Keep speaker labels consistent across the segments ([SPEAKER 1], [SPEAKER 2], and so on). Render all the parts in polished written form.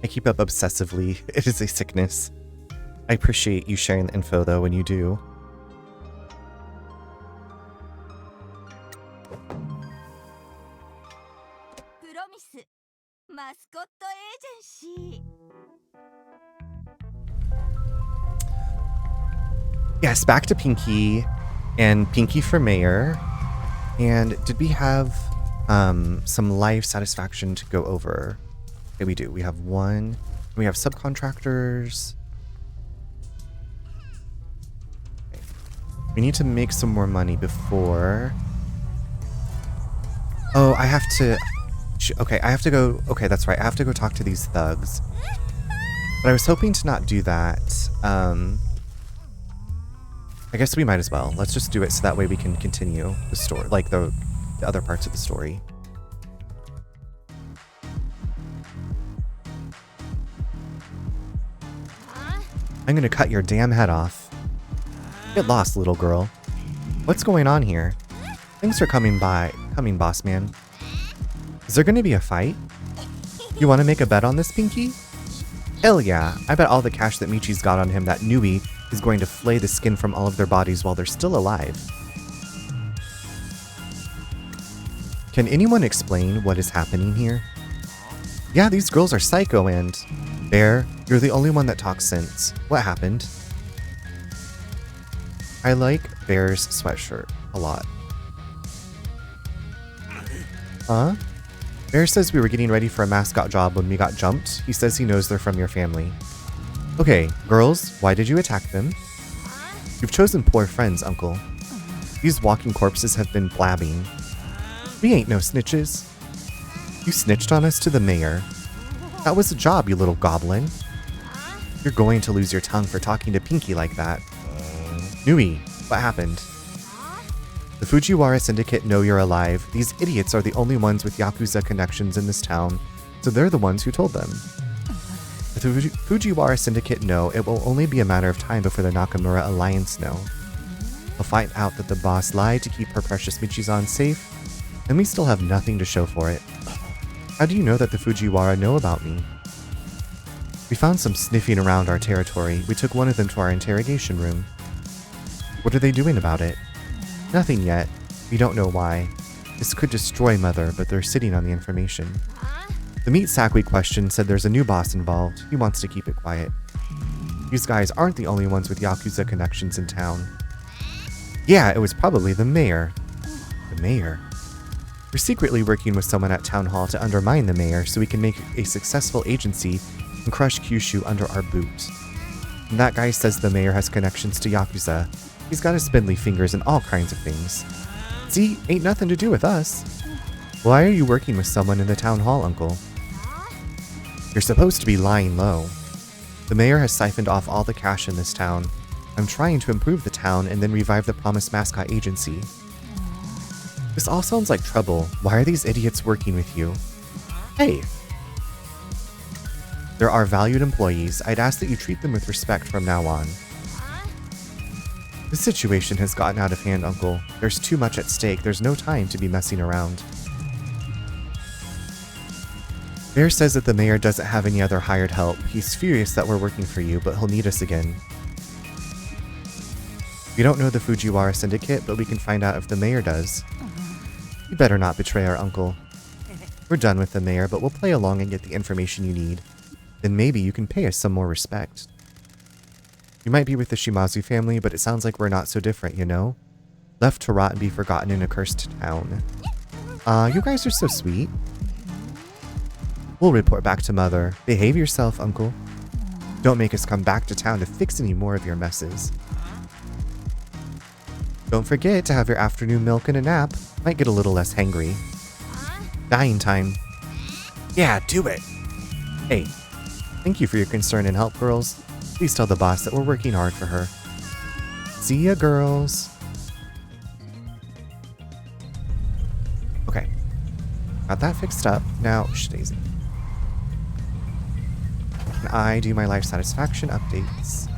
[SPEAKER 1] I keep up obsessively. It is a sickness. I appreciate you sharing the info, though, when you do.
[SPEAKER 2] Mascot agency.
[SPEAKER 1] Yes, back to Pinky and Pinky for mayor. And did we have some life satisfaction to go over? Okay, we do. We have one. We have subcontractors. Okay. We need to make some more money before. Oh, I have to. Okay, I have to go. Okay, that's right. I have to go talk to these thugs. But I was hoping to not do that. I guess we might as well. Let's just do it so that way we can continue the story, like the other parts of the story. I'm gonna cut your damn head off. Get lost, little girl. What's going on here? Thanks for coming, boss man. Is there gonna be a fight? You wanna make a bet on this, Pinky? Hell yeah, I bet all the cash that Michi's got on him that Nui is going to flay the skin from all of their bodies while they're still alive. Can anyone explain what is happening here? Yeah, these girls are psycho and... Bear, you're the only one that talks sense. What happened? I like Bear's sweatshirt a lot. Huh? Bear says we were getting ready for a mascot job when we got jumped. He says he knows they're from your family. Okay, girls, why did you attack them? You've chosen poor friends, Uncle. These walking corpses have been blabbing. We ain't no snitches. You snitched on us to the mayor. That was a job, you little goblin. You're going to lose your tongue for talking to Pinky like that. Nui, what happened? The Fujiwara Syndicate know you're alive. These idiots are the only ones with Yakuza connections in this town, so they're the ones who told them. The Fujiwara Syndicate know it will only be a matter of time before the Nakamura Alliance know. They'll find out that the boss lied to keep her precious Michizan safe, and we still have nothing to show for it. How do you know that the Fujiwara know about me? We found some sniffing around our territory. We took one of them to our interrogation room. What are they doing about it? Nothing yet. We don't know why. This could destroy Mother, but they're sitting on the information. The meat sack we questioned said there's a new boss involved. He wants to keep it quiet. These guys aren't the only ones with Yakuza connections in town. Yeah, it was probably the mayor. The mayor? We're secretly working with someone at Town Hall to undermine the mayor so we can make a successful agency and crush Kyushu under our boot. And that guy says the mayor has connections to Yakuza. He's got his spindly fingers in all kinds of things. See, ain't nothing to do with us. Why are you working with someone in the Town Hall, Uncle? You're supposed to be lying low. The mayor has siphoned off all the cash in this town. I'm trying to improve the town and then revive the promised mascot agency. This all sounds like trouble. Why are these idiots working with you? Hey! They're our valued employees. I'd ask that you treat them with respect from now on. This situation has gotten out of hand, Uncle. There's too much at stake. There's no time to be messing around. Bear says that the mayor doesn't have any other hired help. He's furious that we're working for you, but he'll need us again. We don't know the Fujiwara Syndicate, but we can find out if the mayor does. You better not betray our uncle. We're done with the mayor, but we'll play along and get the information you need. Then maybe you can pay us some more respect. You might be with the Shimazu family, but it sounds like we're not so different, you know? Left to rot and be forgotten in a cursed town. You guys are so sweet. We'll report back to Mother. Behave yourself, Uncle. Don't make us come back to town to fix any more of your messes. Don't forget to have your afternoon milk and a nap. Might get a little less hangry. Dying time. Yeah, do it. Hey, thank you for your concern and help, girls. Please tell the boss that we're working hard for her. See ya, girls. Okay. Got that fixed up. Now, Daisy. Can I do my life satisfaction updates?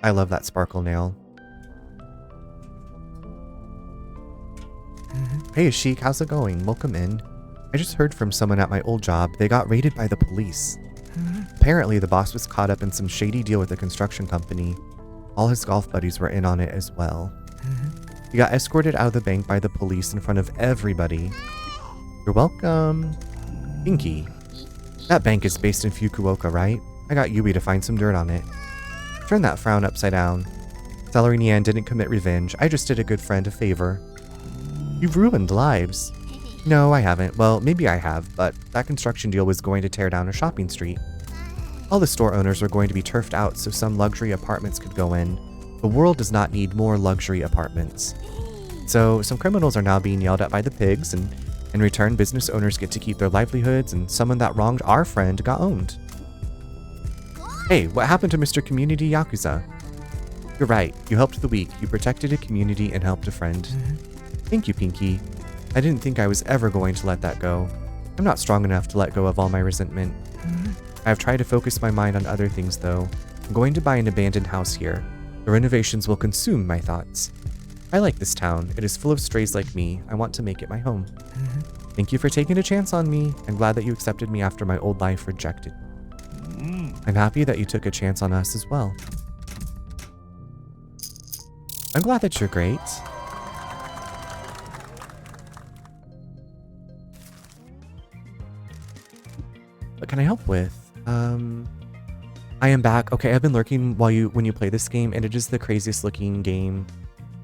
[SPEAKER 1] I love that sparkle nail. Hey Sheik, how's it going? Welcome in. I just heard from someone at my old job. They got raided by the police. Apparently, the boss was caught up in some shady deal with the construction company. All his golf buddies were in on it as well. He got escorted out of the bank by the police in front of everybody. You're welcome. Pinky. That bank is based in Fukuoka, right? I got Yui to find some dirt on it. Turn that frown upside down. Celery Nian didn't commit revenge. I just did a good friend a favor. You've ruined lives. No, I haven't. Well, maybe I have, but that construction deal was going to tear down a shopping street. All the store owners were going to be turfed out so some luxury apartments could go in. The world does not need more luxury apartments. So some criminals are now being yelled at by the pigs, and in return, business owners get to keep their livelihoods, and someone that wronged our friend got owned. Hey, what happened to Mr. Community Yakuza? You're right. You helped the weak. You protected a community and helped a friend. Thank you, Pinky. I didn't think I was ever going to let that go. I'm not strong enough to let go of all my resentment. I have tried to focus my mind on other things, though. I'm going to buy an abandoned house here. The renovations will consume my thoughts. I like this town. It is full of strays like me. I want to make it my home. Thank you for taking a chance on me. I'm glad that you accepted me after my old life rejected. I'm happy that you took a chance on us as well. I'm glad that you're great. What can I help with? I am back. Okay, I've been lurking when you play this game, and it is the craziest looking game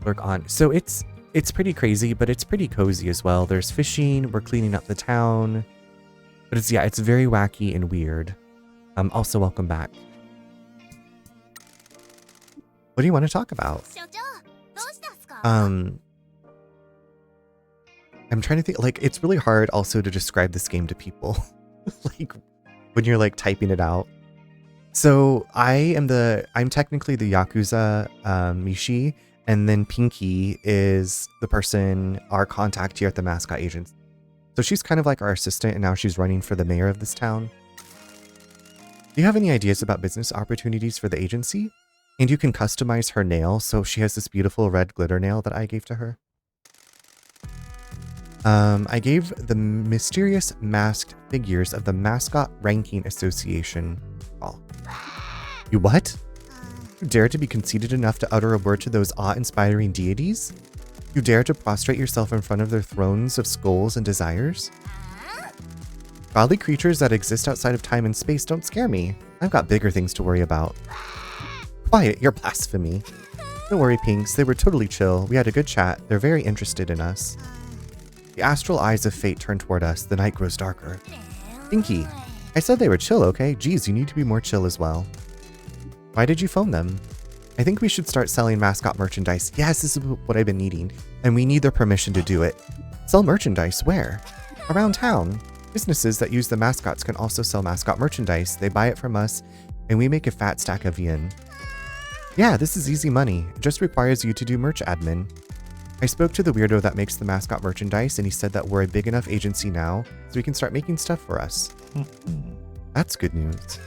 [SPEAKER 1] lurk on. So it's pretty crazy, but it's pretty cozy as well. There's fishing, we're cleaning up the town. But it's very wacky and weird. Also welcome back. What do you want to talk about? I'm trying to think, like, it's really hard also to describe this game to people. Like when you're like typing it out. So I'm technically the Yakuza Mishi, and then Pinky is the person, our contact here at the Mascot Agency. So she's kind of like our assistant, and now she's running for the mayor of this town. Do you have any ideas about business opportunities for the agency? And you can customize her nail, so she has this beautiful red glitter nail that I gave to her. I gave the mysterious masked figures of the Mascot Ranking Association. Oh. You what? You dare to be conceited enough to utter a word to those awe-inspiring deities? You dare to prostrate yourself in front of their thrones of skulls and desires? Godly creatures that exist outside of time and space don't scare me. I've got bigger things to worry about. Quiet, you're blasphemy. Don't worry, Pinks, they were totally chill. We had a good chat. They're very interested in us. The astral eyes of fate turn toward us. The night grows darker. Pinky, I said they were chill, okay? Geez, you need to be more chill as well. Why did you phone them? I think we should start selling mascot merchandise. Yes, this is what I've been needing. And we need their permission to do it. Sell merchandise where? Around town. Businesses that use the mascots can also sell mascot merchandise. They buy it from us, and we make a fat stack of yen. Yeah, this is easy money. It just requires you to do merch admin. I spoke to the weirdo that makes the mascot merchandise, and he said that we're a big enough agency now, so he can start making stuff for us. That's good news.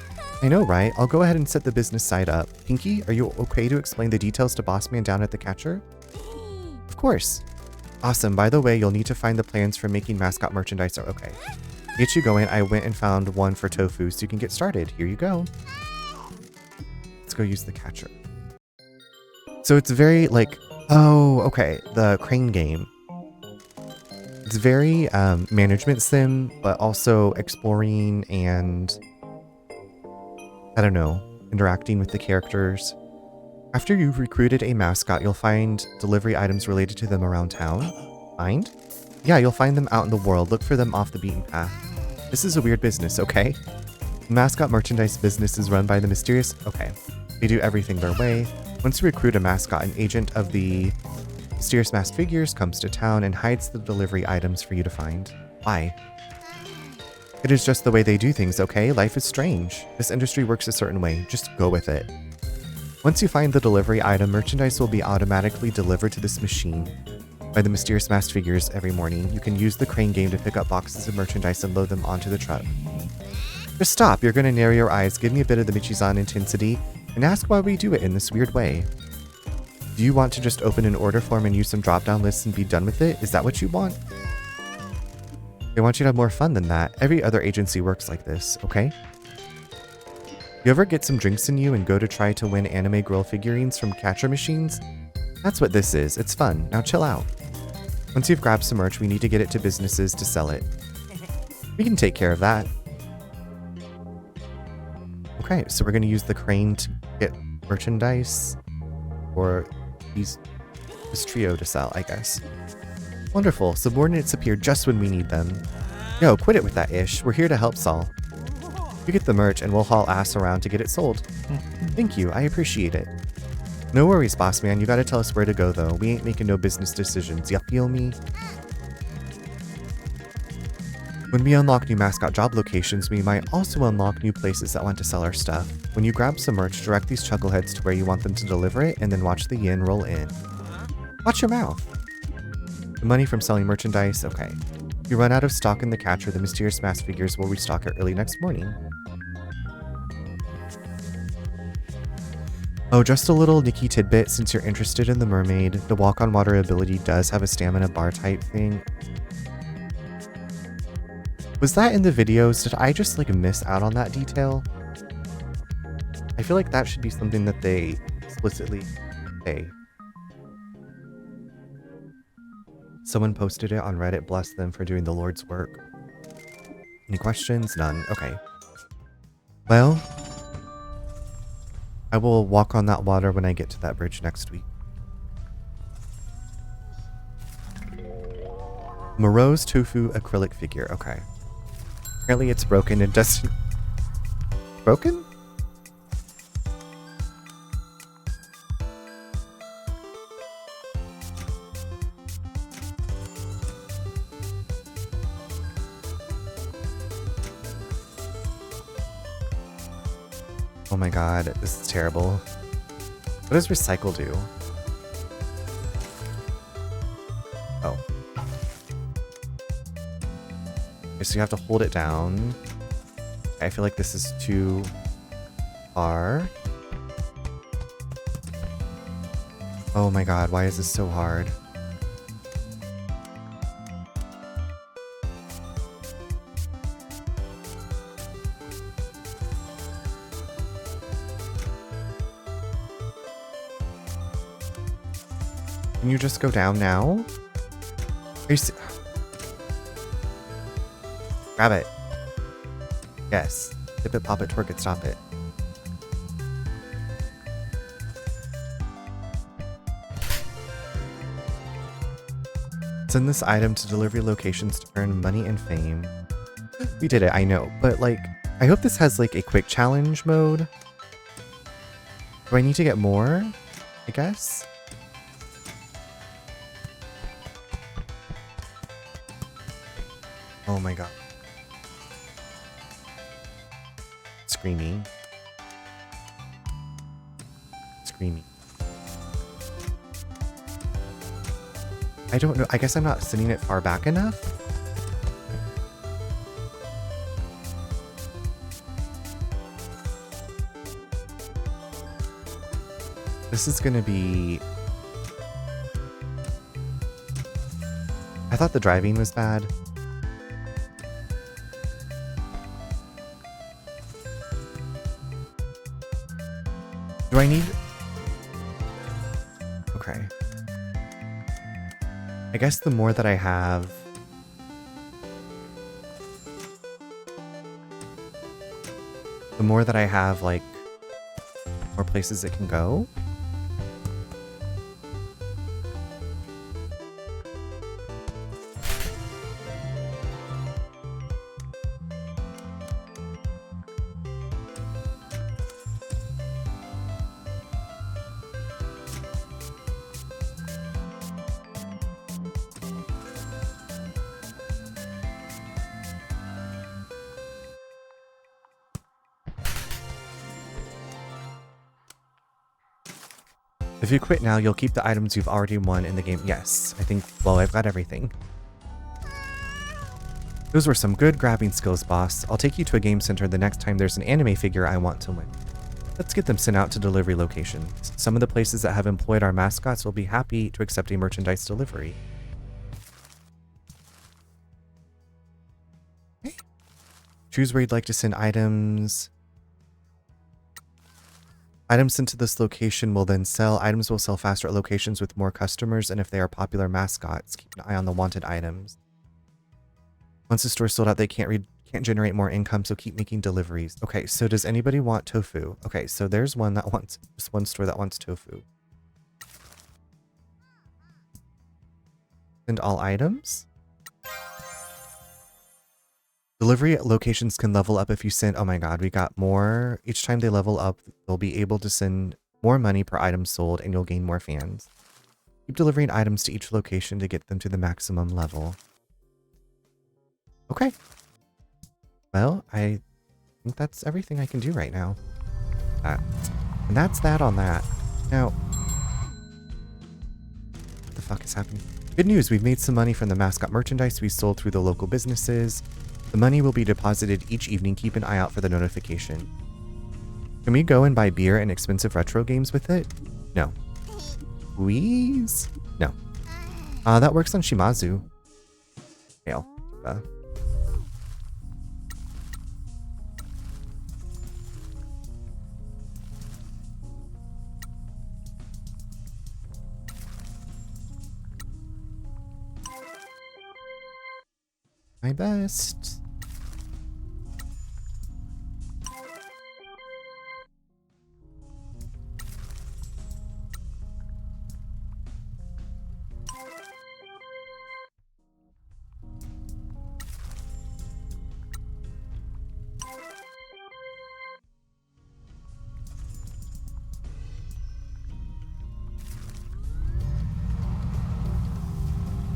[SPEAKER 1] I know, right? I'll go ahead and set the business side up. Pinky, are you okay to explain the details to Boss Man down at the catcher? Of course. Awesome. By the way, you'll need to find the plans for making mascot merchandise. Okay. To get you going, I went and found one for tofu, so you can get started. Here you go. Let's go use the catcher. So it's very like, oh, okay, the crane game. It's very management sim, but also exploring and, I don't know, interacting with the characters. After you've recruited a mascot, you'll find delivery items related to them around town. Find? Yeah, you'll find them out in the world. Look for them off the beaten path. This is a weird business, okay? The mascot merchandise business is run by the mysterious... Okay. They do everything their way. Once you recruit a mascot, an agent of the mysterious masked figures comes to town and hides the delivery items for you to find. Why? It is just the way they do things, okay? Life is strange. This industry works a certain way. Just go with it. Once you find the delivery item, merchandise will be automatically delivered to this machine by the mysterious masked figures every morning. You can use the crane game to pick up boxes of merchandise and load them onto the truck. Just stop. You're going to narrow your eyes, give me a bit of the Michizan intensity, and ask why we do it in this weird way. Do you want to just open an order form and use some drop-down lists and be done with it? Is that what you want? They want you to have more fun than that. Every other agency works like this, okay? You ever get some drinks in you and go to try to win anime girl figurines from catcher machines? That's what this is. It's fun. Now chill out. Once you've grabbed some merch, we need to get it to businesses to sell it. We can take care of that. Okay, so we're going to use the crane to get merchandise or this trio to sell, I guess. Wonderful. Subordinates appear just when we need them. Yo, quit it with that ish. We're here to help Saul. You get the merch and we'll haul ass around to get it sold. Thank you. I appreciate it. No worries, boss man. You gotta tell us where to go, though. We ain't making no business decisions. Ya feel me? When we unlock new mascot job locations, we might also unlock new places that want to sell our stuff. When you grab some merch, direct these chuckleheads to where you want them to deliver it, and then watch the yen roll in. Watch your mouth. The money from selling merchandise? Okay. If you run out of stock in the catcher, the mysterious mask figures will restock it early next morning. Oh, just a little Nikki tidbit, since you're interested in the mermaid, the walk on water ability does have a stamina bar type thing. Was that in the videos? Did I just like miss out on that detail? I feel like that should be something that they explicitly say. Someone posted it on Reddit, bless them for doing the Lord's work. Any questions? None. Okay. Well, I will walk on that water when I get to that bridge next week. Moreau's tofu acrylic figure. Okay. Apparently it's broken and doesn't... Broken? Oh my god, this is terrible. What does recycle do? Oh. Okay, so you have to hold it down. I feel like this is too far. Oh my god, why is this so hard? Can you just go down now? Are you grab it. Yes. Dip it, pop it, twerk it, stop it. Send this item to delivery locations to earn money and fame. We did it, I know. But like, I hope this has like a quick challenge mode. Do I need to get more? I guess? Oh my god. Screaming. Screaming. I don't know. I guess I'm not sending it far back enough. This is gonna be... I thought the driving was bad. Do I need... Okay. I guess the more that I have... The more that I have, like, more places it can go. If you quit now, you'll keep the items you've already won in the game. Yes, I think, well, I've got everything. Those were some good grabbing skills, boss. I'll take you to a game center the next time there's an anime figure I want to win. Let's get them sent out to delivery locations. Some of the places that have employed our mascots will be happy to accept a merchandise delivery. Okay. Choose where you'd like to send items. Items sent to this location will then sell. Items will sell faster at locations with more customers, and if they are popular mascots, keep an eye on the wanted items. Once the store's sold out, they can't generate more income, so keep making deliveries. Okay, so does anybody want tofu? Okay, so there's one that wants, just one store that wants tofu. And all items? Delivery locations can level up if you send, oh my god, we got more. Each time they level up, they'll be able to send more money per item sold and you'll gain more fans. Keep delivering items to each location to get them to the maximum level. Okay. Well, I think that's everything I can do right now. And that's that on that. Now, what the fuck is happening? Good news, we've made some money from the mascot merchandise we sold through the local businesses. The money will be deposited each evening. Keep an eye out for the notification. Can we go and buy beer and expensive retro games with it? No. Please? No. That works on Shimazu. Okay, my best.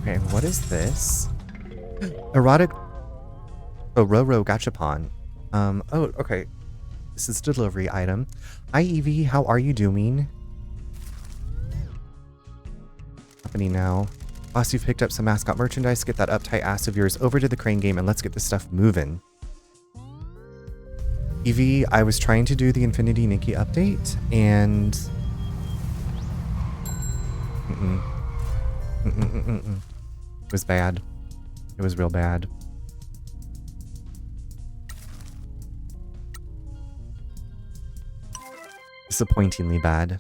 [SPEAKER 1] Okay, what is this? Erotic Roro Gachapon. Oh, okay. This is a delivery item. Hi, Evie. How are you doing? Happening now. Boss, you've picked up some mascot merchandise. Get that uptight ass of yours over to the crane game and let's get this stuff moving. Evie, I was trying to do the Infinity Nikki update and... It was bad. It was real bad. Disappointingly bad.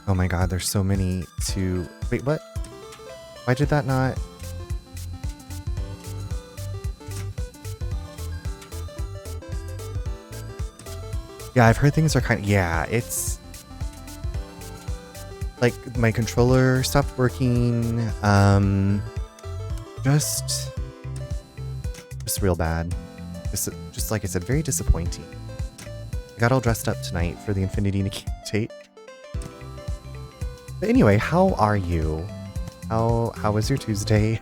[SPEAKER 1] Oh my god, there's so many to... Wait, what? Why did that not... Yeah, I've heard things are kind of... Yeah, it's... Like, my controller stopped working. Just real bad. Just like I said, very disappointing. I got all dressed up tonight for the Infinity Nikki date. But anyway, how are you? How was your Tuesday?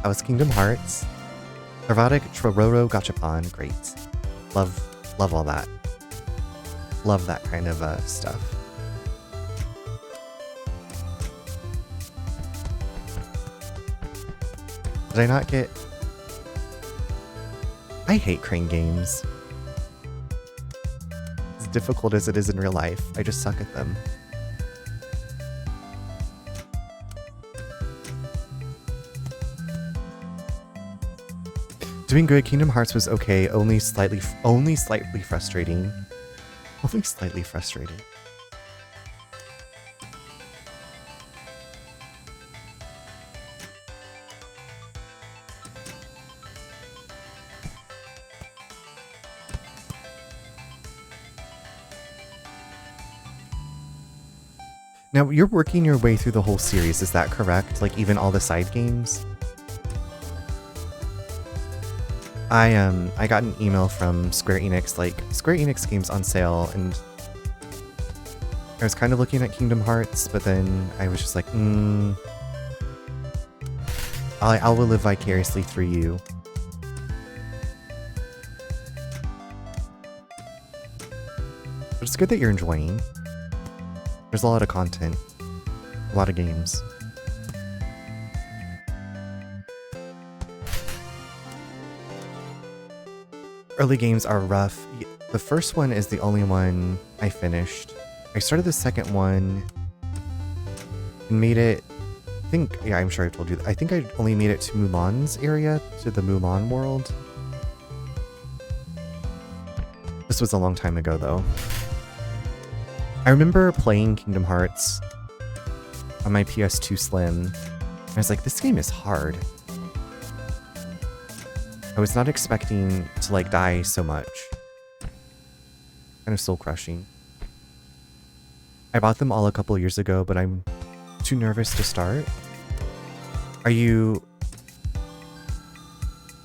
[SPEAKER 1] How was Kingdom Hearts? Erotic Trororo Gachapon, great. Love all that. Love that kind of stuff. Did I not get... I hate crane games. As difficult as it is in real life, I just suck at them. Doing good. Kingdom Hearts was okay. Only slightly frustrating. Only slightly frustrating. Now, you're working your way through the whole series, is that correct? Like, even all the side games? I got an email from Square Enix, like, Square Enix games on sale, and I was kind of looking at Kingdom Hearts, but then I was just like, I will live vicariously through you. But it's good that you're enjoying. There's a lot of content, a lot of games. Early games are rough. The first one is the only one I finished. I started the second one and made it, I think, yeah, I'm sure I told you that. I think I only made it to Mulan's area, to the Mulan world. This was a long time ago, though. I remember playing Kingdom Hearts on my PS2 Slim. I was like, this game is hard. I was not expecting to like die so much. Kind of soul crushing. I bought them all a couple years ago, but I'm too nervous to start. Is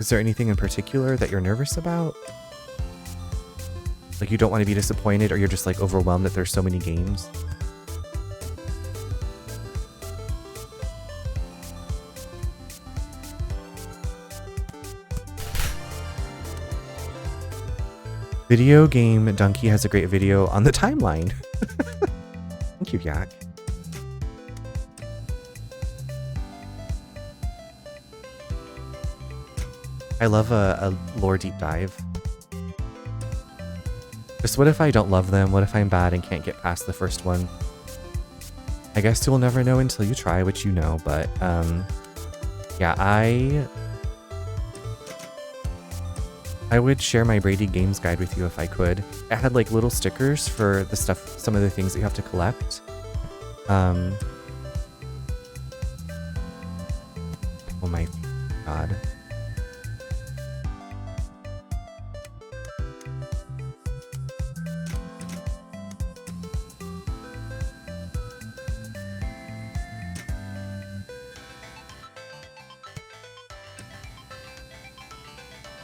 [SPEAKER 1] there anything in particular that you're nervous about? Like you don't want to be disappointed, or you're just like overwhelmed that there's so many games? Video Game Donkey has a great video on the timeline. Thank you, Yak. I love a lore deep dive. Just what if I don't love them? What if I'm bad and can't get past the first one? I guess you'll never know until you try, which you know, but yeah, I would share my Brady Games guide with you if I could. It had like little stickers for the stuff, some of the things that you have to collect. Oh my god.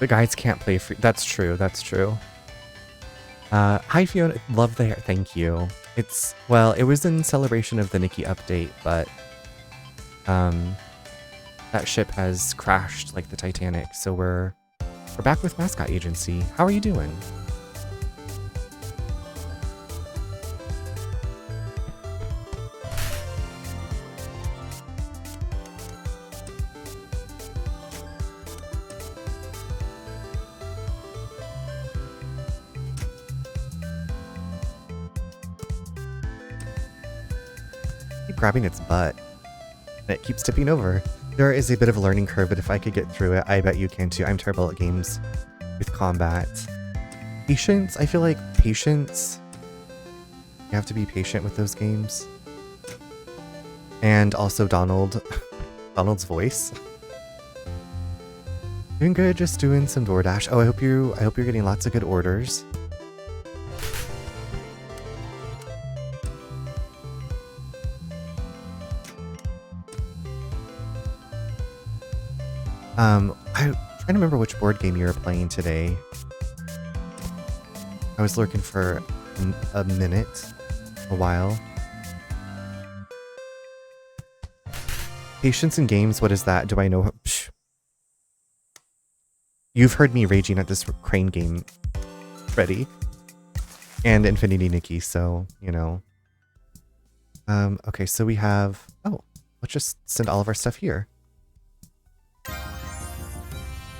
[SPEAKER 1] The guides can't play free. That's true. That's true. Hi Fiona. Love the hair. Thank you. Well, it was in celebration of the Nikki update, but that ship has crashed like the Titanic, so we're back with Mascot Agency. How are you doing? Grabbing its butt and it keeps tipping over. There is a bit of a learning curve, but if I could get through it, I bet you can too. I'm terrible at games with combat. Patience, I feel like patience. You have to be patient with those games. And also Donald's voice. Doing good, just doing some DoorDash. Oh, I hope you're getting lots of good orders. I'm trying to remember which board game you were playing today. I was lurking for a while. Patience in games, what is that? Do I know? Psh. You've heard me raging at this Crane game, Freddy, and Infinity Nikki, so, you know. Okay, so we have... Oh, let's just send all of our stuff here.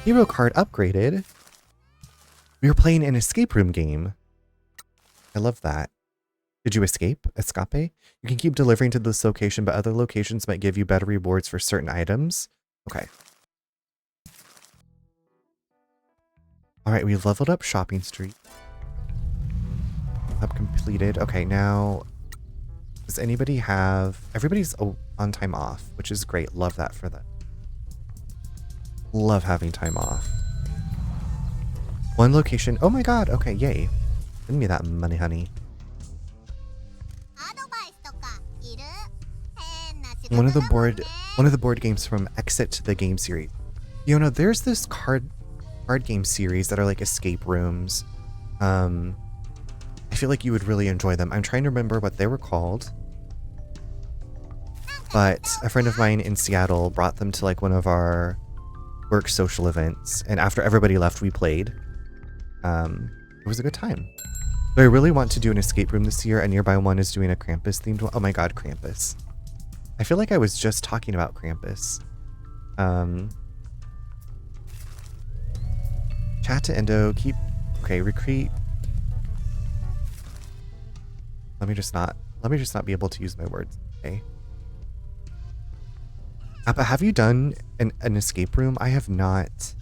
[SPEAKER 1] Hero card upgraded. We were playing an escape room game. I love that. Did you escape? Escape? You can keep delivering to this location, but other locations might give you better rewards for certain items. Okay. Alright, we leveled up Shopping Street. Up completed. Okay, now... Does anybody have... Everybody's on time off, which is great. Love that for them. Love having time off. One location. Oh my god. Okay, yay. Send me that money, honey. One of the board games from Exit the Game series. You know, there's this card game series that are like escape rooms. I feel like you would really enjoy them. I'm trying to remember what they were called. But a friend of mine in Seattle brought them to like one of our work social events, and after everybody left, we played. It was a good time. So I really want to do an escape room this year. A nearby one is doing a Krampus themed one. Oh my god, Krampus. I feel like I was just talking about Krampus. Chat to Endo. Keep... Okay, recreate. Let me just not be able to use my words. Okay. Appa, have you done an escape room? I have not.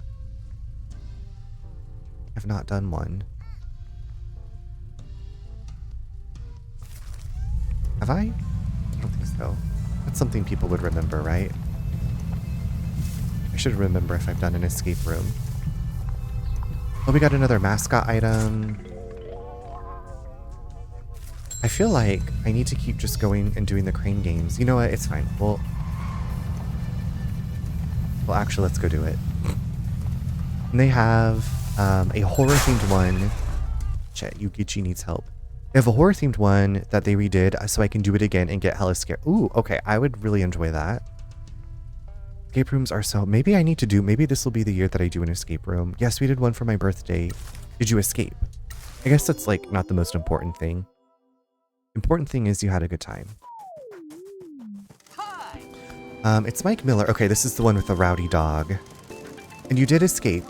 [SPEAKER 1] I've not done one. Have I? I don't think so. That's something people would remember, right? I should remember if I've done an escape room. Oh, we got another mascot item. I feel like I need to keep just going and doing the crane games. You know what? It's fine. Well, actually, let's go do it. And they have a horror-themed one. Shit, Yukichi needs help. They have a horror-themed one that they redid so I can do it again and get hella scared. Ooh, okay. I would really enjoy that. Escape rooms are so... Maybe I need to do... Maybe this will be the year that I do an escape room. Yes, we did one for my birthday. Did you escape? I guess that's, like, not the most important thing. Important thing is you had a good time. It's Mike Miller. Okay, this is the one with the rowdy dog. And you did escape.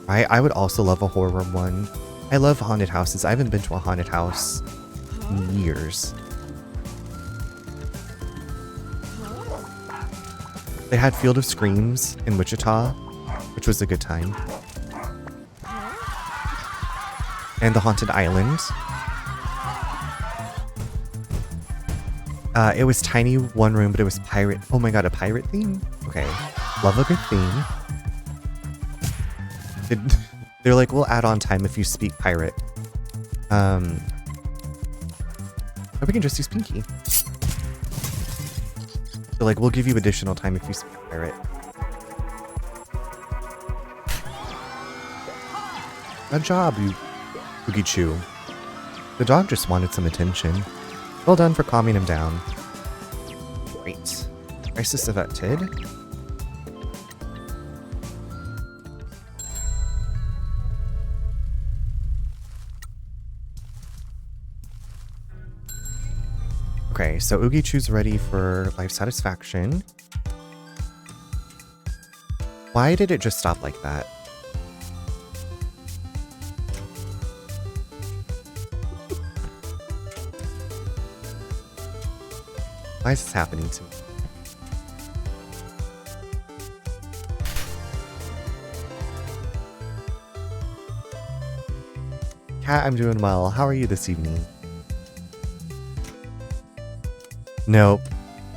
[SPEAKER 1] I would also love a horror one. I love haunted houses. I haven't been to a haunted house in years. They had Field of Screams in Wichita, which was a good time. And the Haunted Island. It was tiny, one room, but it was pirate. Oh my god, a pirate theme? Okay. Love a good theme. They're like, we'll add on time if you speak pirate. Or we can just use Pinky. They're like, we'll give you additional time if you speak pirate. Good job, you Oogie-Choo. The dog just wanted some attention. Well done for calming him down. Great. Crisis averted. Okay, so Oogie-Choo's ready for life satisfaction. Why did it just stop like that? Why is this happening to me? Cat, I'm doing well. How are you this evening? Nope.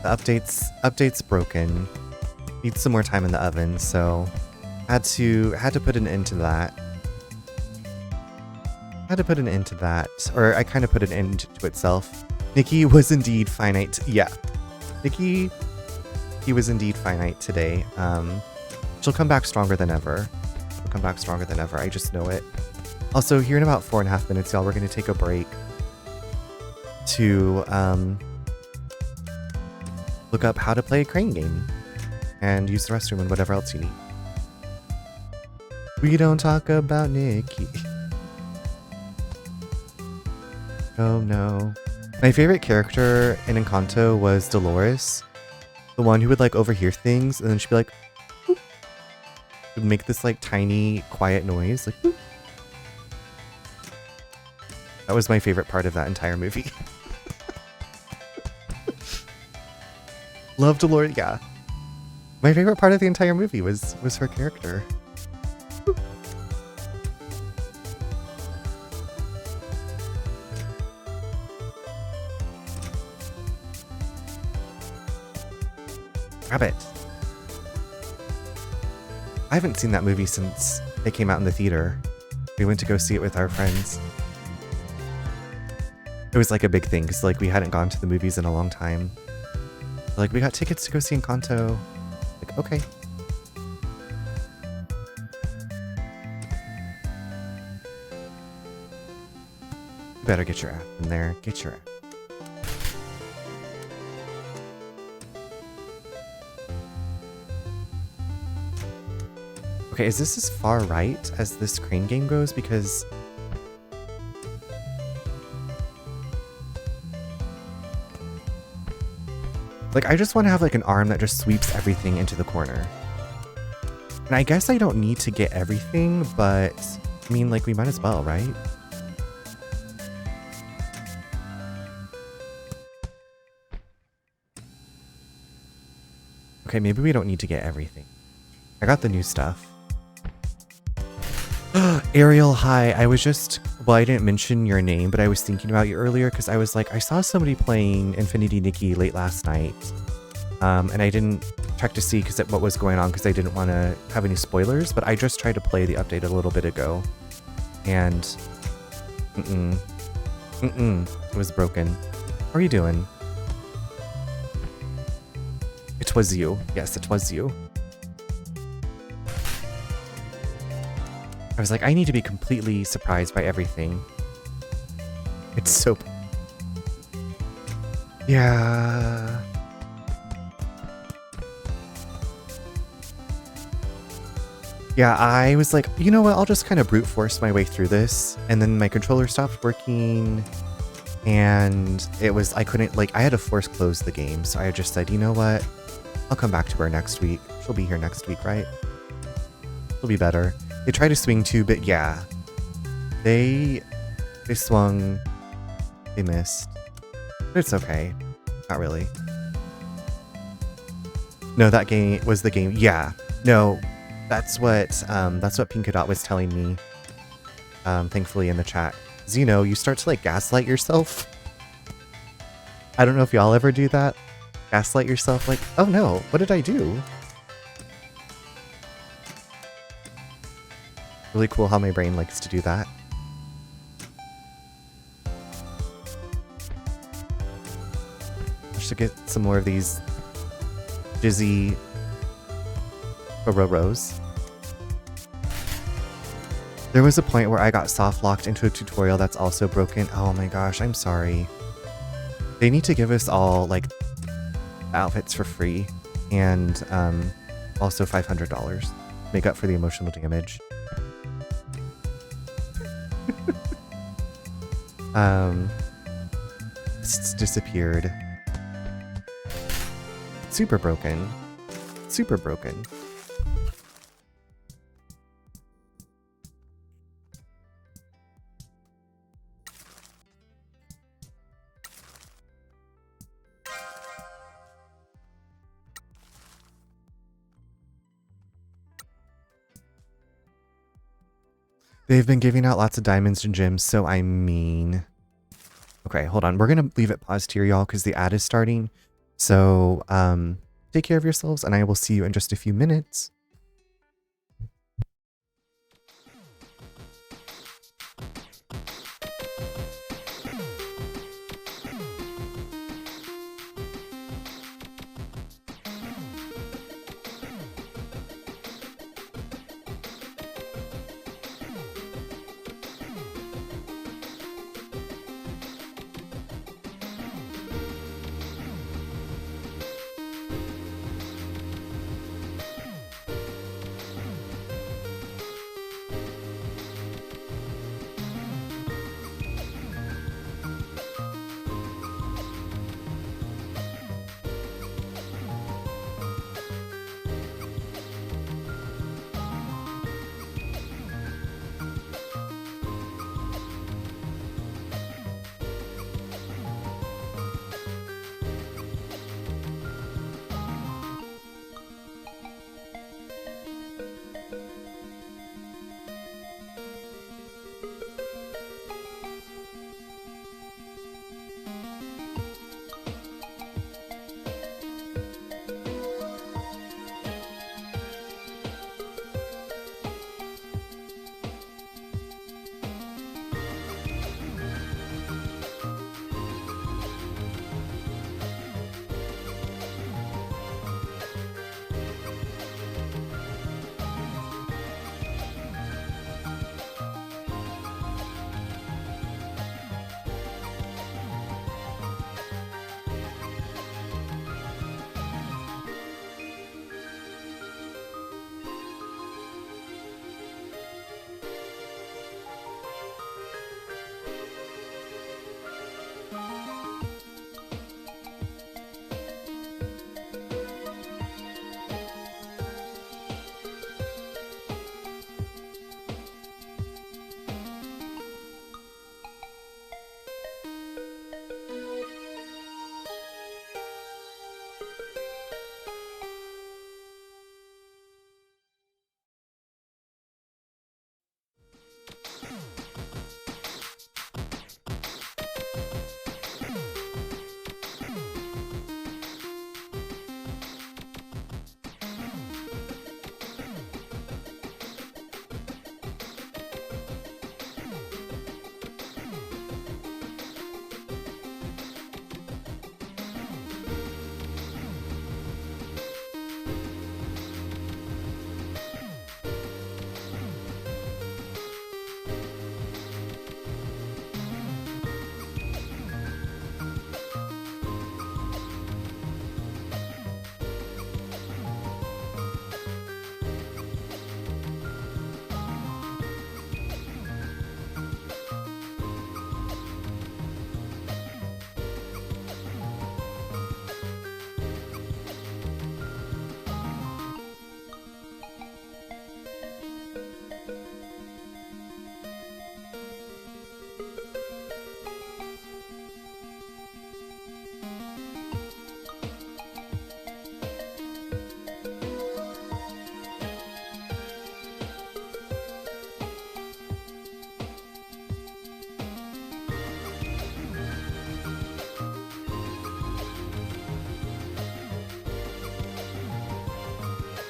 [SPEAKER 1] The update's broken. Needs some more time in the oven, so had to put an end to that. Or I kind of put an end to itself. Nikki was indeed finite. Yeah. Nikki, he was indeed finite today. She'll come back stronger than ever. I just know it. Also, here in about 4.5 minutes, y'all, we're going to take a break to look up how to play a crane game and use the restroom and whatever else you need. We don't talk about Nikki. Oh no. My favorite character in Encanto was Dolores. The one who would like overhear things and then she'd be like, boop. Would make this like tiny quiet noise. Like, boop. That was my favorite part of that entire movie. Love Dolores, yeah. My favorite part of the entire movie was her character. Rabbit. I haven't seen that movie since it came out in the theater. We went to go see it with our friends. It was like a big thing because like we hadn't gone to the movies in a long time. Like, we got tickets to go see Encanto. Like, okay. You better get your ass in there. Get your ass. Okay, is this as far right as this crane game goes? Because... like, I just want to have, like, an arm that just sweeps everything into the corner. And I guess I don't need to get everything, but I mean, like, we might as well, right? Okay, maybe we don't need to get everything. I got the new stuff. Ariel, hi. I was just... Well, I didn't mention your name, but I was thinking about you earlier because I was like, I saw somebody playing Infinity Nikki late last night. And I didn't check to see what was going on because I didn't want to have any spoilers, but I just tried to play the update a little bit ago. And... It was broken. How are you doing? It was you. Yes, it was you. I was like, I need to be completely surprised by everything. It's so... Yeah... Yeah, I was like, you know what, I'll just kind of brute force my way through this. And then my controller stopped working. And it was, I couldn't, like, I had to force close the game. So I just said, you know what, I'll come back to her next week. She'll be here next week, right? She'll be better. They tried to swing too, but yeah. They swung. They missed. But it's okay. Not really. No, that game was the game. Yeah. No. That's what Pinkadot was telling me, thankfully in the chat. Zeno, you start to like gaslight yourself. I don't know if y'all ever do that. Gaslight yourself like, oh no, what did I do? Really cool how my brain likes to do that. I should get some more of these Jizzy Rose. There was a point where I got soft locked into a tutorial that's also broken. Oh my gosh, I'm sorry. They need to give us all like outfits for free and also $500. Make up for the emotional damage. It's disappeared. Super broken. Super broken. They've been giving out lots of diamonds and gems, so I mean... Okay, hold on. We're going to leave it paused here, y'all, because the ad is starting. So, take care of yourselves, and I will see you in just a few minutes.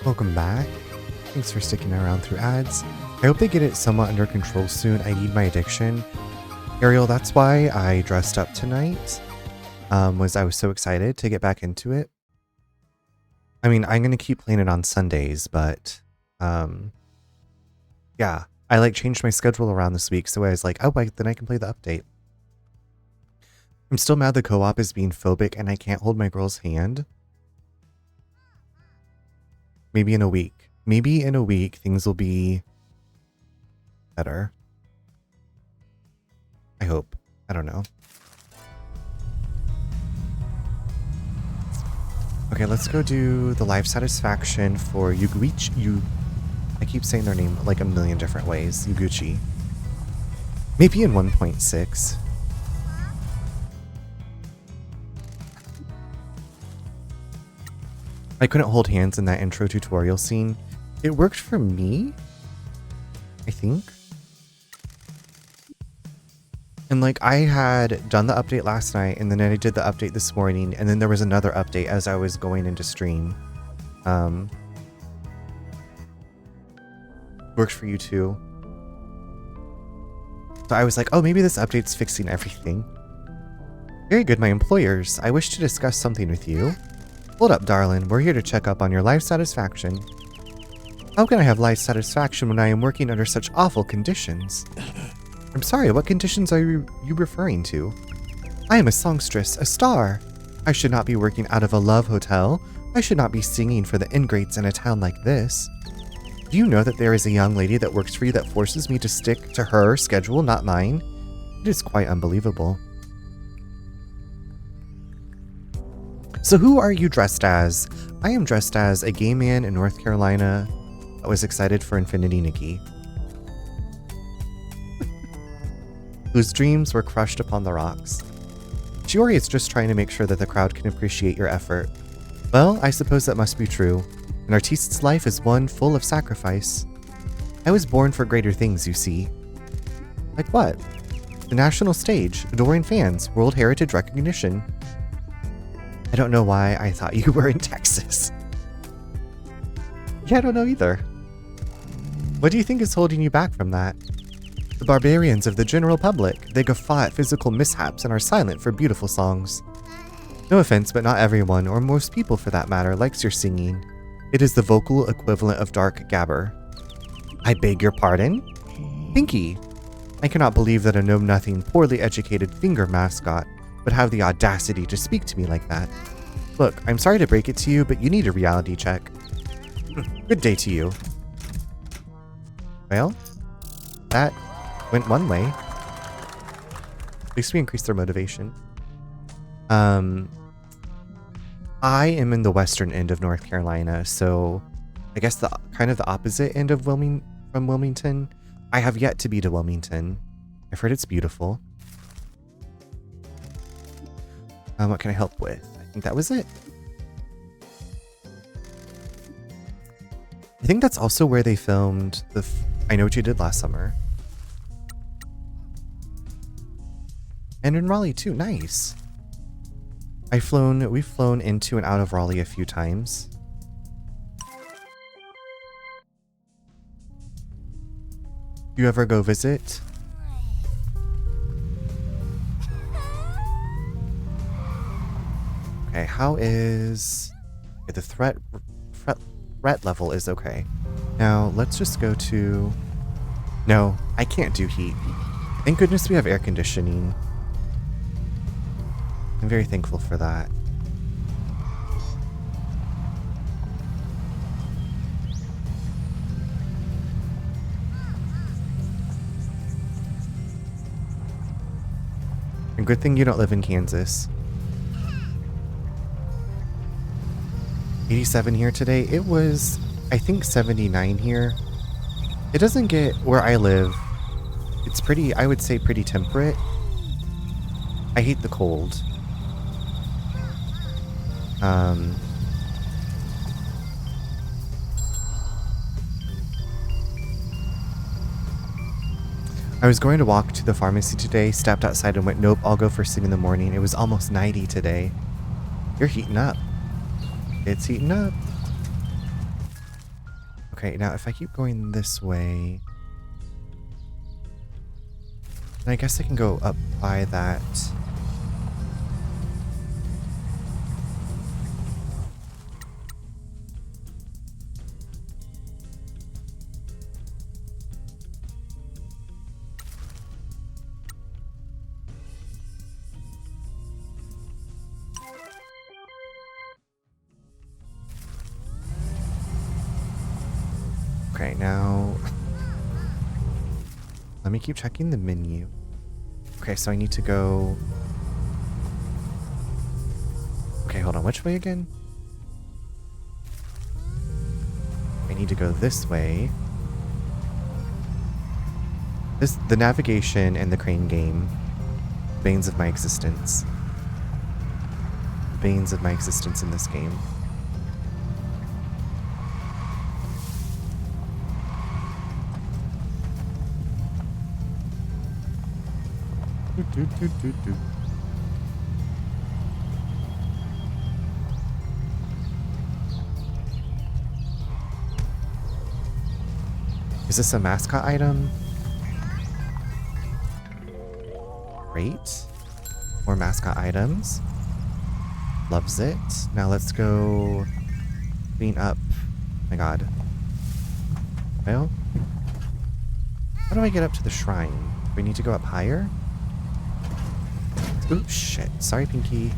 [SPEAKER 1] Welcome back. Thanks for sticking around through ads. I hope they get it somewhat under control soon. I need my addiction. Ariel, that's why I dressed up tonight. I was so excited to get back into it. I mean, I'm going to keep playing it on Sundays, but yeah, I like changed my schedule around this week. So I was like, oh, then I can play the update. I'm still mad the co-op is being phobic and I can't hold my girl's hand. Maybe in a week. Maybe in a week things will be better. I hope. I don't know. Okay, let's go do the life satisfaction for Yuguchi. I keep saying their name like a million different ways. Yuguchi. Maybe in 1.6. I couldn't hold hands in that intro tutorial scene. It worked for me, I think. And like I had done the update last night and then I did the update this morning and then there was another update as I was going into stream. Works for you too. So I was like, oh, maybe this update's fixing everything. Very good, my employers. I wish to discuss something with you. Hold up, darling. We're here to check up on your life satisfaction. How can I have life satisfaction when I am working under such awful conditions? I'm sorry, what conditions are you referring to? I am a songstress, a star. I should not be working out of a love hotel. I should not be singing for the ingrates in a town like this. Do you know that there is a young lady that works for you that forces me to stick to her schedule, not mine? It is quite unbelievable. So who are you dressed as? I am dressed as a gay man in North Carolina that was excited for Infinity Nikki. Whose dreams were crushed upon the rocks. Shiori is just trying to make sure that the crowd can appreciate your effort. Well, I suppose that must be true. An artiste's life is one full of sacrifice. I was born for greater things, you see. Like what? The national stage, adoring fans, World Heritage recognition. I don't know why I thought you were in Texas. Yeah, I don't know either. What do you think is holding you back from that? The barbarians of the general public, they guffaw at physical mishaps and are silent for beautiful songs. No offense, but not everyone, or most people for that matter, likes your singing. It is the vocal equivalent of dark gabber. I beg your pardon? Pinky! I cannot believe that a know-nothing, poorly educated finger mascot would have the audacity to speak to me like that. Look, I'm sorry to break it to you, but you need a reality check. Good day to you. Well, that went one way. At least we increased their motivation. I am in the western end of North Carolina, so I guess the kind of the opposite end of from Wilmington. I have yet to be to Wilmington. I've heard it's beautiful. What can I help with? I think that was it. I think that's also where they filmed the I Know What You Did Last Summer. And in Raleigh too, nice. We've flown into and out of Raleigh a few times. Do you ever go visit? Okay, how is... Okay, the threat level is okay. Now, let's just go to... No, I can't do heat. Thank goodness we have air conditioning. I'm very thankful for that. And good thing you don't live in Kansas. 87 here today. It was, I think, 79 here. It doesn't get, where I live, it's pretty, I would say pretty temperate. I hate the cold. I was going to walk to the pharmacy today, stepped outside and went, nope, I'll go first thing in the morning. It was almost 90 today. You're heating up. It's heating up. Okay, now if I keep going this way, then I guess I can go up by that. Okay, now let me keep checking the menu. Okay, so I need to go... Okay, hold on. Which way again? I need to go this way. The navigation and the crane game. Banes of my existence. Banes of my existence in this game. Do. Is this a mascot item? Great. More mascot items. Loves it. Now let's go clean up. Oh my god. Well, how do I get up to the shrine? Do we need to go up higher? Ooh, shit. Sorry, Pinky.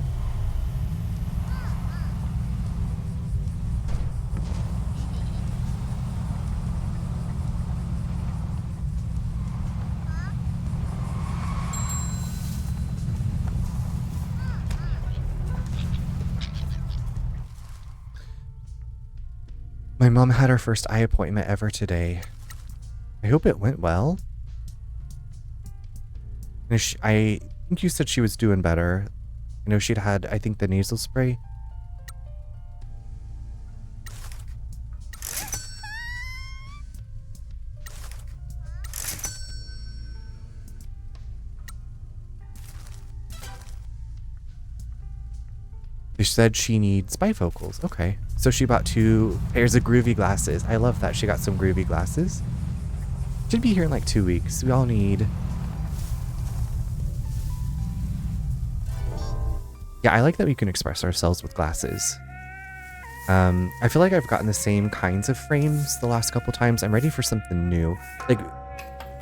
[SPEAKER 1] My mom had her first eye appointment ever today. I hope it went well. I think you said she was doing better. I know she'd had, I think, the nasal spray. She said she needs bifocals. Okay. So she bought 2 pairs of groovy glasses. I love that. She got some groovy glasses. Should be here in like 2 weeks. We all need... Yeah, I like that we can express ourselves with glasses. I feel like I've gotten the same kinds of frames the last couple times. I'm ready for something new. Like,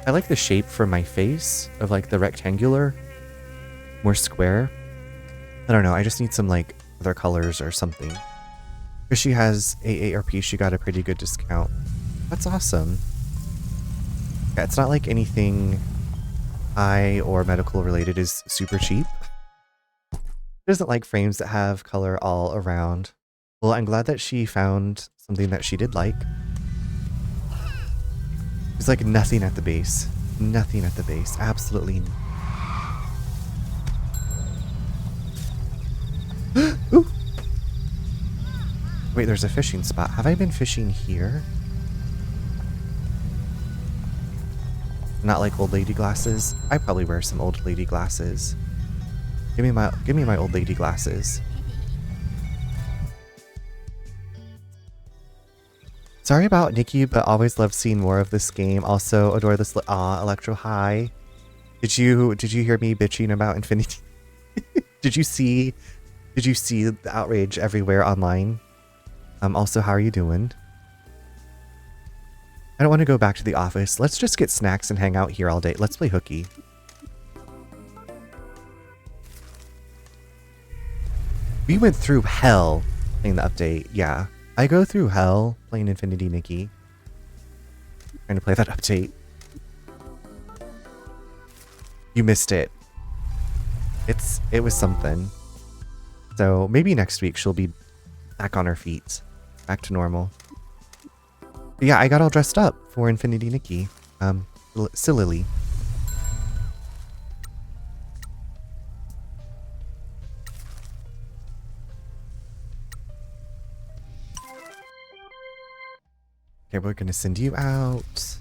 [SPEAKER 1] I like the shape for my face of like the rectangular, more square. I don't know. I just need some like other colors or something. Because she has AARP, she got a pretty good discount. That's awesome. Yeah, it's not like anything eye or medical related is super cheap. She doesn't like frames that have color all around. Well, I'm glad that she found something that she did like. There's like nothing at the base. Nothing at the base. Absolutely. Ooh. Wait, there's a fishing spot. Have I been fishing here? Not like old lady glasses. I probably wear some old lady glasses. Give me my old lady glasses. Sorry about Nikki, but always love seeing more of this game. Also adore this. Electro, hi. Did you hear me bitching about Infinity? Did you see the outrage everywhere online? Also, how are you doing? I don't want to go back to the office. Let's just get snacks and hang out here all day. Let's play hooky. We went through hell playing the update. Yeah, I go through hell playing Infinity Nikki. Trying to play that update. You missed it. It was something. So maybe next week she'll be back on her feet. Back to normal. But yeah, I got all dressed up for Infinity Nikki. Sillily. Okay, we're gonna send you out.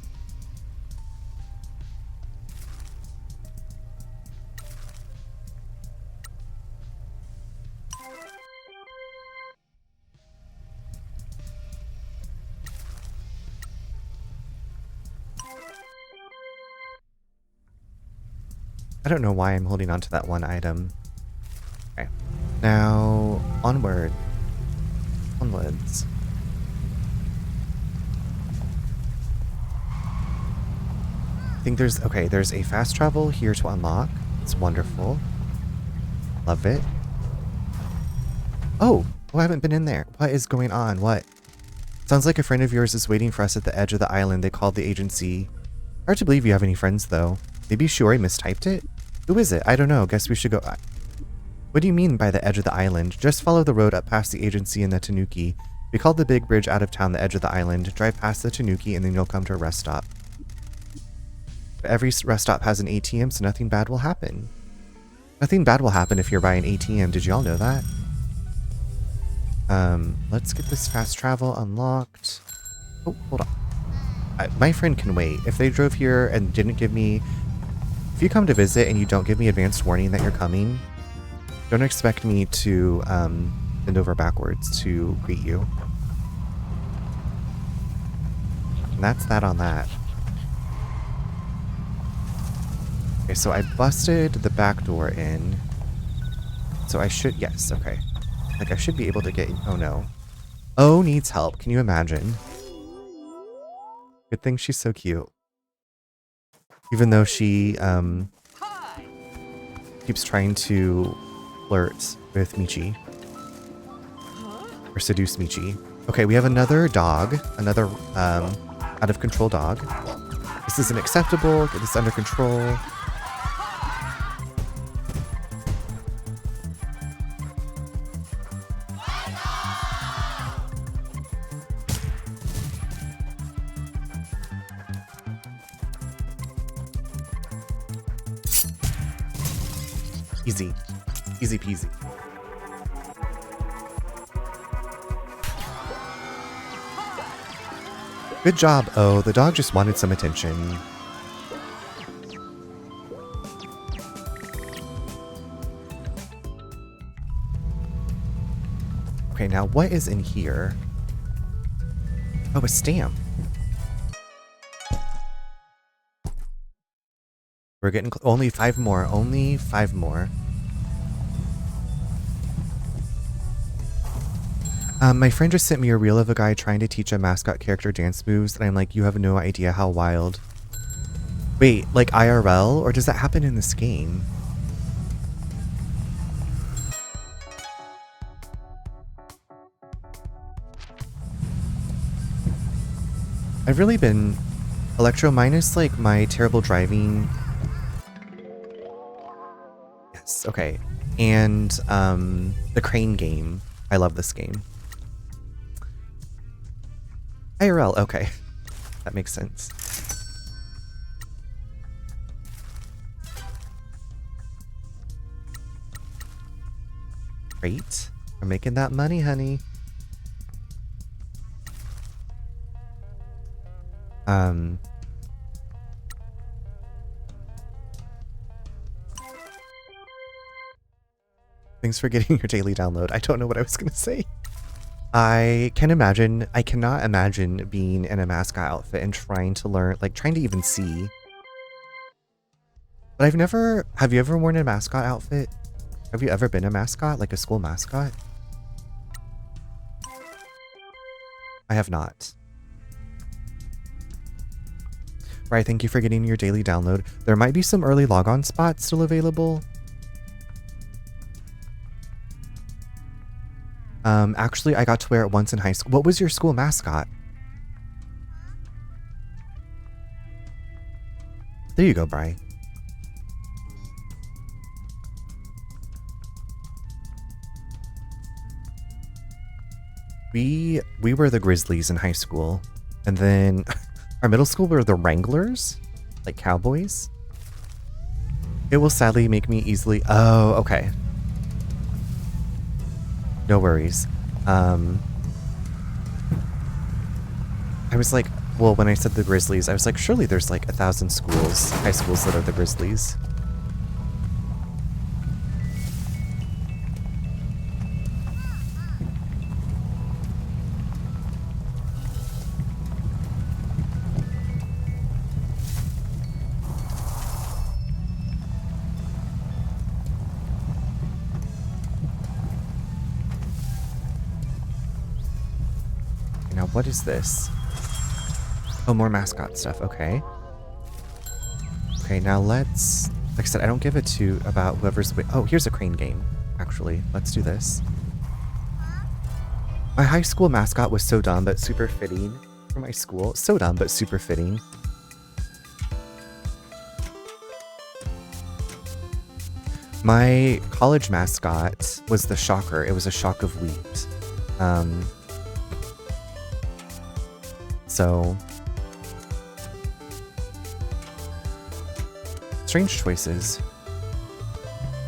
[SPEAKER 1] I don't know why I'm holding on to that one item. Okay. Now, onward. Onwards. I think there's a fast travel here to unlock. It's wonderful. Love it. Oh, I haven't been in there. What is going on? What? Sounds like a friend of yours is waiting for us at the edge of the island. They called the agency. Hard to believe you have any friends, though. Maybe Shiori mistyped it? Who is it? I don't know. Guess we should go. What do you mean by the edge of the island? Just follow the road up past the agency and the Tanuki. We called the big bridge out of town the edge of the island. Drive past the Tanuki and then you'll come to a rest stop. Every rest stop has an ATM, so nothing bad will happen. Nothing bad will happen if you're by an ATM. Did y'all know that? Let's get this fast travel unlocked. Oh, hold on. My friend can wait. If they drove here and didn't give me... If you come to visit and you don't give me advanced warning that you're coming, don't expect me to bend over backwards to greet you. And that's that on that. Okay, so I busted the back door in. So I should... Yes, okay. Like, I should be able to get... Oh, no. Oh, needs help. Can you imagine? Good thing she's so cute. Even though she, keeps trying to flirt with Michi. Or seduce Michi. Okay, we have another dog. Another, out-of-control dog. This isn't acceptable. Get this under control. Easy. Easy peasy. Good job. Oh, the dog just wanted some attention. Okay, now what is in here? Oh, a stamp. We're getting only 5 more. Only 5 more. My friend just sent me a reel of a guy trying to teach a mascot character dance moves, and I'm like, you have no idea how wild. Wait, like IRL? Or does that happen in this game? I've really been... Electro, minus like my terrible driving... Yes, okay. And the crane game. I love this game. IRL, okay. That makes sense. Great. We're making that money, honey. Thanks for getting your daily download. I don't know what I was gonna say. I cannot imagine being in a mascot outfit and trying to learn, like trying to even see. But have you ever worn a mascot outfit? Have you ever been a mascot, like a school mascot? I have not. Right, thank you for getting your daily download. There might be some early logon spots still available. Actually, I got to wear it once in high school. What was your school mascot? There you go, Bri. We were the Grizzlies in high school. And then our middle school were the Wranglers, like cowboys. It will sadly make me easily... Oh, okay. No worries. I was like, well, when I said the Grizzlies, I was like, surely there's like 1,000 schools, high schools that are the Grizzlies. What is this? Oh, more mascot stuff. Okay. Okay, now let's... Like I said, I don't give a toot about whoever's... Oh, here's a crane game, actually. Let's do this. My high school mascot was so dumb, but super fitting for my school. So dumb, but super fitting. My college mascot was the Shocker. It was a shock of wheat. So... Strange choices.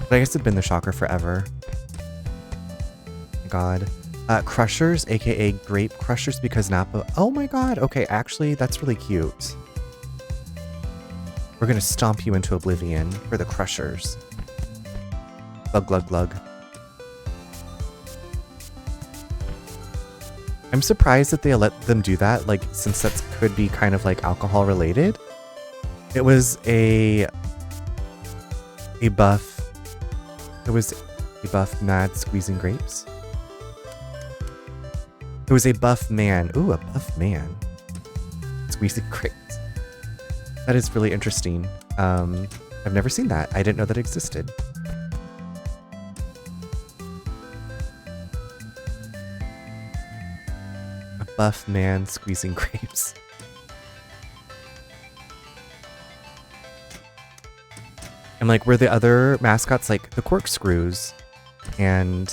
[SPEAKER 1] But I guess it's been the Shocker forever. God. Crushers, aka Grape Crushers because Napa... Oh my god, okay, actually, that's really cute. We're gonna stomp you into oblivion for the Crushers. Glug glug glug. I'm surprised that they let them do that, like, since that could be kind of like alcohol related. It was a buff. It was a buff mad squeezing grapes. It was a buff man. Ooh, a buff man. Squeezing grapes. That is really interesting. I've never seen that. I didn't know that existed. A buff man squeezing grapes. And like, were the other mascots like the corkscrews and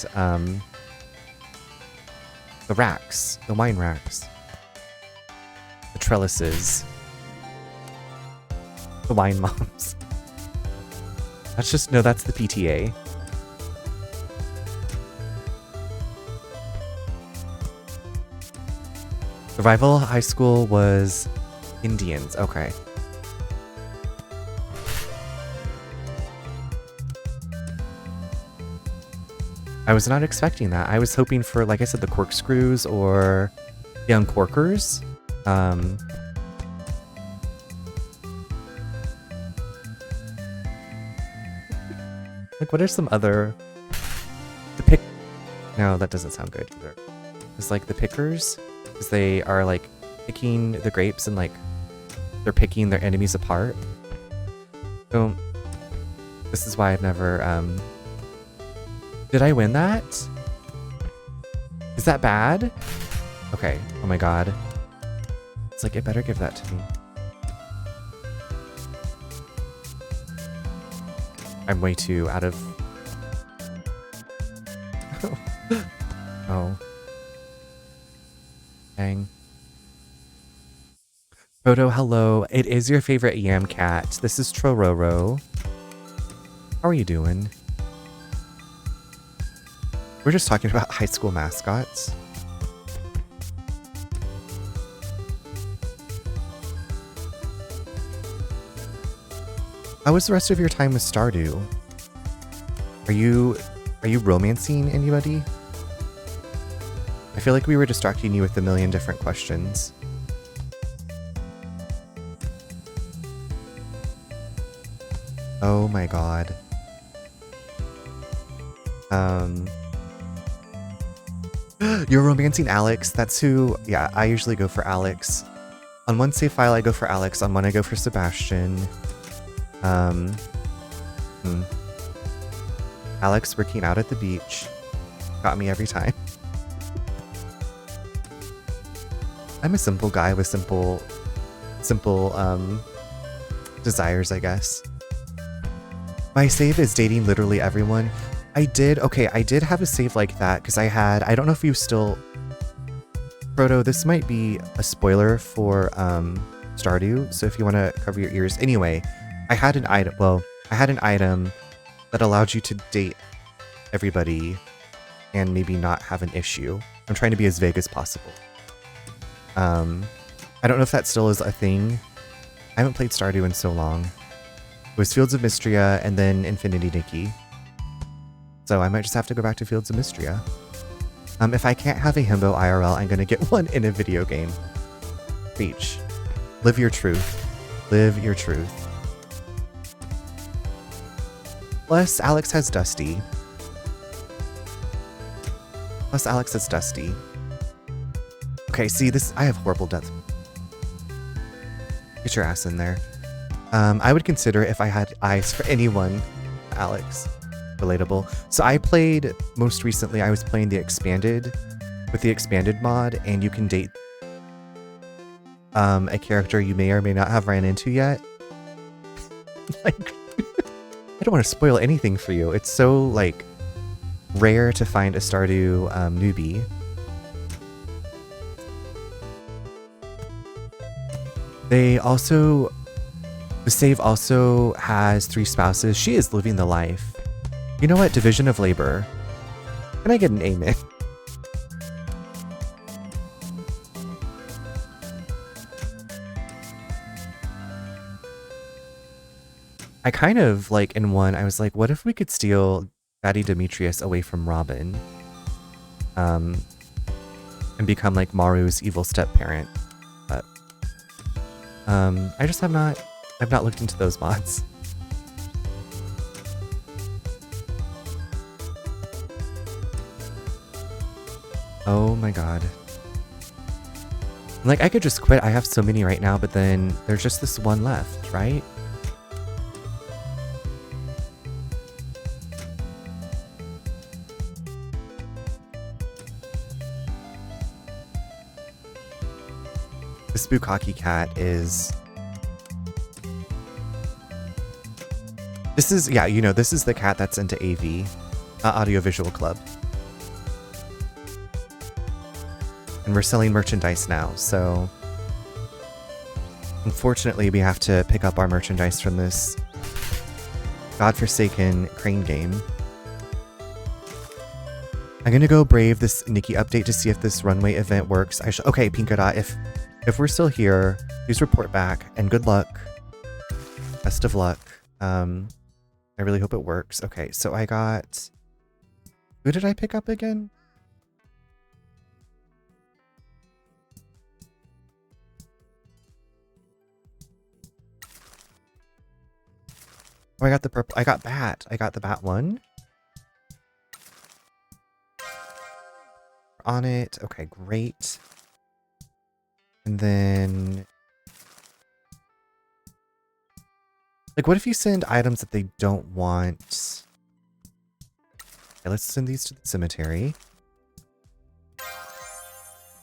[SPEAKER 1] the racks, the wine racks, the trellises, the wine moms? That's just, no, that's the PTA. The rival high school was Indians. Okay. I was not expecting that. I was hoping for, like I said, the corkscrews or the uncorkers. Like, what are some other... No, that doesn't sound good either. It's like the pickers, because they are, like, picking the grapes and, like, they're picking their enemies apart. So, this is why I've never, Did I win that? Is that bad? Okay. Oh my god. It's like, it better give that to me. I'm way too out of... Oh. Dang. Proto, hello. It is your favorite yam cat. This is Trororo. How are you doing? We're just talking about high school mascots. How was the rest of your time with Stardew? Are you romancing anybody? I feel like we were distracting you with a million different questions. Oh my god. You're romancing Alex. That's who... Yeah, I usually go for Alex. On one save file, I go for Alex. On one, I go for Sebastian. Alex working out at the beach. Got me every time. I'm a simple guy with simple desires, I guess. My save is dating literally everyone. I did have a save like that because I don't know if you still... Proto, this might be a spoiler for Stardew, so if you want to cover your ears. Anyway, I had an item that allowed you to date everybody and maybe not have an issue. I'm trying to be as vague as possible. I don't know if that still is a thing. I haven't played Stardew in so long. It was Fields of Mystria and then Infinity Nikki. So I might just have to go back to Fields of Mystria. If I can't have a himbo IRL, I'm gonna get one in a video game. Preach. Live your truth. Live your truth. Plus, Alex has Dusty. Okay, see this. I have horrible depth. Get your ass in there. I would consider if I had eyes for anyone. Alex, relatable. So I played most recently. I was playing the expanded with the expanded mod, and you can date a character you may or may not have ran into yet. Like, I don't want to spoil anything for you. It's so like rare to find a Stardew newbie. They also, the save also has 3 spouses. She is living the life. You know what? Division of labor. Can I get an amen? I kind of like in one, I was like, what if we could steal Fatty Demetrius away from Robin? And become like Maru's evil step parent. But I just have not looked into those mods. Oh my god. Like, I could just quit. I have so many right now, but then there's just this one left, right? This Bukkake cat is... This is, yeah, you know, this is the cat that's into AV, Audiovisual Club. And we're selling merchandise now, so... Unfortunately, we have to pick up our merchandise from this godforsaken crane game. I'm gonna go brave this Nikki update to see if this runway event works. Okay, Pinkada, if we're still here, please report back, and good luck. Best of luck. I really hope it works. Okay, so I got... Who did I pick up again? Oh, I got the purple. I got Bat. I got the Bat one. On it. Okay, great. And then... Like, what if you send items that they don't want? Okay, let's send these to the cemetery.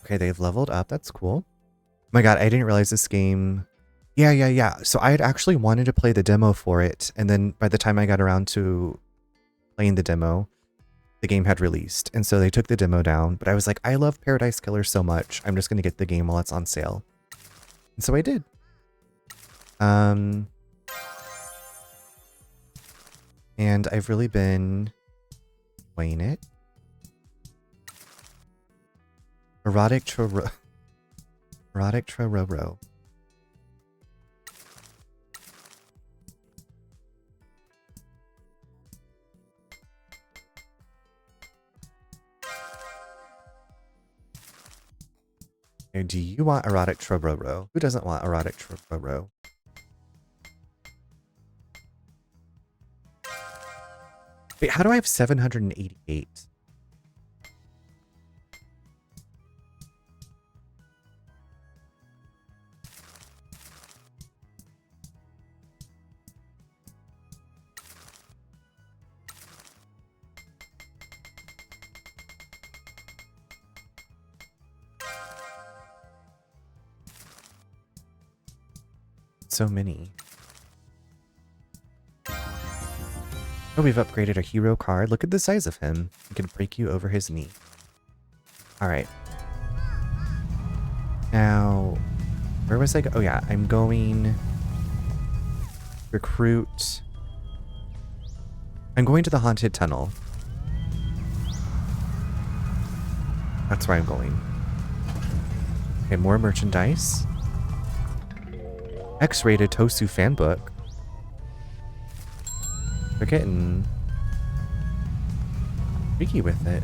[SPEAKER 1] Okay, they've leveled up. That's cool. Oh my god, I didn't realize this game... Yeah. So I had actually wanted to play the demo for it, and then by the time I got around to playing the demo, the game had released. And so they took the demo down, but I was like, I love Paradise Killer so much. I'm just going to get the game while it's on sale. And so I did. And I've really been playing it. Erotic Trororo. Do you want erotic Trororo? Who doesn't want erotic Trororo? Wait, how do I have 788? So many. Oh, we've upgraded a hero card. Look at the size of him. He can break you over his knee. Alright. Now, where was I go? Oh yeah, I'm going... Recruit... I'm going to the Haunted Tunnel. That's where I'm going. Okay, more merchandise. X-rated Tosu fanbook. They're getting freaky with it.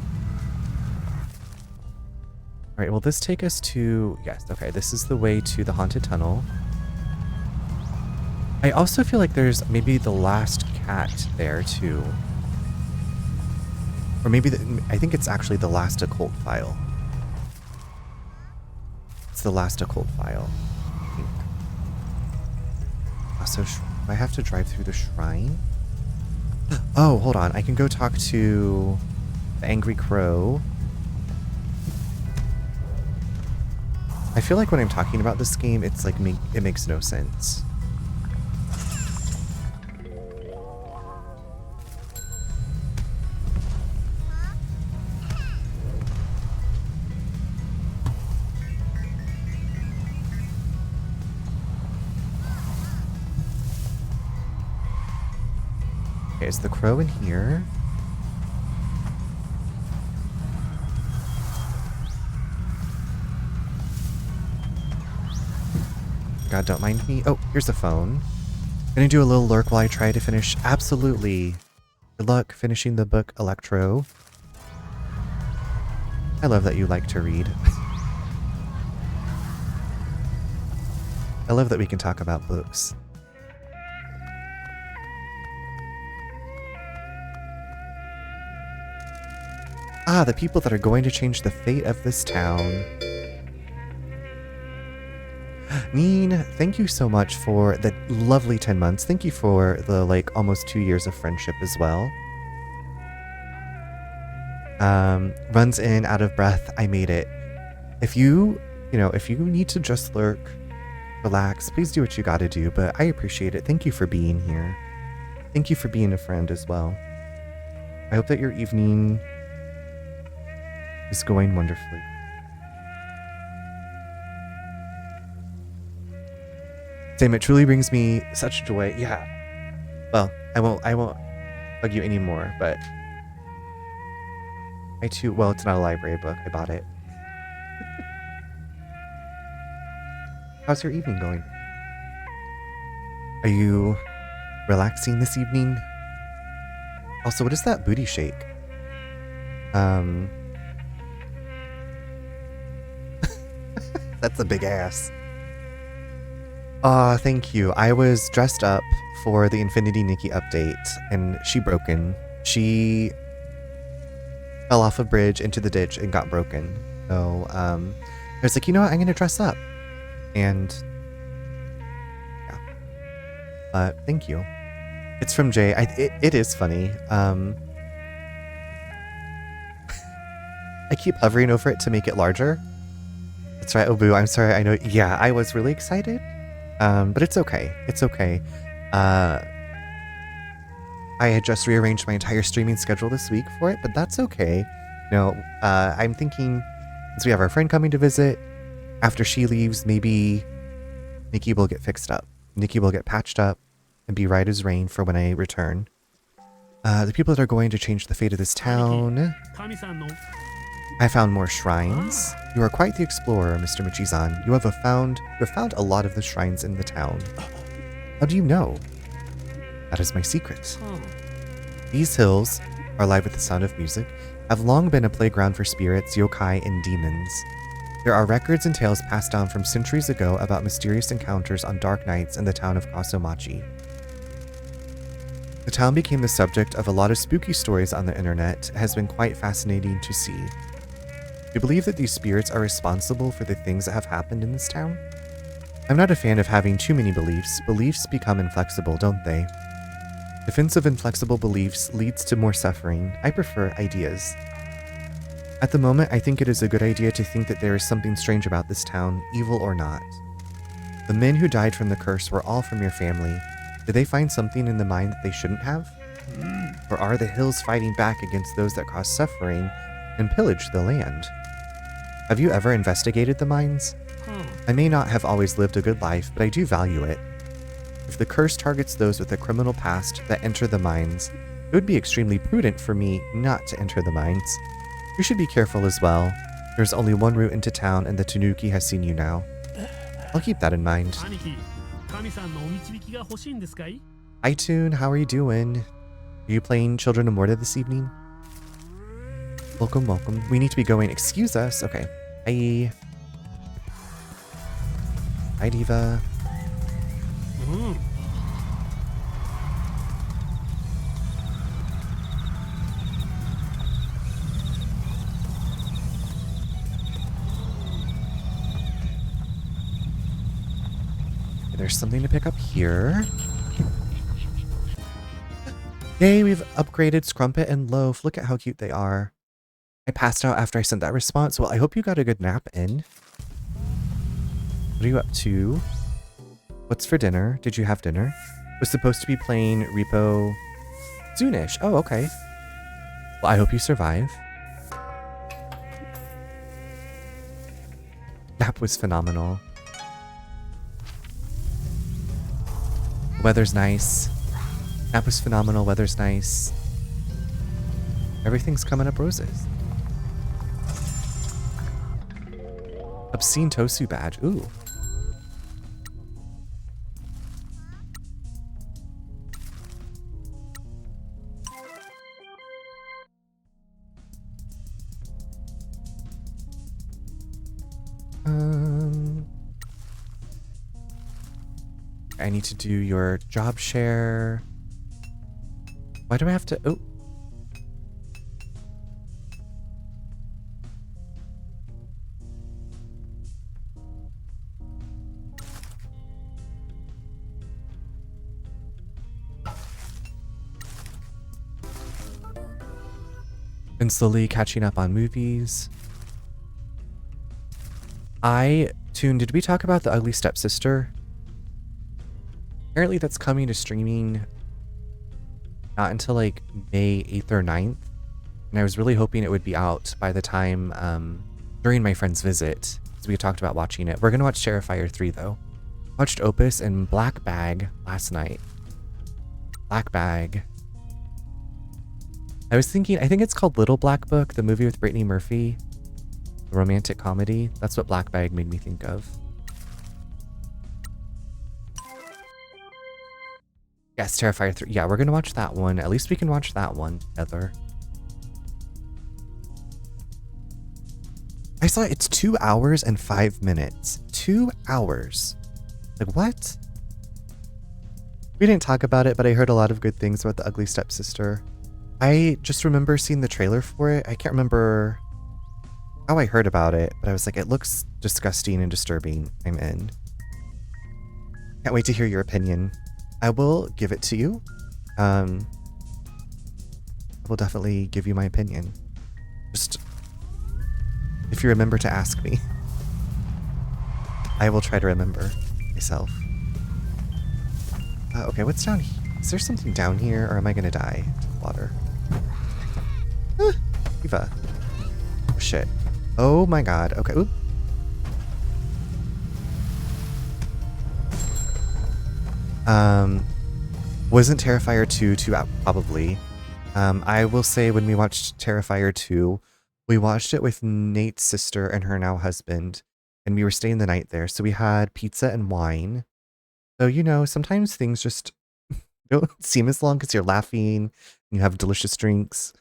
[SPEAKER 1] Alright, will this take us to... Yes, okay, this is the way to the Haunted Tunnel. I also feel like there's maybe the last cat there, too. Or maybe... I think it's actually the last occult file. It's the last occult file, I think. Also, do I have to drive through the shrine? Oh, hold on. I can go talk to the Angry Crow. I feel like when I'm talking about this game, it's like it makes no sense. Okay, is the crow in here? God, don't mind me. Oh, here's a phone. Gonna do a little lurk while I try to finish. Absolutely. Good luck finishing the book, Electro. I love that you like to read. I love that we can talk about books. Ah, the people that are going to change the fate of this town. Neen, thank you so much for the lovely 10 months. Thank you for the, like, almost 2 years of friendship as well. Runs in, out of breath. I made it. If you need to just lurk, relax, please do what you gotta do, but I appreciate it. Thank you for being here. Thank you for being a friend as well. I hope that your evening is going wonderfully. Damn, it truly brings me such joy. Yeah. Well, I won't bug you anymore, but I too, well, it's not a library book. I bought it. How's your evening going? Are you relaxing this evening? Also, what is that booty shake? That's a big ass. Thank you. I was dressed up for the Infinity Nikki update, and she broken. She fell off a bridge into the ditch and got broken. So, I was like, you know what? I'm gonna dress up. And, yeah. Thank you. It's from Jay. It is funny. I keep hovering over it to make it larger. That's right, Obu. I'm sorry. I know. Yeah, I was really excited. But it's okay. It's okay. I had just rearranged my entire streaming schedule this week for it, but that's okay. No, I'm thinking, since we have our friend coming to visit, after she leaves, maybe Nikki will get fixed up. Nikki will get patched up and be right as rain for when I return. The people that are going to change the fate of this town. I found more shrines. You are quite the explorer, Mr. Michizan. You have found a lot of the shrines in the town. How do you know? That is my secret. These hills are alive with the sound of music, have long been a playground for spirits, yokai, and demons. There are records and tales passed down from centuries ago about mysterious encounters on dark nights in the town of Kaso-Machi. The town became the subject of a lot of spooky stories on the internet. It has been quite fascinating to see. Do you believe that these spirits are responsible for the things that have happened in this town? I'm not a fan of having too many beliefs. Beliefs become inflexible, don't they? Defense of inflexible beliefs leads to more suffering. I prefer ideas. At the moment, I think it is a good idea to think that there is something strange about this town, evil or not. The men who died from the curse were all from your family. Did they find something in the mind that they shouldn't have? Or are the hills fighting back against those that cause suffering and pillage the land? Have you ever investigated the mines? I may not have always lived a good life, but I do value it. If the curse targets those with a criminal past that enter the mines, it would be extremely prudent for me not to enter the mines. You should be careful as well. There's only one route into town, and the Tanuki has seen you now. I'll keep that in mind. iTunes, how are you doing? Are you playing Children of Morta this evening? Welcome, welcome. We need to be going. Excuse us. Okay. Hi. Hi, Diva. there's something to pick up here. Yay, we've upgraded Scrumpet and Loaf. Look at how cute they are. I passed out after I sent that response. Well, I hope you got a good nap in. What are you up to? What's for dinner? Did you have dinner? Was supposed to be playing Repo soonish. Oh, okay. Well, I hope you survive. Nap was phenomenal. Weather's nice. Nap was phenomenal. Weather's nice. Everything's coming up roses. Obscene Tosu badge. Ooh. I need to do your job share. Why do I have to? Oh. Been slowly catching up on movies. Did we talk about The Ugly Stepsister? Apparently that's coming to streaming not until like May 8th or 9th. And I was really hoping it would be out by the time during my friend's visit, because we talked about watching it. We're going to watch Terrifier 3 though. Watched Opus and Black Bag last night. Black Bag. I was thinking, I think it's called Little Black Book, the movie with Brittany Murphy. The romantic comedy. That's what Black Bag made me think of. Yes, Terrifier 3. Yeah, we're going to watch that one. At least we can watch that one together. I saw it's 2 hours and 5 minutes. 2 hours. Like, what? We didn't talk about it, but I heard a lot of good things about The Ugly Stepsister. I just remember seeing the trailer for it. I can't remember how I heard about it, but I was like, it looks disgusting and disturbing. I'm in. Can't wait to hear your opinion. I will give it to you. I will definitely give you my opinion. Just if you remember to ask me. I will try to remember myself. Okay, what's down here? Is there something down here, or am I gonna die? Water. Eva. Oh, shit. Oh my god. Okay. Oop. Wasn't Terrifier 2 too out? Probably. I will say when we watched Terrifier 2, we watched it with Nate's sister and her now husband, and we were staying the night there. So we had pizza and wine. So, you know, sometimes things just don't seem as long because you're laughing and you have delicious drinks.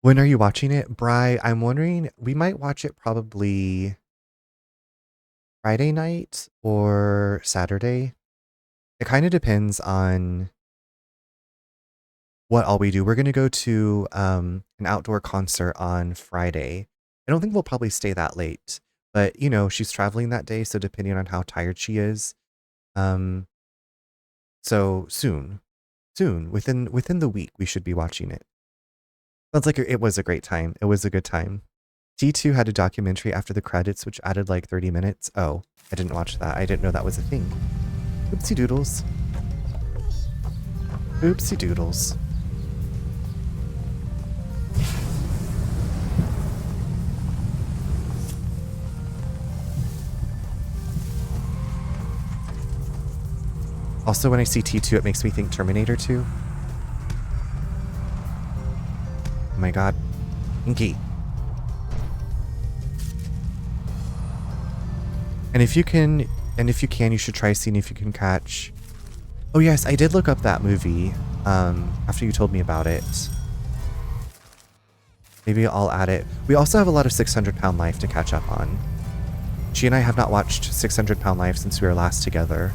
[SPEAKER 1] When are you watching it? Bri, I'm wondering, we might watch it probably Friday night or Saturday. It kind of depends on what all we do. We're going to go to an outdoor concert on Friday. I don't think we'll probably stay that late, but you know, she's traveling that day, so depending on how tired she is. So soon, within the week, we should be watching it. Sounds like it was a great time. It was a good time. T2 had a documentary after the credits, which added like 30 minutes. Oh, I didn't watch that. I didn't know that was a thing. Oopsie doodles. Oopsie doodles. Also, when I see T2, it makes me think Terminator 2. Oh my god. Inky. And if you can, you should try seeing if you can catch... Oh yes, I did look up that movie after you told me about it. Maybe I'll add it. We also have a lot of 600 Pound Life to catch up on. She and I have not watched 600 Pound Life since we were last together.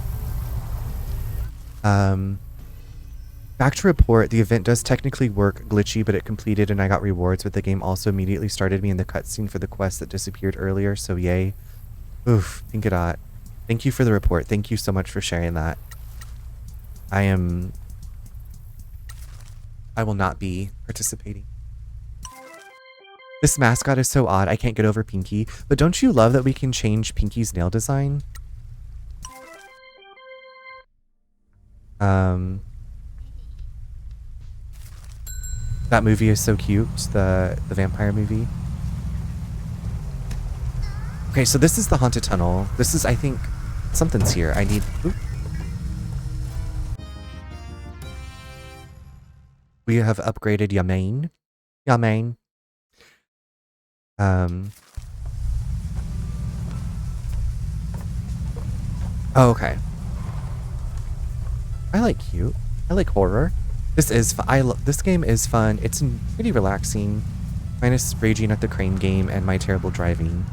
[SPEAKER 1] Back to report, the event does technically work glitchy, but it completed and I got rewards, but the game also immediately started me in the cutscene for the quest that disappeared earlier, so yay. Oof, think it out. Thank you for the report. Thank you so much for sharing that. I will not be participating. This mascot is so odd. I can't get over Pinky. But don't you love that we can change Pinky's nail design? That movie is so cute. The vampire movie. Okay, so this is the haunted tunnel. This is, I think, something's here. I need... Oop. We have upgraded Yamain. Yamain. Oh, okay. I like cute. I like horror. This is this game is fun. It's pretty relaxing. Minus raging at the crane game and my terrible driving.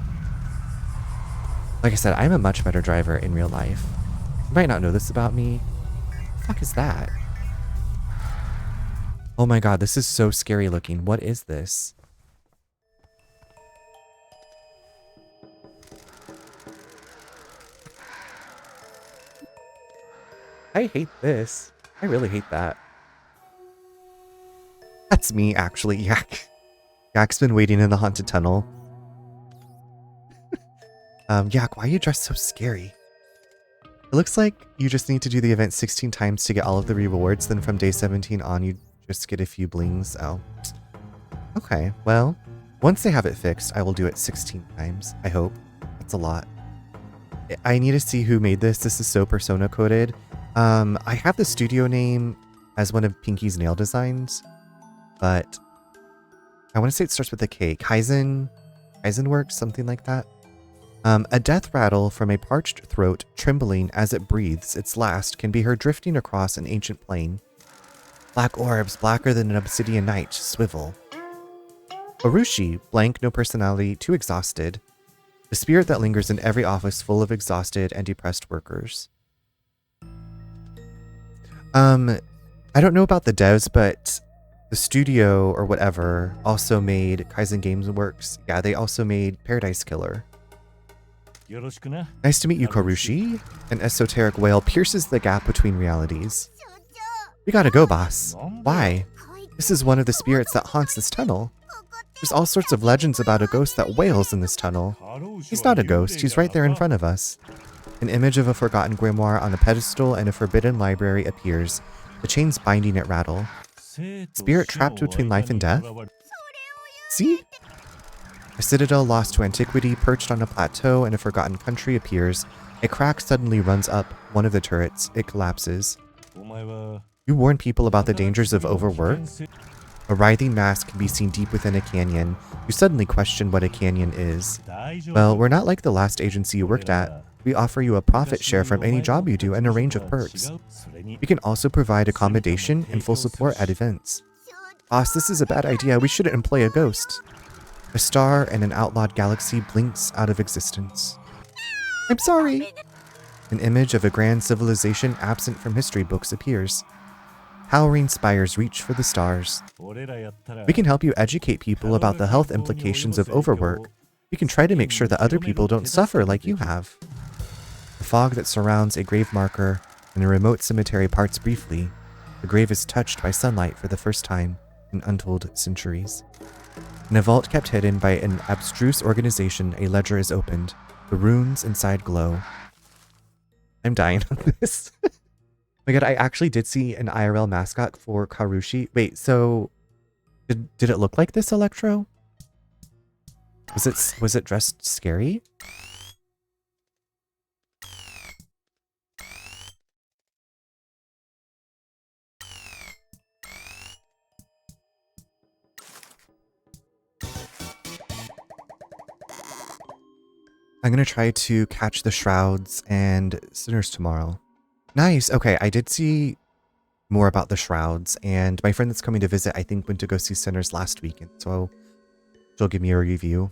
[SPEAKER 1] Like I said, I'm a much better driver in real life. You might not know this about me. What the fuck is that? Oh my god, this is so scary looking. What is this? I hate this. I really hate that. That's me, actually, Yak. Yak's been waiting in the haunted tunnel. Yak, why are you dressed so scary? It looks like you just need to do the event 16 times to get all of the rewards, then from day 17 on you just get a few blings. Oh. Okay, well, once they have it fixed, I will do it 16 times, I hope. That's a lot. I need to see who made this. This is so persona coded. I have the studio name as one of Pinky's nail designs, but I want to say it starts with a K. Kaizen Works, something like that. A death rattle from a parched throat trembling as it breathes its last can be heard drifting across an ancient plain. Black orbs, blacker than an obsidian night, swivel. Arushi, blank, no personality, too exhausted. The spirit that lingers in every office full of exhausted and depressed workers. I don't know about the devs, but the studio or whatever also made Kaizen Games Works. Yeah, they also made Paradise Killer. Nice to meet you, Korushi. An esoteric wail pierces the gap between realities. We gotta go, boss. Why? This is one of the spirits that haunts this tunnel. There's all sorts of legends about a ghost that wails in this tunnel. He's not a ghost, he's right there in front of us. An image of a forgotten grimoire on a pedestal and a forbidden library appears, the chains binding it rattle. Spirit trapped between life and death? See? A citadel lost to antiquity, perched on a plateau in a forgotten country appears. A crack suddenly runs up one of the turrets. It collapses. You warn people about the dangers of overwork? A writhing mass can be seen deep within a canyon. You suddenly question what a canyon is. Well, we're not like the last agency you worked at. We offer you a profit share from any job you do and a range of perks. We can also provide accommodation and full support at events. Boss, this is a bad idea. We shouldn't employ a ghost. A star in an outlawed galaxy blinks out of existence. I'm sorry. An image of a grand civilization absent from history books appears. Towering spires reach for the stars. We can help you educate people about the health implications of overwork. We can try to make sure that other people don't suffer like you have. The fog that surrounds a grave marker in a remote cemetery parts briefly. The grave is touched by sunlight for the first time in untold centuries. In a vault kept hidden by an abstruse organization, a ledger is opened. The runes inside glow. I'm dying on this. Oh my god, I actually did see an IRL mascot for Karushi. Wait, so did it look like this, Electro? Was it dressed scary? I'm gonna try to catch the Shrouds and Sinners tomorrow. Nice. Okay, I did see more about the Shrouds, and my friend that's coming to visit, I think, went to go see Sinners last weekend, so she'll give me a review.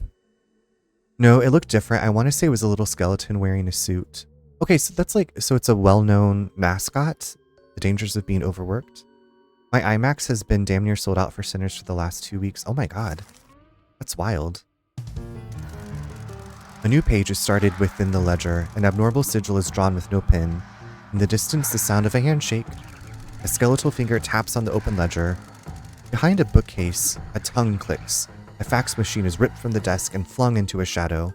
[SPEAKER 1] No, it looked different. I want to say it was a little skeleton wearing a suit. Okay, so that's like, so it's a well-known mascot, the dangers of being overworked. My IMAX has been damn near sold out for Sinners for the last 2 weeks. Oh my god. That's wild. A new page is started within the ledger. An abnormal sigil is drawn with no pin. In the distance, the sound of a handshake. A skeletal finger taps on the open ledger. Behind a bookcase, a tongue clicks. A fax machine is ripped from the desk and flung into a shadow.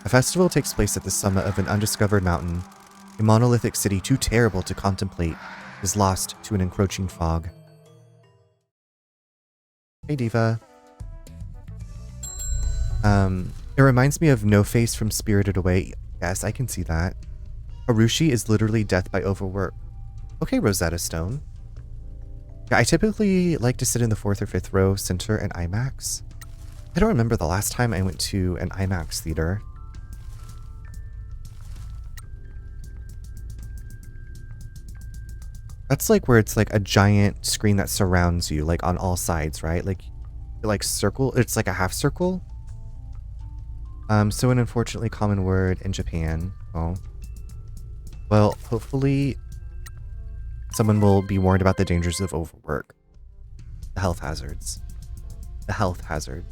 [SPEAKER 1] A festival takes place at the summit of an undiscovered mountain. A monolithic city too terrible to contemplate is lost to an encroaching fog. Hey, Diva. It reminds me of No Face from Spirited Away. Yes, I can see that. Harushi is literally death by overwork. Okay, Rosetta Stone. Yeah, I typically like to sit in the 4th or 5th row, center, and IMAX. I don't remember the last time I went to an IMAX theater. That's like where it's like a giant screen that surrounds you, like on all sides, right? Like circle, it's like a half circle. So an unfortunately common word in Japan. Oh. Well, hopefully someone will be warned about the dangers of overwork. The health hazards. The health hazard.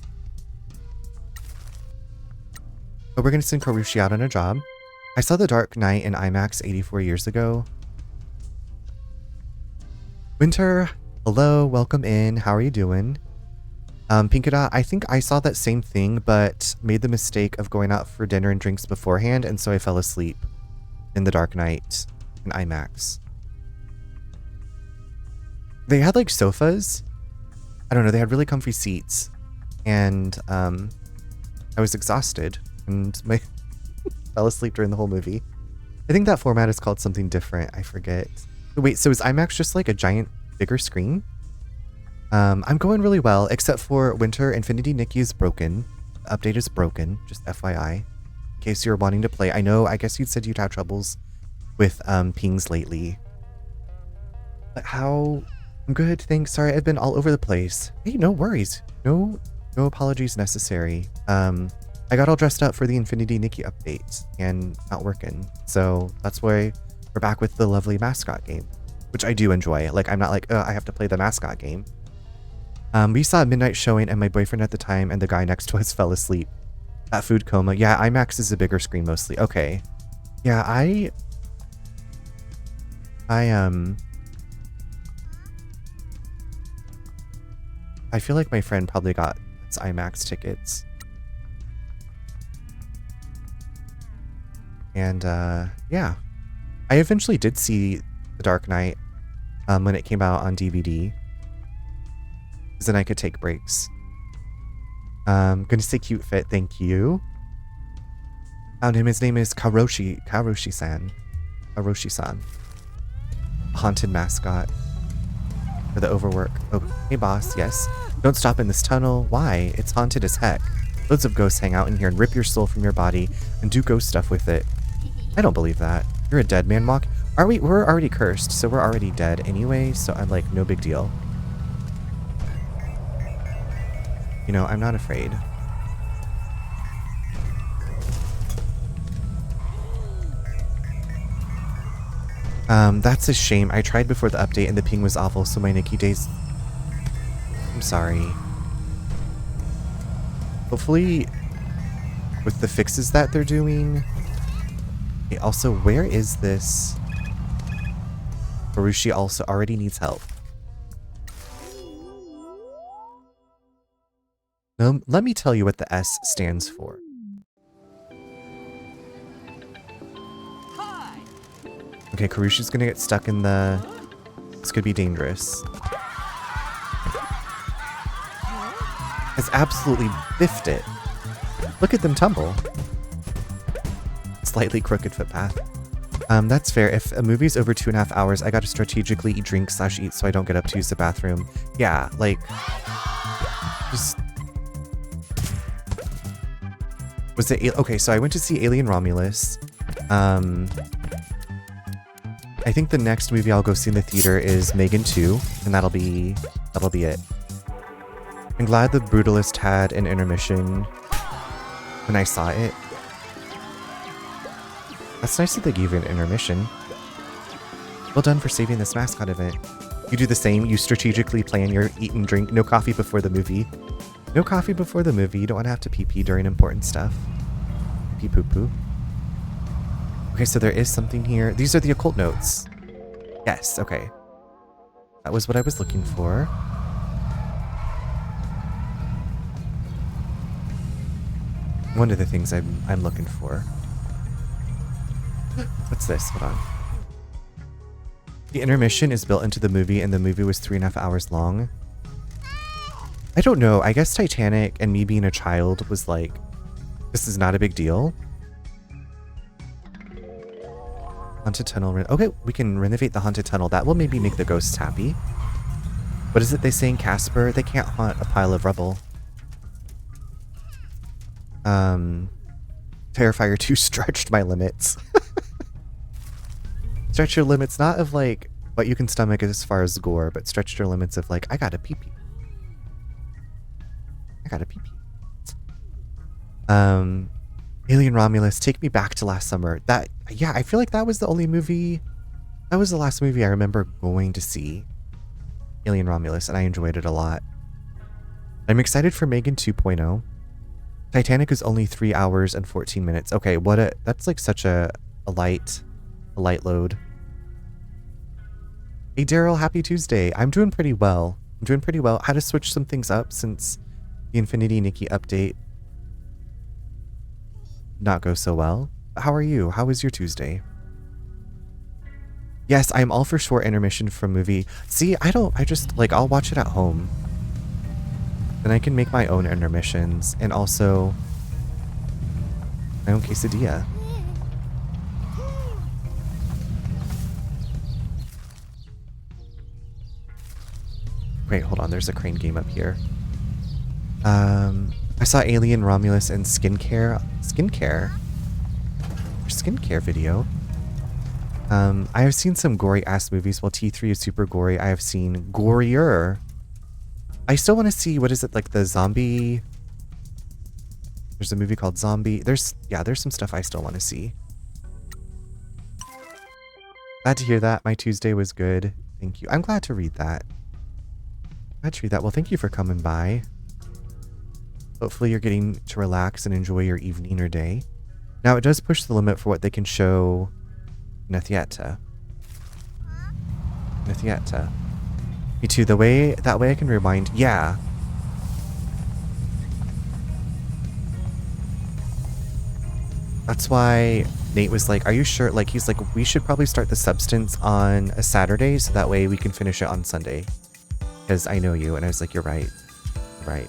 [SPEAKER 1] But we're going to send Karushi out on a job. I saw The Dark Knight in IMAX 84 years ago. Winter, hello, welcome in. How are you doing? Pinkada, I think I saw that same thing, but made the mistake of going out for dinner and drinks beforehand, and so I fell asleep in The Dark Knight in IMAX. They had like sofas. I don't know, they had really comfy seats. And I was exhausted and fell asleep during the whole movie. I think that format is called something different. I forget. Wait, so is IMAX just like a giant, bigger screen? I'm going really well, except for Winter. Infinity Nikki is broken. The update is broken, just FYI. In case you're wanting to play. I guess you said you'd have troubles with pings lately. But how... I'm good, thanks. Sorry, I've been all over the place. Hey, no worries. No apologies necessary. I got all dressed up for the Infinity Nikki update and not working. So that's why we're back with the lovely Mascot game, which I do enjoy. Like, I'm not like, I have to play the Mascot game. We saw a midnight showing and my boyfriend at the time and the guy next to us fell asleep. That food coma. Yeah, IMAX is a bigger screen mostly. Okay. Yeah, I feel like my friend probably got its IMAX tickets. And yeah. I eventually did see The Dark Knight when it came out on DVD. Because then I could take breaks. Gonna say cute fit, thank you. Found him, his name is Karoshi-san. Karoshi-san. Haunted mascot. For the overwork. Oh, hey boss, yes. Don't stop in this tunnel. Why? It's haunted as heck. Loads of ghosts hang out in here and rip your soul from your body and do ghost stuff with it. I don't believe that. You're a dead man walk. Are we? We're already cursed, so we're already dead anyway, so I'm like, no big deal. You know, I'm not afraid. That's a shame. I tried before the update and the ping was awful, so my Nikki days... I'm sorry. Hopefully, with the fixes that they're doing... Okay, also, where is this? Harushi also already needs help. Let me tell you what the S stands for. Okay, Karushi's gonna get stuck in the... This could be dangerous. Has absolutely biffed it. Look at them tumble. Slightly crooked footpath. That's fair. If a movie's over 2.5 hours, I gotta strategically drink/eat so I don't get up to use the bathroom. Yeah, like... Just... Was it... Okay, so I went to see Alien Romulus. I think the next movie I'll go see in the theater is Megan 2, and that'll be it. I'm glad The Brutalist had an intermission when I saw it. That's nice that they gave you an intermission. Well done for saving this mascot event. You do the same, you strategically plan your eat and drink. No coffee before the movie. No coffee before the movie, you don't want to have to pee-pee during important stuff. pee poo poo. Okay, so there is something here. These are the occult notes. Yes, okay. That was what I was looking for. One of the things I'm looking for. What's this? Hold on. The intermission is built into the movie, and the movie was 3.5 hours long. I don't know. I guess Titanic and me being a child was like, this is not a big deal. Haunted tunnel. Okay, we can renovate the haunted tunnel. That will maybe make the ghosts happy. What is it they say in Casper? They can't haunt a pile of rubble. Terrifier 2 stretched my limits. Stretch your limits, not of like what you can stomach as far as gore, but stretch your limits of like, I gotta pee pee. I gotta pee pee. Alien Romulus, take me back to last summer. That, yeah, I feel like that was the only movie, that was the last movie I remember going to see. Alien Romulus, and I enjoyed it a lot. I'm excited for Megan 2.0. Titanic is only 3 hours and 14 minutes. Okay, that's like such a light load. Hey Daryl, happy Tuesday. I'm doing pretty well. Had to switch some things up since the Infinity Nikki update not go so well. How are you? How was your Tuesday? Yes, I'm all for short intermission from movie. See, I just like, I'll watch it at home. Then I can make my own intermissions and also my own quesadilla. Wait, hold on. There's a crane game up here. I saw Alien Romulus and skincare video. I have seen some gory ass movies. While T3 is super gory, I have seen gorier. I still want to see, what is it, like the zombie? There's a movie called Zombie. There's some stuff I still want to see. Glad to hear that. My Tuesday was good. Thank you. I'm glad to read that. Well, thank you for coming by. Hopefully you're getting to relax and enjoy your evening or day. Now, it does push the limit for what they can show in a theater. Me too. That way I can rewind. Yeah. That's why Nate was like, are you sure? Like, he's like, we should probably start the substance on a Saturday so that way we can finish it on Sunday. Because I know you. And I was like, you're right. Right.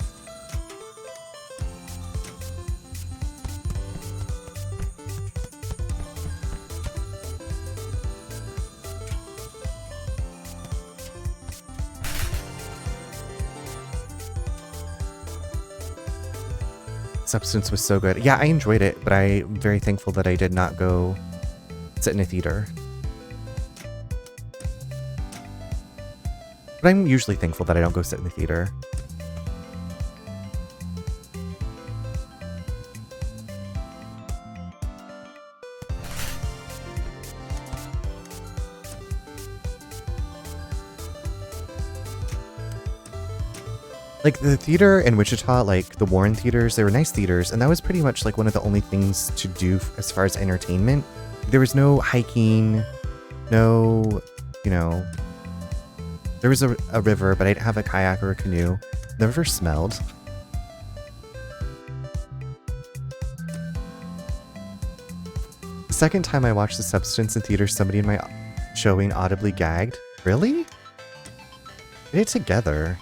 [SPEAKER 1] Substance was so good. Yeah, I enjoyed it, but I'm very thankful that I did not go sit in a theater. But I'm usually thankful that I don't go sit in the theater. Like, the theater in Wichita, like the Warren theaters, they were nice theaters, and that was pretty much like one of the only things to do as far as entertainment. There was no hiking, no, you know, there was a river, but I didn't have a kayak or a canoe. The river smelled. The second time I watched The Substance in theater, somebody in my showing audibly gagged. Really? Get it together.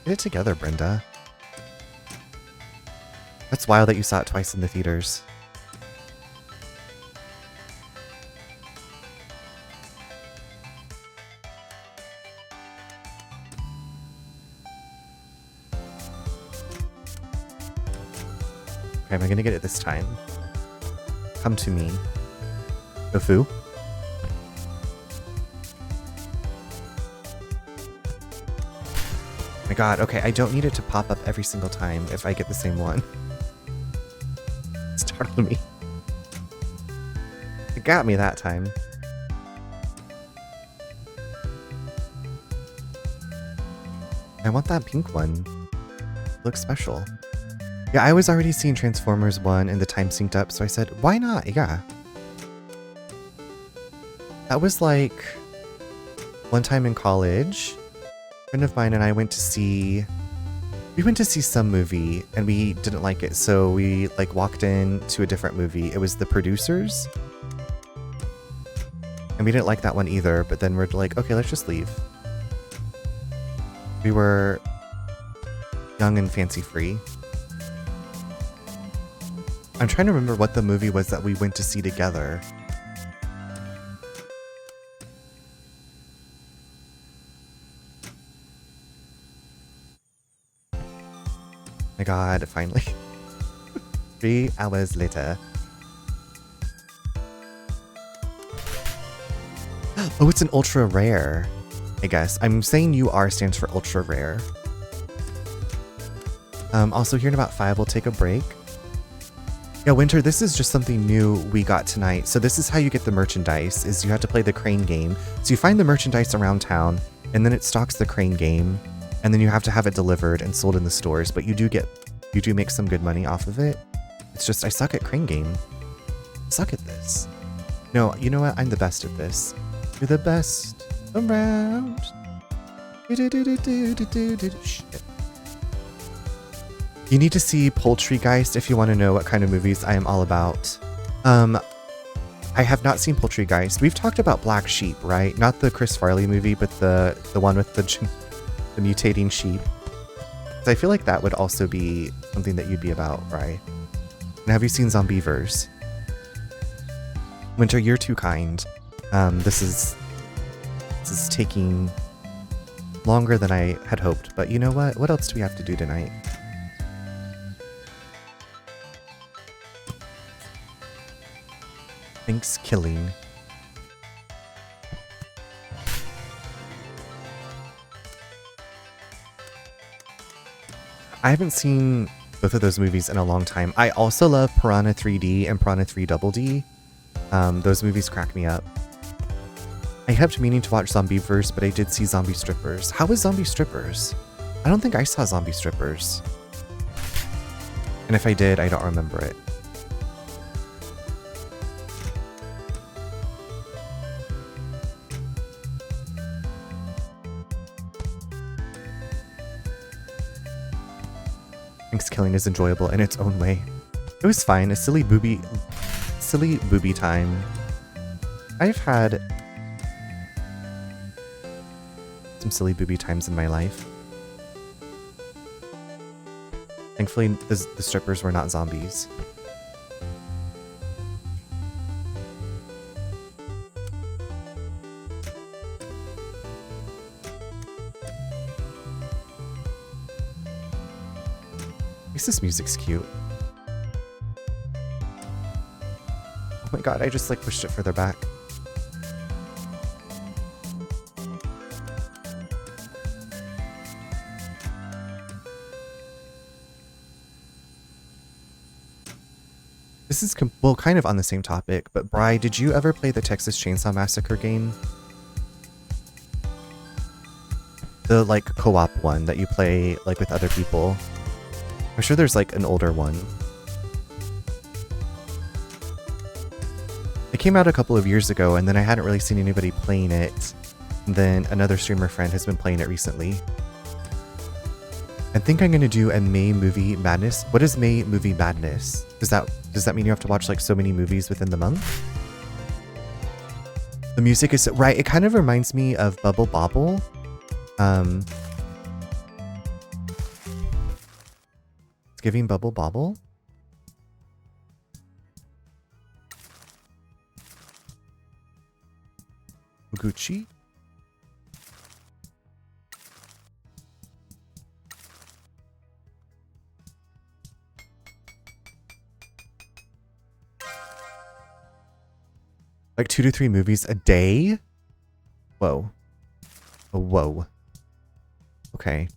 [SPEAKER 1] Get it together, Brenda. That's wild that you saw it twice in the theaters. Okay, am I gonna get it this time? Come to me. Tofu? My god, okay, I don't need it to pop up every single time if I get the same one. It startled me. It got me that time. I want that pink one. It looks special. Yeah, I was already seeing Transformers 1 and the time synced up, so I said, why not? Yeah. That was like one time in college, a friend of mine and I went to see some movie and we didn't like it, so we like walked in to a different movie. It was The Producers. And we didn't like that one either, but then we're like, okay, let's just leave. We were young and fancy free. I'm trying to remember what the movie was that we went to see together. My god, finally. 3 hours later. Oh, it's an ultra rare, I guess. I'm saying UR stands for ultra rare. Also, here in about 5, we'll take a break. Yeah, Winter, this is just something new we got tonight. So this is how you get the merchandise, is you have to play the crane game. So you find the merchandise around town, and then it stocks the crane game, and then you have to have it delivered and sold in the stores, but you do make some good money off of it. It's just, I suck at crane game. I suck at this. No, you know what? I'm the best at this. You're the best around. Shit. You need to see Poultrygeist if you want to know what kind of movies I am all about. I have not seen Poultrygeist. We've talked about Black Sheep, right? Not the Chris Farley movie, but the one with the mutating sheep. So I feel like that would also be something that you'd be about, right? And have you seen Zombievers? Winter, you're too kind. This is taking longer than I had hoped, but you know what? What else do we have to do tonight? Thanks, killing. I haven't seen both of those movies in a long time. I also love Piranha 3D and Piranha 3 Double D. Those movies crack me up. I kept meaning to watch Zombievers, but I did see Zombie Strippers. How was Zombie Strippers? I don't think I saw Zombie Strippers. And if I did, I don't remember it. Thanks, killing is enjoyable in its own way. It was fine, a silly booby time. I've had some silly booby times in my life. Thankfully, the strippers were not zombies. At least this music's cute. Oh my god, I just like pushed it further back. This is well, kind of on the same topic, but Bri, did you ever play the Texas Chainsaw Massacre game? The like co-op one that you play like with other people. I'm sure there's like an older one. It came out a couple of years ago and then I hadn't really seen anybody playing it. And then another streamer friend has been playing it recently. I think I'm gonna do a May movie madness. What is May movie madness? Does that mean you have to watch like so many movies within the month? The music is right. It kind of reminds me of Bubble Bobble. It's giving Bubble Bobble. Gucci. Like 2 to 3 movies a day? Whoa. Oh, whoa. Okay.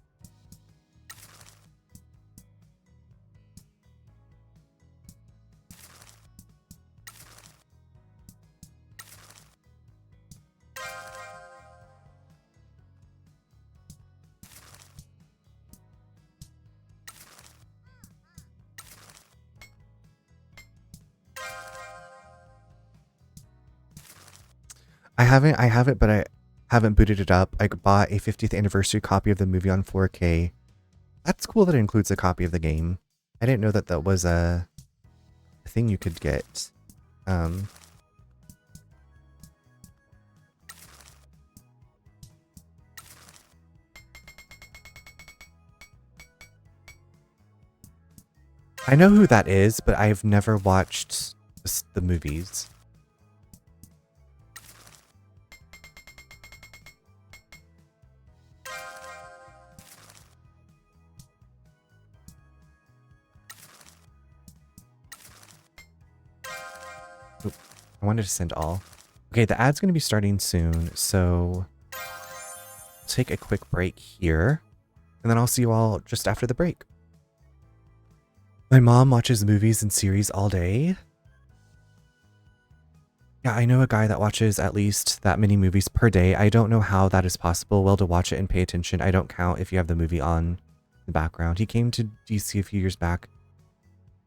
[SPEAKER 1] I have it, but I haven't booted it up. I bought a 50th anniversary copy of the movie on 4K. That's cool that it includes a copy of the game. I didn't know that that was a thing you could get. I know who that is, but I've never watched the movies. Oop, I wanted to send all. Okay, the ad's going to be starting soon, so take a quick break here, and then I'll see you all just after the break. My mom watches movies and series all day. Yeah, I know a guy that watches at least that many movies per day. I don't know how that is possible. Well, to watch it and pay attention, I don't count if you have the movie on in the background. He came to DC a few years back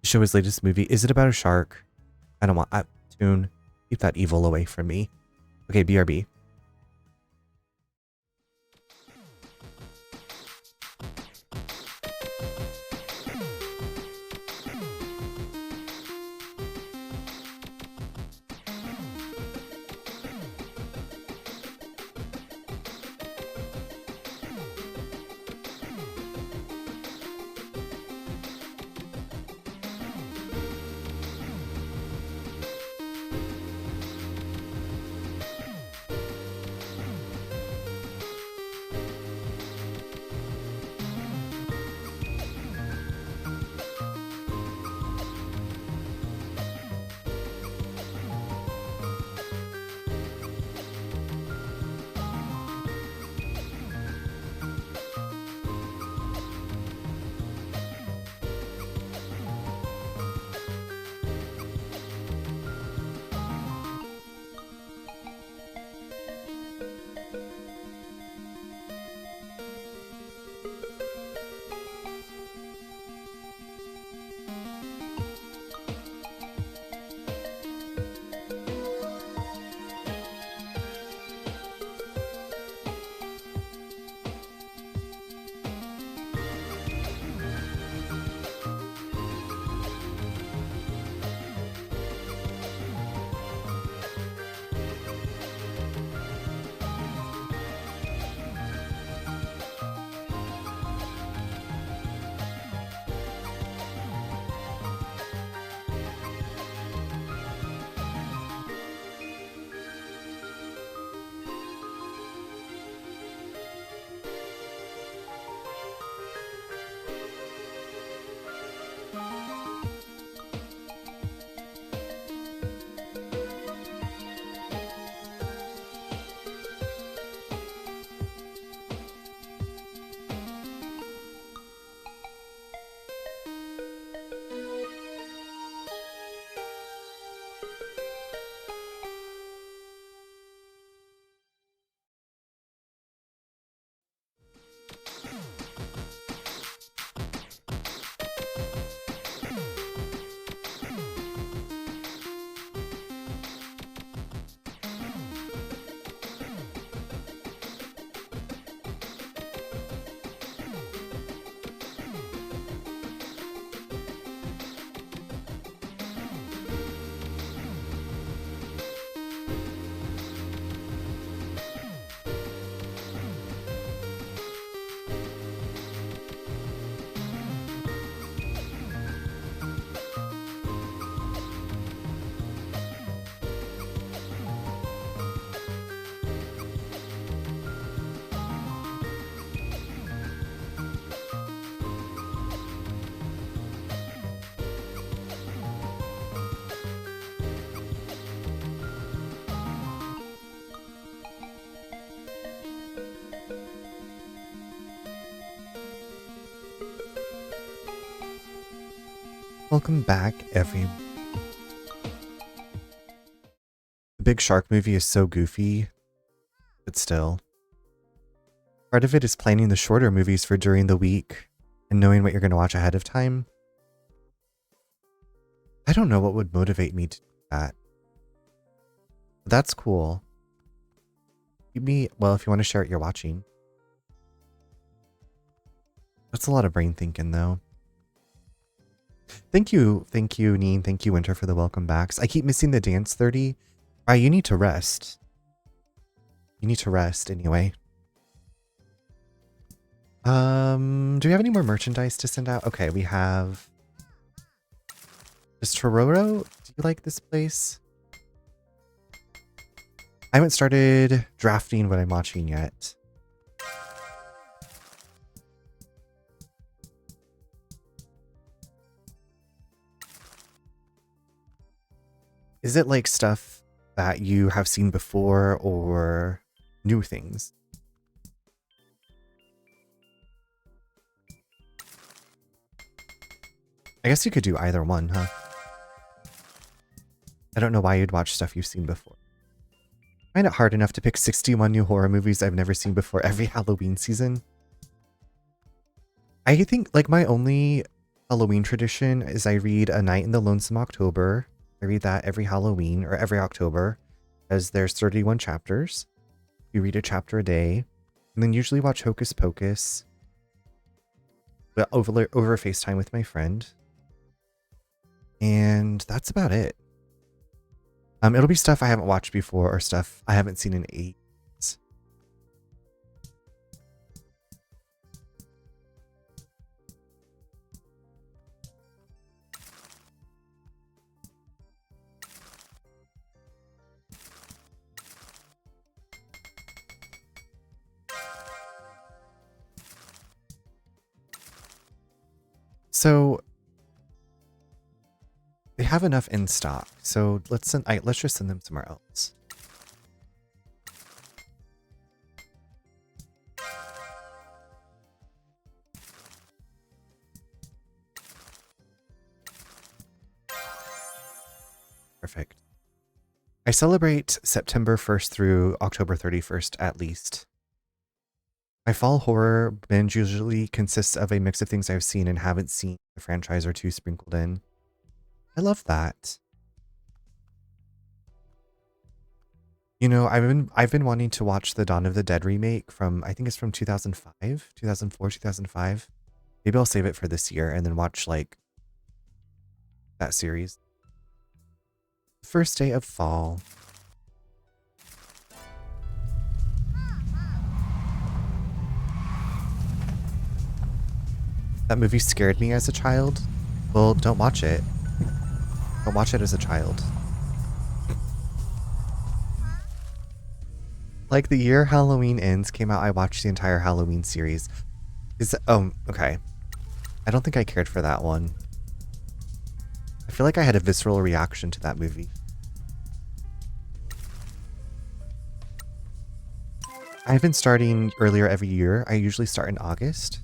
[SPEAKER 1] to show his latest movie. Is it about a shark? I don't want... Tune, keep that evil away from me. Okay, BRB. Welcome back, The Big Shark movie is so goofy, but still. Part of it is planning the shorter movies for during the week and knowing what you're going to watch ahead of time. I don't know what would motivate me to do that. But that's cool. Well, if you want to share what you're watching. That's a lot of brain thinking, though. Thank you, Neen. Thank you, Winter, for the welcome backs. I keep missing the dance 30. Alright, you need to rest. You need to rest anyway. Do we have any more merchandise to send out? Okay, we have... Does Tororo? Do you like this place? I haven't started drafting what I'm watching yet. Is it like stuff that you have seen before or new things? I guess you could do either one, huh? I don't know why you'd watch stuff you've seen before. I find it hard enough to pick 61 new horror movies I've never seen before every Halloween season. I think like my only Halloween tradition is I read A Night in the Lonesome October. I read that every Halloween or every October, as there's 31 chapters. You read a chapter a day, and then usually watch Hocus Pocus over FaceTime with my friend. And that's about it. It'll be stuff I haven't watched before or stuff I haven't seen in ages. So they have enough in stock, so let's just send them somewhere else. Perfect. I celebrate September 1st through October 31st at least. My fall horror binge usually consists of a mix of things I've seen and haven't seen, a franchise or two sprinkled in. I love that. You know, I've been wanting to watch the Dawn of the Dead remake from, I think it's from 2005, 2004, 2005. Maybe I'll save it for this year and then watch like that series. First day of fall. That movie scared me as a child. Well, don't watch it. Don't watch it as a child. Like the year Halloween Ends came out, I watched the entire Halloween series. Okay. I don't think I cared for that one. I feel like I had a visceral reaction to that movie. I've been starting earlier every year. I usually start in August.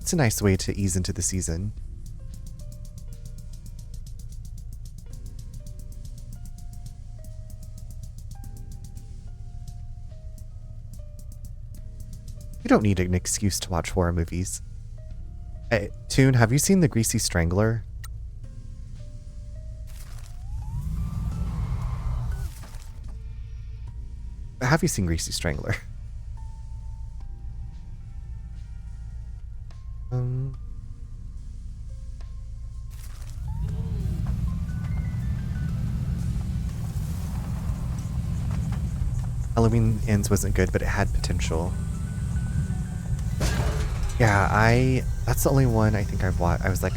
[SPEAKER 1] It's a nice way to ease into the season. You don't need an excuse to watch horror movies. Hey, Toon, have you seen The Greasy Strangler? Have you seen Greasy Strangler? Halloween Ends wasn't good, but it had potential. Yeah, that's the only one I think I've watched. I was like,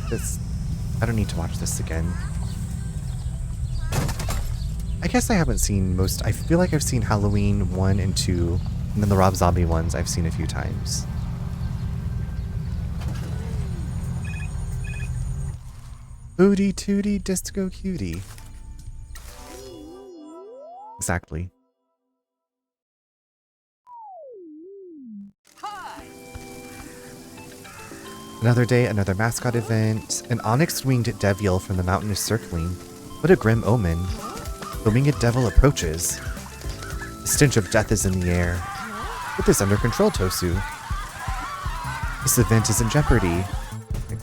[SPEAKER 1] I don't need to watch this again. I guess I haven't seen most. I feel like I've seen Halloween 1 and 2, and then the Rob Zombie ones I've seen a few times. Booty tooty disco cutie. Exactly. Another day, another mascot event. An onyx-winged devil from the mountain is circling. What a grim omen. The winged devil approaches. The stench of death is in the air. Get this under control, Tosu. This event is in jeopardy.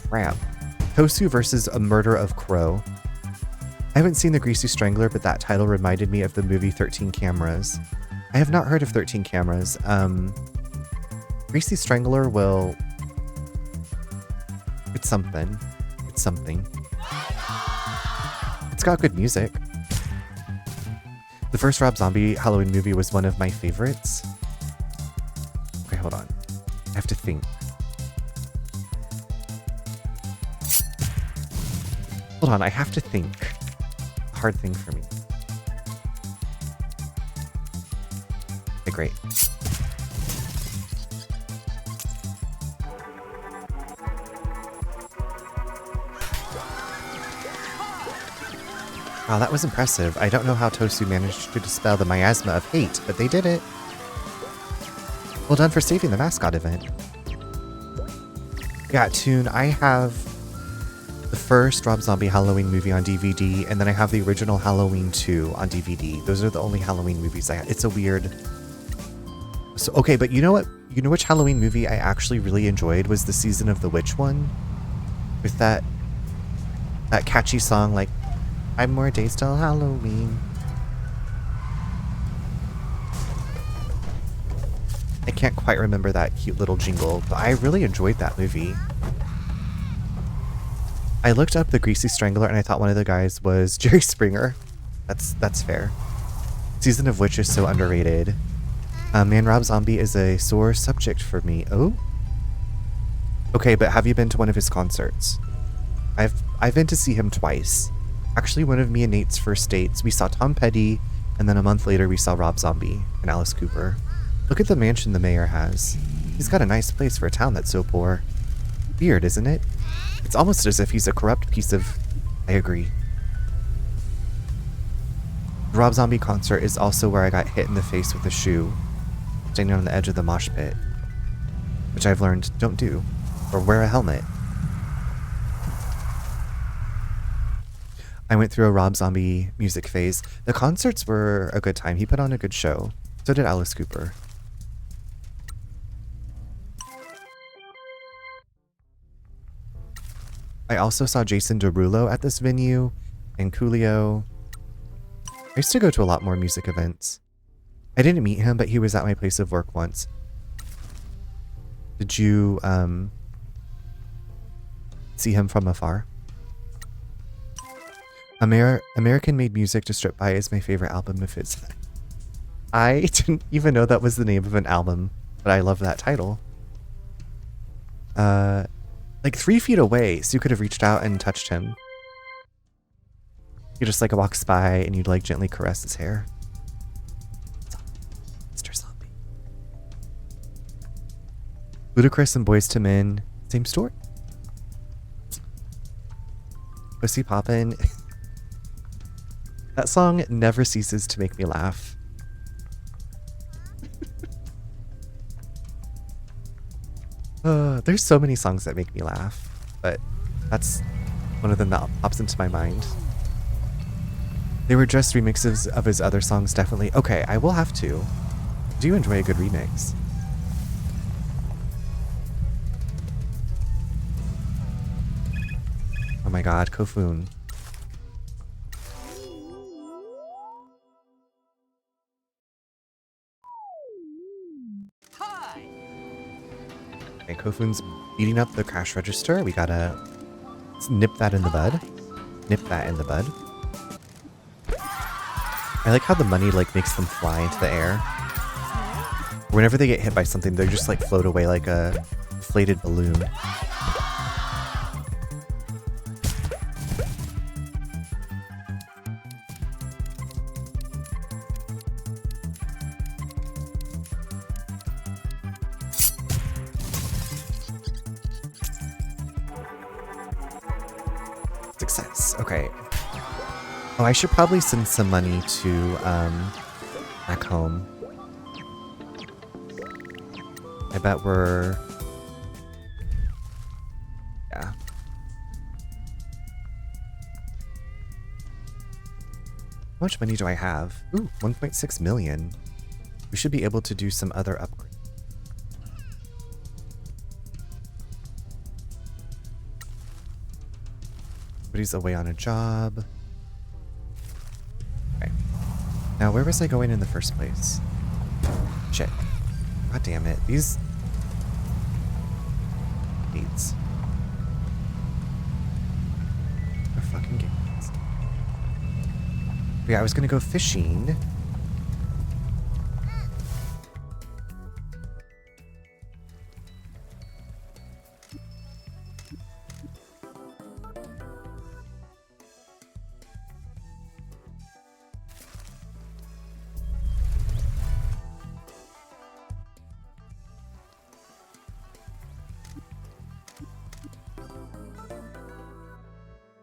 [SPEAKER 1] Crap. Tosu versus a murder of Crow. I haven't seen The Greasy Strangler, but that title reminded me of the movie 13 Cameras. I have not heard of 13 cameras. Greasy Strangler will... It's something. It's something. It's got good music. The first Rob Zombie Halloween movie was one of my favorites. Okay, hold on. I have to think. Hold on, I have to think. A hard thing for me. Okay, great. Wow, that was impressive. I don't know how Tosu managed to dispel the miasma of hate, but they did it. Well done for saving the Mascot event. Yeah, Toon, I have the first Rob Zombie Halloween movie on DVD, and then I have the original Halloween 2 on DVD. Those are the only Halloween movies I have. It's a weird... So, okay, but you know what? You know which Halloween movie I actually really enjoyed was the Season of the Witch one? With that catchy song like, 5 more days till Halloween. I can't quite remember that cute little jingle, but I really enjoyed that movie. I looked up the Greasy Strangler and I thought one of the guys was Jerry Springer. That's fair. Season of Witch is so underrated. Man, Rob Zombie is a sore subject for me. Oh? Okay, but have you been to one of his concerts? I've been to see him twice. Actually, one of me and Nate's first dates, we saw Tom Petty, and then a month later we saw Rob Zombie and Alice Cooper. Look at the mansion the mayor has. He's got a nice place for a town that's so poor. Weird, isn't it? It's almost as if he's a corrupt piece of... I agree. The Rob Zombie concert is also where I got hit in the face with a shoe, standing on the edge of the mosh pit, which I've learned don't do, or wear a helmet. I went through a Rob Zombie music phase. The concerts were a good time. He put on a good show. So did Alice Cooper. I also saw Jason Derulo at this venue, and Coolio. I used to go to a lot more music events. I didn't meet him, but he was at my place of work once. Did you, see him from afar? American-Made Music to Strip By is my favorite album of his. I didn't even know that was the name of an album, but I love that title. Like 3 feet away, so you could have reached out and touched him. He just like walks by and you'd like gently caress his hair. Mr. Zombie. Ludacris and Boyz II Men, same story. Pussy Poppin'. That song never ceases to make me laugh. There's so many songs that make me laugh, but that's one of them that pops into my mind. They were just remixes of his other songs, definitely. Okay, I will have to. Do you enjoy a good remix? Oh my god, Kofun. Okay, Kofun's beating up the cash register. We gotta nip that in the bud. Nip that in the bud. I like how the money like makes them fly into the air. Whenever they get hit by something, they just like float away like a inflated balloon. Success. Okay. Oh, I should probably send some money to back home. I bet we're... Yeah. How much money do I have? Ooh, 1.6 million. We should be able to do some other upgrades. Somebody's away on a job. Okay. Now, where was I going in the first place? Shit. God damn it. These gates. They're fucking gates. But yeah, I was gonna go fishing.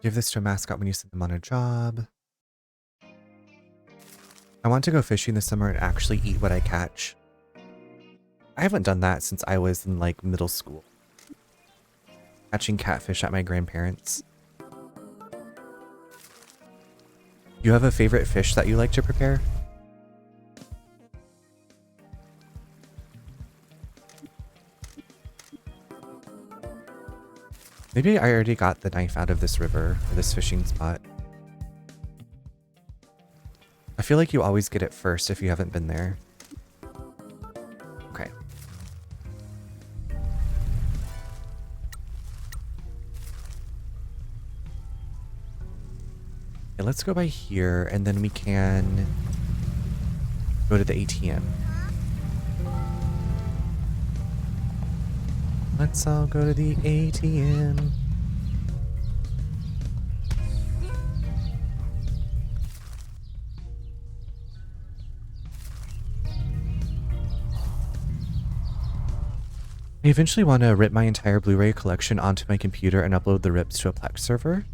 [SPEAKER 1] Give this to a mascot when you send them on a job. I want to go fishing this summer and actually eat what I catch. I haven't done that since I was in like middle school. Catching catfish at my grandparents'. You have a favorite fish that you like to prepare? Maybe I already got the knife out of this river, or this fishing spot. I feel like you always get it first if you haven't been there. Okay. Okay, let's go by here, and then we can go to the ATM. Let's all go to the ATM. I eventually want to rip my entire Blu-ray collection onto my computer and upload the rips to a Plex server.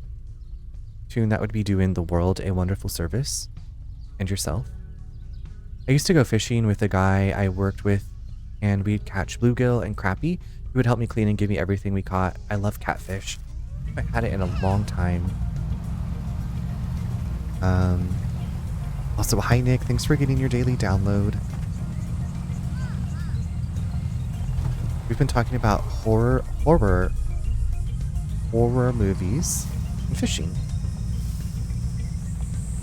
[SPEAKER 1] Soon that would be doing the world a wonderful service. And yourself. I used to go fishing with a guy I worked with, and we'd catch bluegill and crappie. He would help me clean and give me everything we caught. I love catfish. I haven't had it in a long time. Also, hi Nick, thanks for getting your daily download. We've been talking about horror movies and fishing.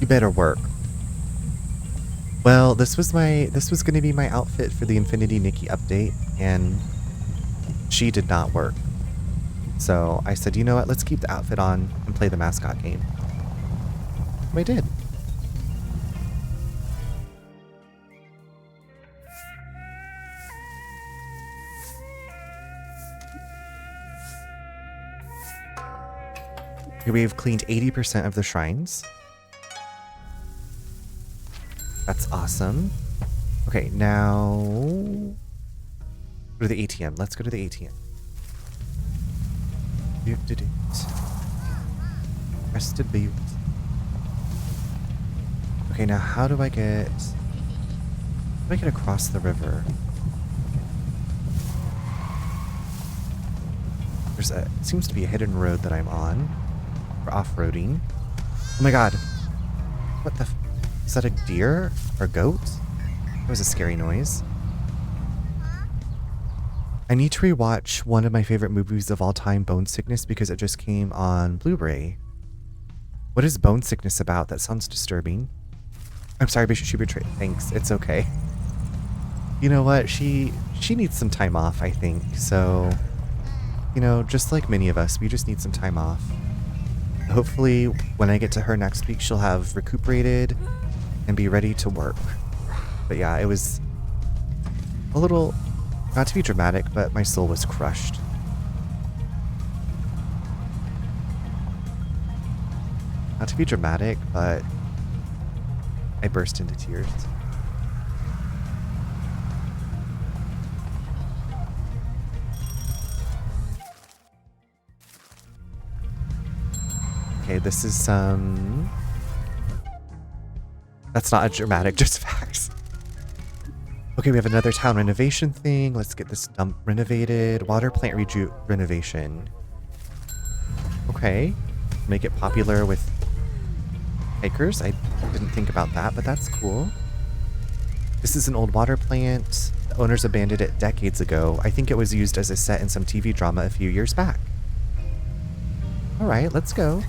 [SPEAKER 1] You better work. Well, this was going to be my outfit for the Infinity Nikki update, and she did not work. So I said, you know what, let's keep the outfit on and play the mascot game. And I did. Okay, we've cleaned 80% of the shrines. That's awesome. Okay, now go to the ATM. Let's go to the ATM. Press to boot. Okay, now how do I get across the river? It seems to be a hidden road that I'm on for off-roading. Oh my god. What the is that a deer or a goat? That was a scary noise. I need to rewatch one of my favorite movies of all time, Bone Sickness, because it just came on Blu-ray. What is Bone Sickness about? That sounds disturbing. I'm sorry, but she betrayed. Thanks, it's okay. You know what? She needs some time off, I think. So, you know, just like many of us, we just need some time off. Hopefully, when I get to her next week, she'll have recuperated and be ready to work. But yeah, it was a little, not to be dramatic, but my soul was crushed. Not to be dramatic, but I burst into tears. Okay, this is some... That's not a dramatic, just facts. Okay, we have another town renovation thing. Let's get this dump renovated. Water plant renovation. Okay. Make it popular with hikers. I didn't think about that, but that's cool. This is an old water plant. The owners abandoned it decades ago. I think it was used as a set in some TV drama a few years back. Alright, let's go.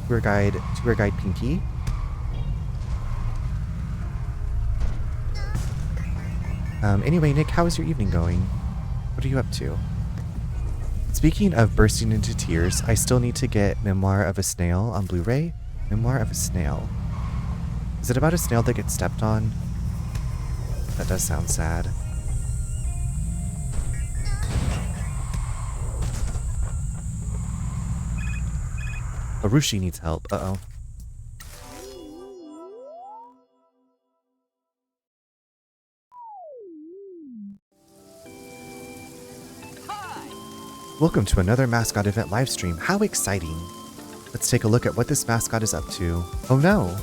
[SPEAKER 1] Tour guide Pinky. Anyway, Nick, how is your evening going? What are you up to? Speaking of bursting into tears, I still need to get Memoir of a Snail on Blu-ray. Memoir of a Snail. Is it about a snail that gets stepped on? That does sound sad. Arushi needs help. Uh-oh. Welcome to another Mascot event livestream. How exciting. Let's take a look at what this mascot is up to. Oh no.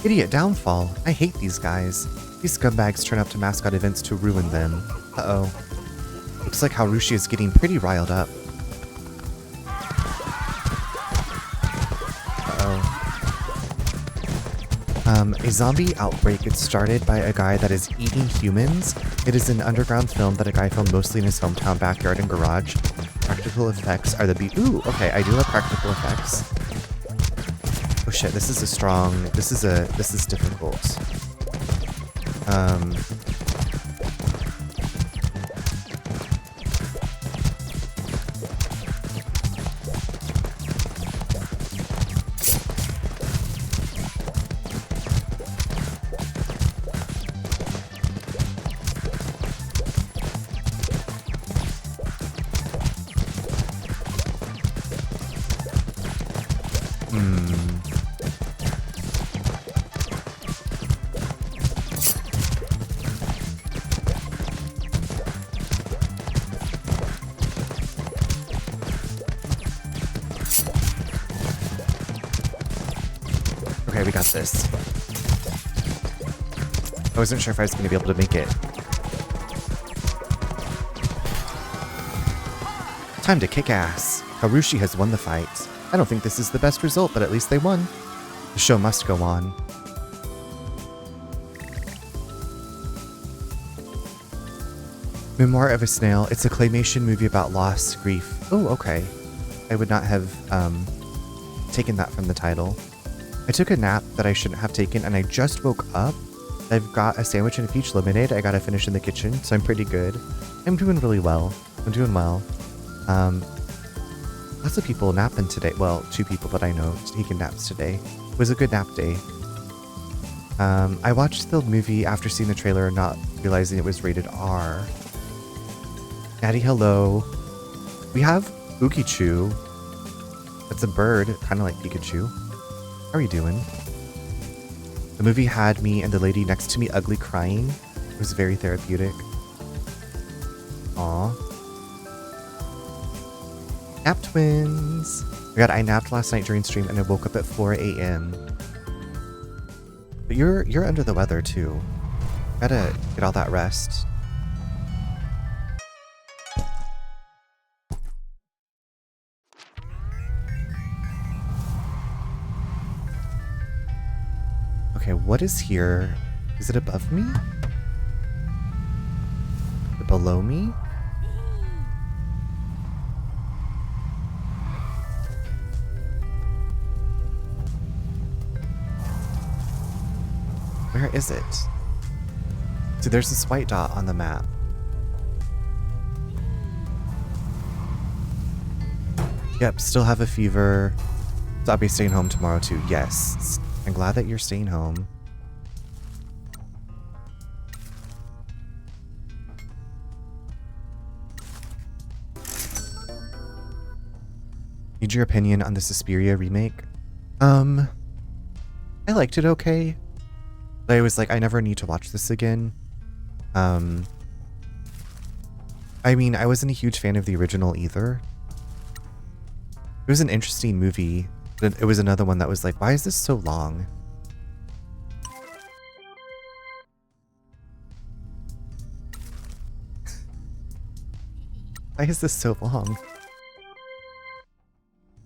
[SPEAKER 1] Idiot downfall. I hate these guys. These scumbags turn up to mascot events to ruin them. Uh-oh. Looks like Harushi is getting pretty riled up. A zombie outbreak gets started by a guy that is eating humans. It is an underground film that a guy filmed mostly in his hometown backyard and garage. Practical effects are the ooh, okay, I do love practical effects. Oh shit, this is difficult. Okay, we got this. I wasn't sure if I was going to be able to make it. Time to kick ass. Harushi has won the fight. I don't think this is the best result, but at least they won. The show must go on. Memoir of a Snail. It's a claymation movie about loss, grief. Oh, okay. I would not have taken that from the title. I took a nap that I shouldn't have taken, and I just woke up. I've got a sandwich and a peach lemonade I gotta finish in the kitchen, so I'm pretty good. I'm doing really well. I'm doing well. Lots of people napping today. Well, 2 people that I know taking naps today. It was a good nap day. I watched the movie after seeing the trailer and not realizing it was rated R. Natty, hello. We have Ukichu. That's a bird, kind of like Pikachu. How are you doing? The movie had me and the lady next to me ugly crying. It was very therapeutic. Aw. Nap twins. Oh my god, I napped last night during stream and I woke up at 4 a.m. But you're under the weather too. Gotta get all that rest. Okay, what is here? Is it above me? Is it below me? Where is it? See, there's this white dot on the map. Yep, still have a fever. So I'll be staying home tomorrow too. Yes. I'm glad that you're staying home. Need your opinion on the Suspiria remake? I liked it okay. But I was like, I never need to watch this again. I mean, I wasn't a huge fan of the original either. It was an interesting movie. It was another one that was like, why is this so long? Why is this so long?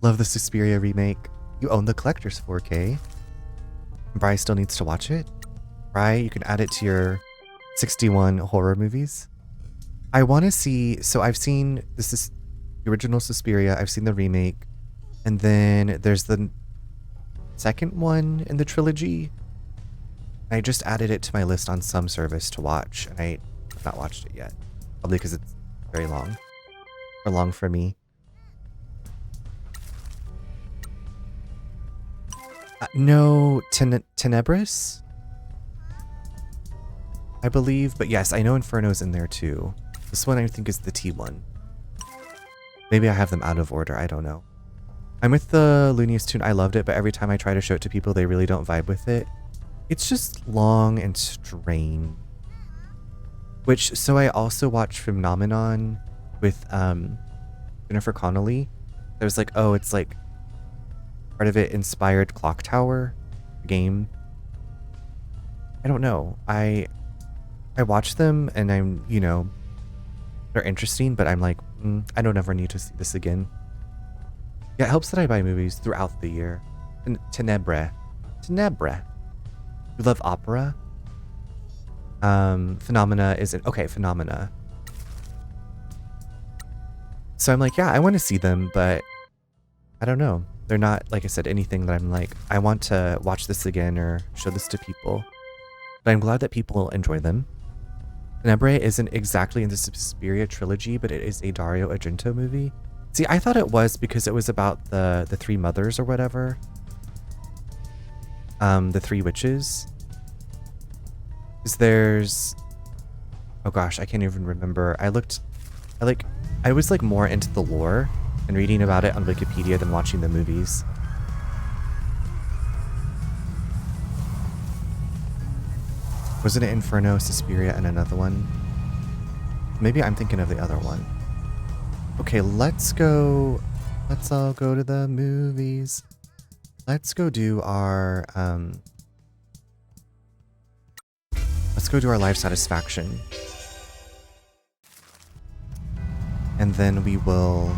[SPEAKER 1] Love the Suspiria remake. You own the collector's 4K. Bri still needs to watch it. Bri, you can add it to your 61 horror movies. I want to see, so I've seen this is the original Suspiria. I've seen the remake. And then there's the second one in the trilogy. I just added it to my list on some service to watch. And not watched it yet. Probably because it's very long. Or long for me. No, Tenebris? I believe, but yes, I know Inferno's in there too. This one I think is the T one. Maybe I have them out of order, I don't know. I'm with the Looniest Tune, I loved it, but every time I try to show it to people, they really don't vibe with it. It's just long and strange. Which, so I also watched Phenomenon with Jennifer Connelly. I was like, oh, it's like part of it inspired Clock Tower game. I don't know. I watch them and I'm, you know, they're interesting, but I'm like, I don't ever need to see this again. Yeah, it helps that I buy movies throughout the year. Tenebre. You love opera? Phenomena isn't... Okay, Phenomena. So I'm like, yeah, I want to see them, but I don't know. They're not, like I said, anything that I'm like, I want to watch this again or show this to people. But I'm glad that people enjoy them. Tenebre isn't exactly in the Suspiria trilogy, but it is a Dario Argento movie. See, I thought it was because it was about the three mothers or whatever. The three witches. Because there's... Oh gosh, I can't even remember. I was like more into the lore and reading about it on Wikipedia than watching the movies. Wasn't it Inferno, Suspiria, and another one? Maybe I'm thinking of the other one. Okay, let's go. Let's all go to the movies. Let's go do our let's go do our life satisfaction. And then we will,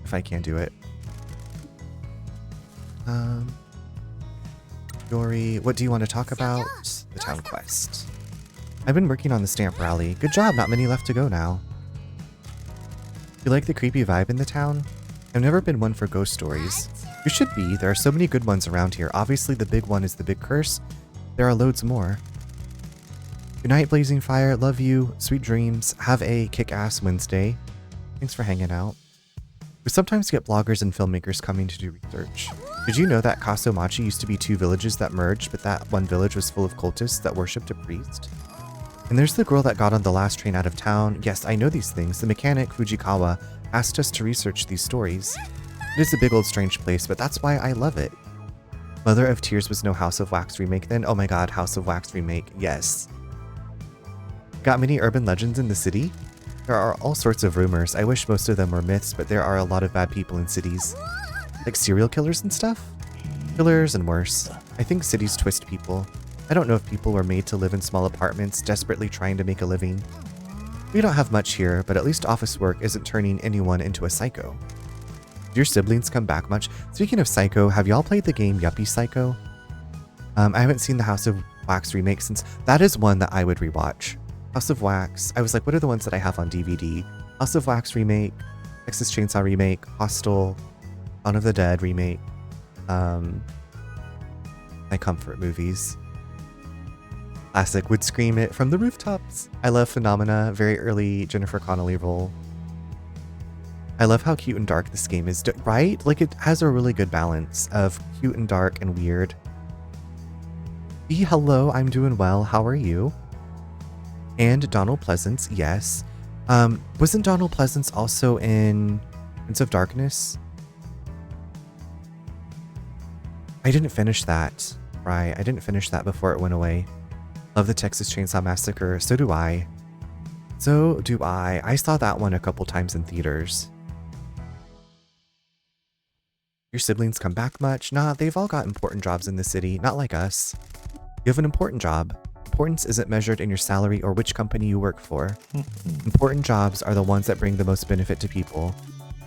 [SPEAKER 1] if I can't do it. Yori, what do you want to talk about? The town quest. I've been working on the stamp rally. Good job, not many left to go now. You like the creepy vibe in the town? I've never been one for ghost stories. You should be, there are so many good ones around here. Obviously the big one is the big curse. There are loads more. Good night, Blazing Fire. Love you. Sweet dreams. Have a kick-ass Wednesday. Thanks for hanging out. We sometimes get bloggers and filmmakers coming to do research. Did you know that Kaso-Machi used to be 2 villages that merged, but that one village was full of cultists that worshipped a priest? And there's the girl that got on the last train out of town. Yes, I know these things. The mechanic, Fujikawa, asked us to research these stories. It is a big old strange place, but that's why I love it. Mother of Tears was no House of Wax remake then? Oh my god, House of Wax remake, yes. Got many urban legends in the city? There are all sorts of rumors. I wish most of them were myths, but there are a lot of bad people in cities. Like serial killers and stuff? Killers and worse. I think cities twist people. I don't know if people were made to live in small apartments, desperately trying to make a living. We don't have much here, but at least office work isn't turning anyone into a psycho. Do your siblings come back much? Speaking of Psycho, have y'all played the game Yuppie Psycho? I haven't seen the House of Wax remake since... That is one that I would rewatch. House of Wax. I was like, what are the ones that I have on DVD? House of Wax remake, Texas Chainsaw remake, Hostel, Dawn of the Dead remake, my comfort movies. Classic would scream it from the rooftops. I love Phenomena, very early Jennifer Connelly role. I love how cute and dark this game is, right? Like it has a really good balance of cute and dark and weird. Hello, I'm doing well. How are you? And Donald Pleasance, yes. Wasn't Donald Pleasance also in Prince of Darkness? I didn't finish that, right? I didn't finish that before it went away. Love the Texas Chainsaw Massacre. So do I. So do I. I saw that one a couple times in theaters. Your siblings come back much? Nah, they've all got important jobs in the city, not like us. You have an important job. Importance isn't measured in your salary or which company you work for. Important jobs are the ones that bring the most benefit to people.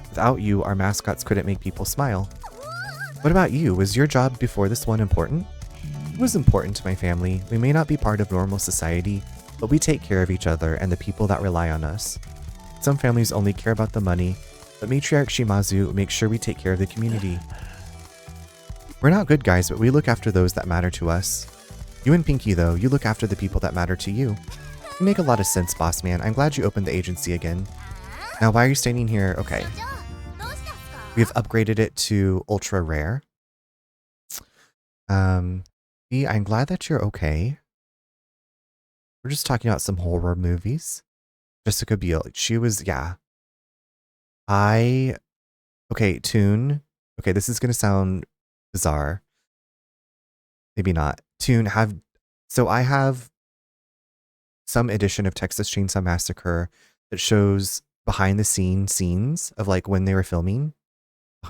[SPEAKER 1] Without you, our mascots couldn't make people smile. What about you? Was your job before this one important? It was important to my family. We may not be part of normal society, but we take care of each other and the people that rely on us. Some families only care about the money, but Matriarch Shimazu makes sure we take care of the community. We're not good guys, but we look after those that matter to us. You and Pinky, though, you look after the people that matter to you. You make a lot of sense, boss man. I'm glad you opened the agency again. Now, why are you standing here? Okay. We have upgraded it to ultra rare. B, I'm glad that you're okay. We're just talking about some horror movies. Jessica Biel, she was, yeah. Okay, Tune. Okay, this is gonna sound bizarre. Maybe not. Tune, I have some edition of Texas Chainsaw Massacre that shows behind the scenes of like when they were filming.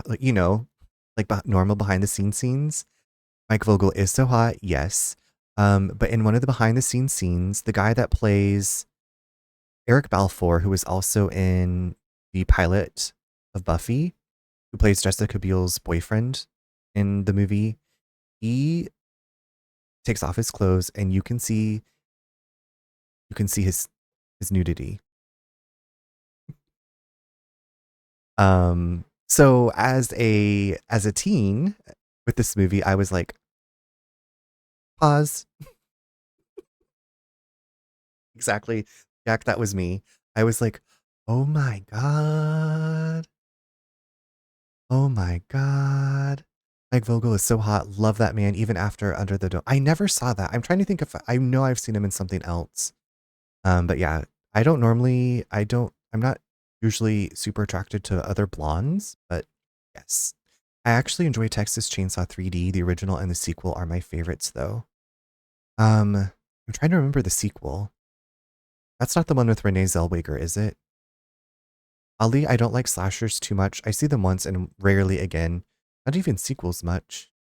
[SPEAKER 1] Like, you know, like normal behind the scenes. Mike Vogel is so hot, yes. But in one of the behind the scenes, the guy that plays Eric Balfour, who was also in the pilot of Buffy, who plays Jessica Biel's boyfriend in the movie, he takes off his clothes and you can see his nudity. So as a teen with this movie, I was like, pause. Exactly. Jack, that was me. I was like, oh my God. Oh my God. Mike Vogel is so hot. Love that man, even after Under the Dome. I never saw that. I'm trying to think if I know I've seen him in something else. But yeah, I'm not usually super attracted to other blondes, but yes. I actually enjoy Texas Chainsaw 3D. The original and the sequel are my favorites though. I'm trying to remember the sequel. That's not the one with Renee Zellweger, is it? Ali, I don't like slashers too much. I see them once and rarely again. Not even sequels much.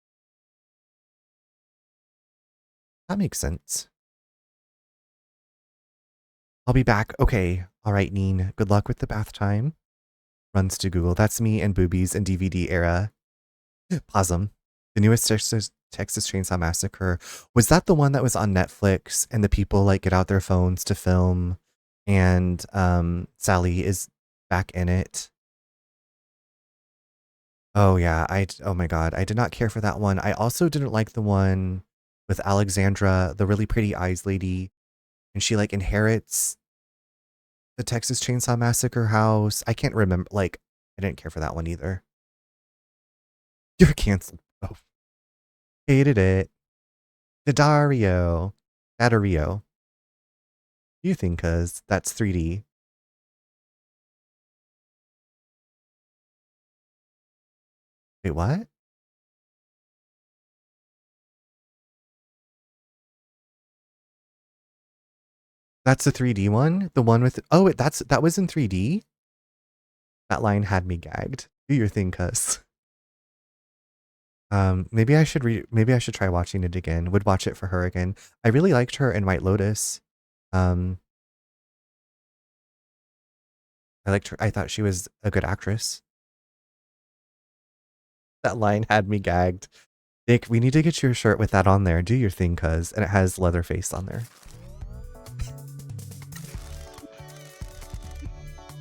[SPEAKER 1] That makes sense. I'll be back. Okay. All right, Neen. Good luck with the bath time. Runs to Google. That's me and boobies and DVD era. Plasm. The newest Texas Chainsaw Massacre. Was that the one that was on Netflix and the people like get out their phones to film and Sally is back in it? Oh yeah, oh my God, I did not care for that one. I also didn't like the one with Alexandra, the really pretty eyes lady, and she like inherits the Texas Chainsaw Massacre house. I can't remember, like, I didn't care for that one either. You're canceled. Oh, hated it. Daddario. Daddario. You think, cause that's 3D. Wait, what? That's the 3D one? The one with, oh, that was in 3D? That line had me gagged. Do your thing, cuz. Maybe I should try watching it again. Would watch it for her again. I really liked her in White Lotus. I liked her. I thought she was a good actress. That line had me gagged. Nick, we need to get your shirt with that on there. Do your thing, cuz. And it has Leatherface on there.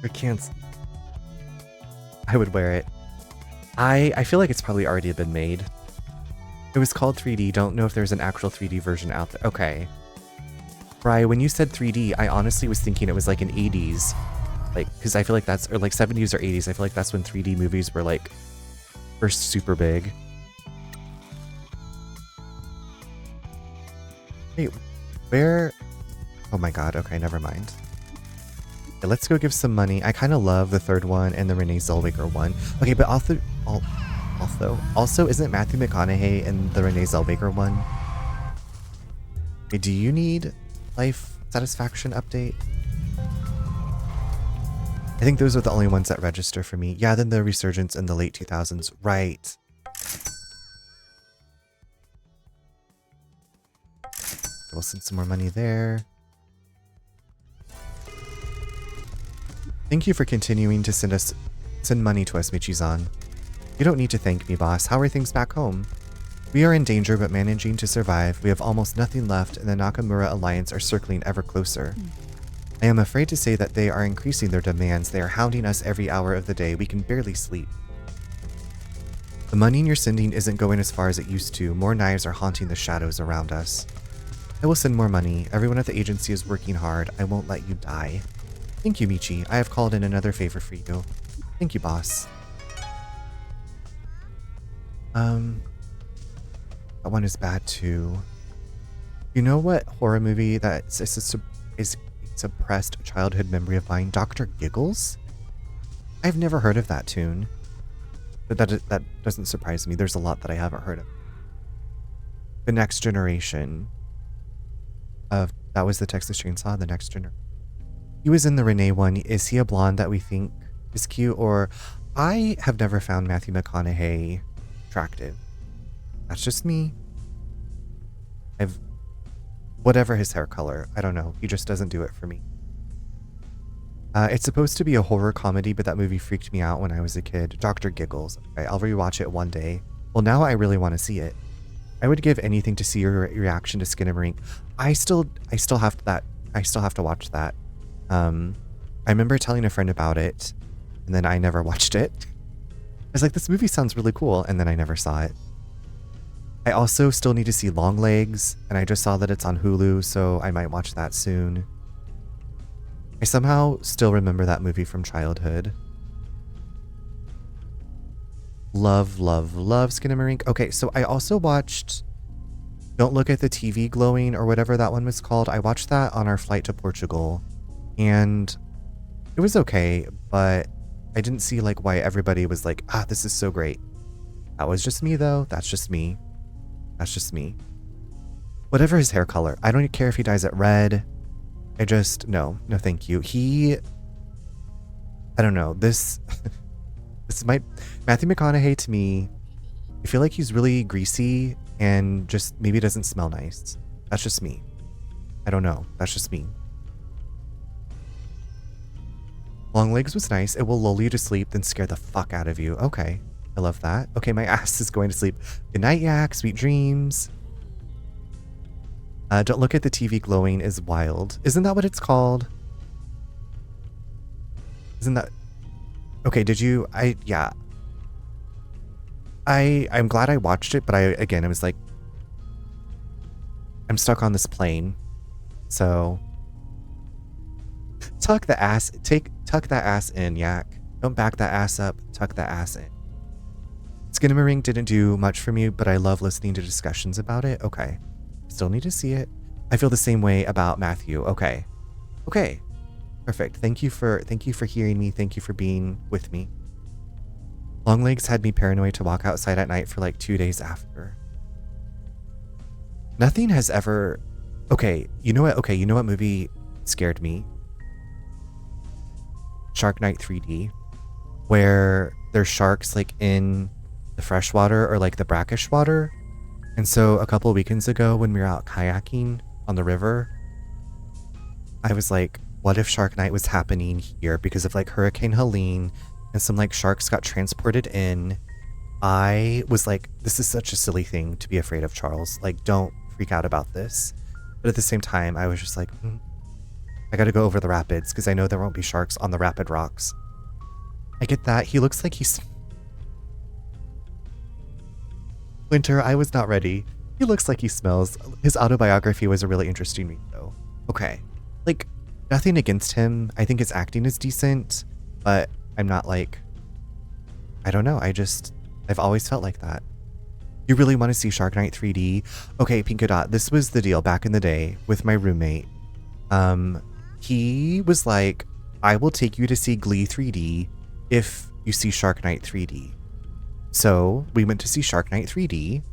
[SPEAKER 1] I can't. I would wear it. I feel like it's probably already been made. It was called 3D. Don't know if there's an actual 3D version out there. Okay. Bri, when you said 3D, I honestly was thinking it was like an 80s. Like, because I feel like that's, or like 70s or 80s. I feel like that's when 3D movies were like first super big. Wait, where? Oh my God. Okay, never mind. Okay, let's go give some money. I kind of love the third one and the Renee Zellweger one. Okay, but also, isn't Matthew McConaughey in the Renee Zellweger one? Okay, do you need life satisfaction update? I think those are the only ones that register for me. Yeah, then the resurgence in the late 2000s. Right. We'll send some more money there. Thank you for continuing to send money to us, Michi-san. You don't need to thank me, boss. How are things back home? We are in danger, but managing to survive. We have almost nothing left, and the Nakamura Alliance are circling ever closer. I am afraid to say that they are increasing their demands. They are hounding us every hour of the day. We can barely sleep. The money you're sending isn't going as far as it used to. More knives are haunting the shadows around us. I will send more money. Everyone at the agency is working hard. I won't let you die. Thank you, Michi. I have called in another favor for you. Thank you, boss. That one is bad too. You know what horror movie that is a suppressed childhood memory of mine? Dr. Giggles? I've never heard of that tune. But that doesn't surprise me. There's a lot that I haven't heard of. The Next Generation. That was the Texas Chainsaw, The Next Generation. He was in the Renee one. Is he a blonde that we think is cute? Or I have never found Matthew McConaughey attractive. That's just me. Whatever his hair color, I don't know. He just doesn't do it for me. It's supposed to be a horror comedy, but that movie freaked me out when I was a kid. Dr. Giggles. Okay, I'll rewatch it one day. Well, now I really want to see it. I would give anything to see your reaction to Skinamarink. I still have that. I still have to watch that. I remember telling a friend about it, and then I never watched it. I was like, this movie sounds really cool, and then I never saw it. I also still need to see Longlegs, and I just saw that it's on Hulu, so I might watch that soon. I somehow still remember that movie from childhood. Love, love, love Skinamarink. Okay, so I also watched Don't Look at the TV Glowing, or whatever that one was called. I watched that on our flight to Portugal, and it was okay, but I didn't see like why everybody was like, this is so great. That was just me though. That's just me. That's just me. Whatever his hair color. I don't care if he dyes it red. I just, no thank you. I don't know. This might, Matthew McConaughey to me, I feel like he's really greasy and just maybe doesn't smell nice. That's just me. I don't know. That's just me. Longlegs was nice. It will lull you to sleep, then scare the fuck out of you. Okay. I love that. Okay, my ass is going to sleep. Good night, Yak. Sweet dreams. Don't Look at the TV Glowing is wild. Isn't that what it's called? Isn't that... Okay, did you... Yeah. I'm glad I watched it, but I was like... I'm stuck on this plane. So... Tuck that ass in, Yak. Don't back that ass up. Tuck that ass in. Skinamarink didn't do much for me, but I love listening to discussions about it. Okay. Still need to see it. I feel the same way about Matthew. Okay. Okay. Perfect. Thank you for hearing me. Thank you for being with me. Longlegs had me paranoid to walk outside at night for like 2 days after. Nothing has ever... Okay, you know what? Okay, you know what movie scared me? Shark Night 3D, where there's sharks like in the freshwater or like the brackish water. And so a couple of weekends ago when we were out kayaking on the river, I was like, what if Shark Night was happening here because of like Hurricane Helene and some like sharks got transported in? I was like, this is such a silly thing to be afraid of, Charles. Like, don't freak out about this. But at the same time, I was just like, I gotta go over the rapids because I know there won't be sharks on the rapid rocks. I get that. He looks like he's... Winter, I was not ready. He looks like he smells. His autobiography was a really interesting read, though. Okay. Like, nothing against him. I think his acting is decent, but I'm not like... I don't know. I've always felt like that. You really want to see Shark Night 3D? Okay, Pinka Dot, this was the deal back in the day with my roommate. He was like, I will take you to see Glee 3D if you see Shark Night 3D. So we went to see Shark Night 3D.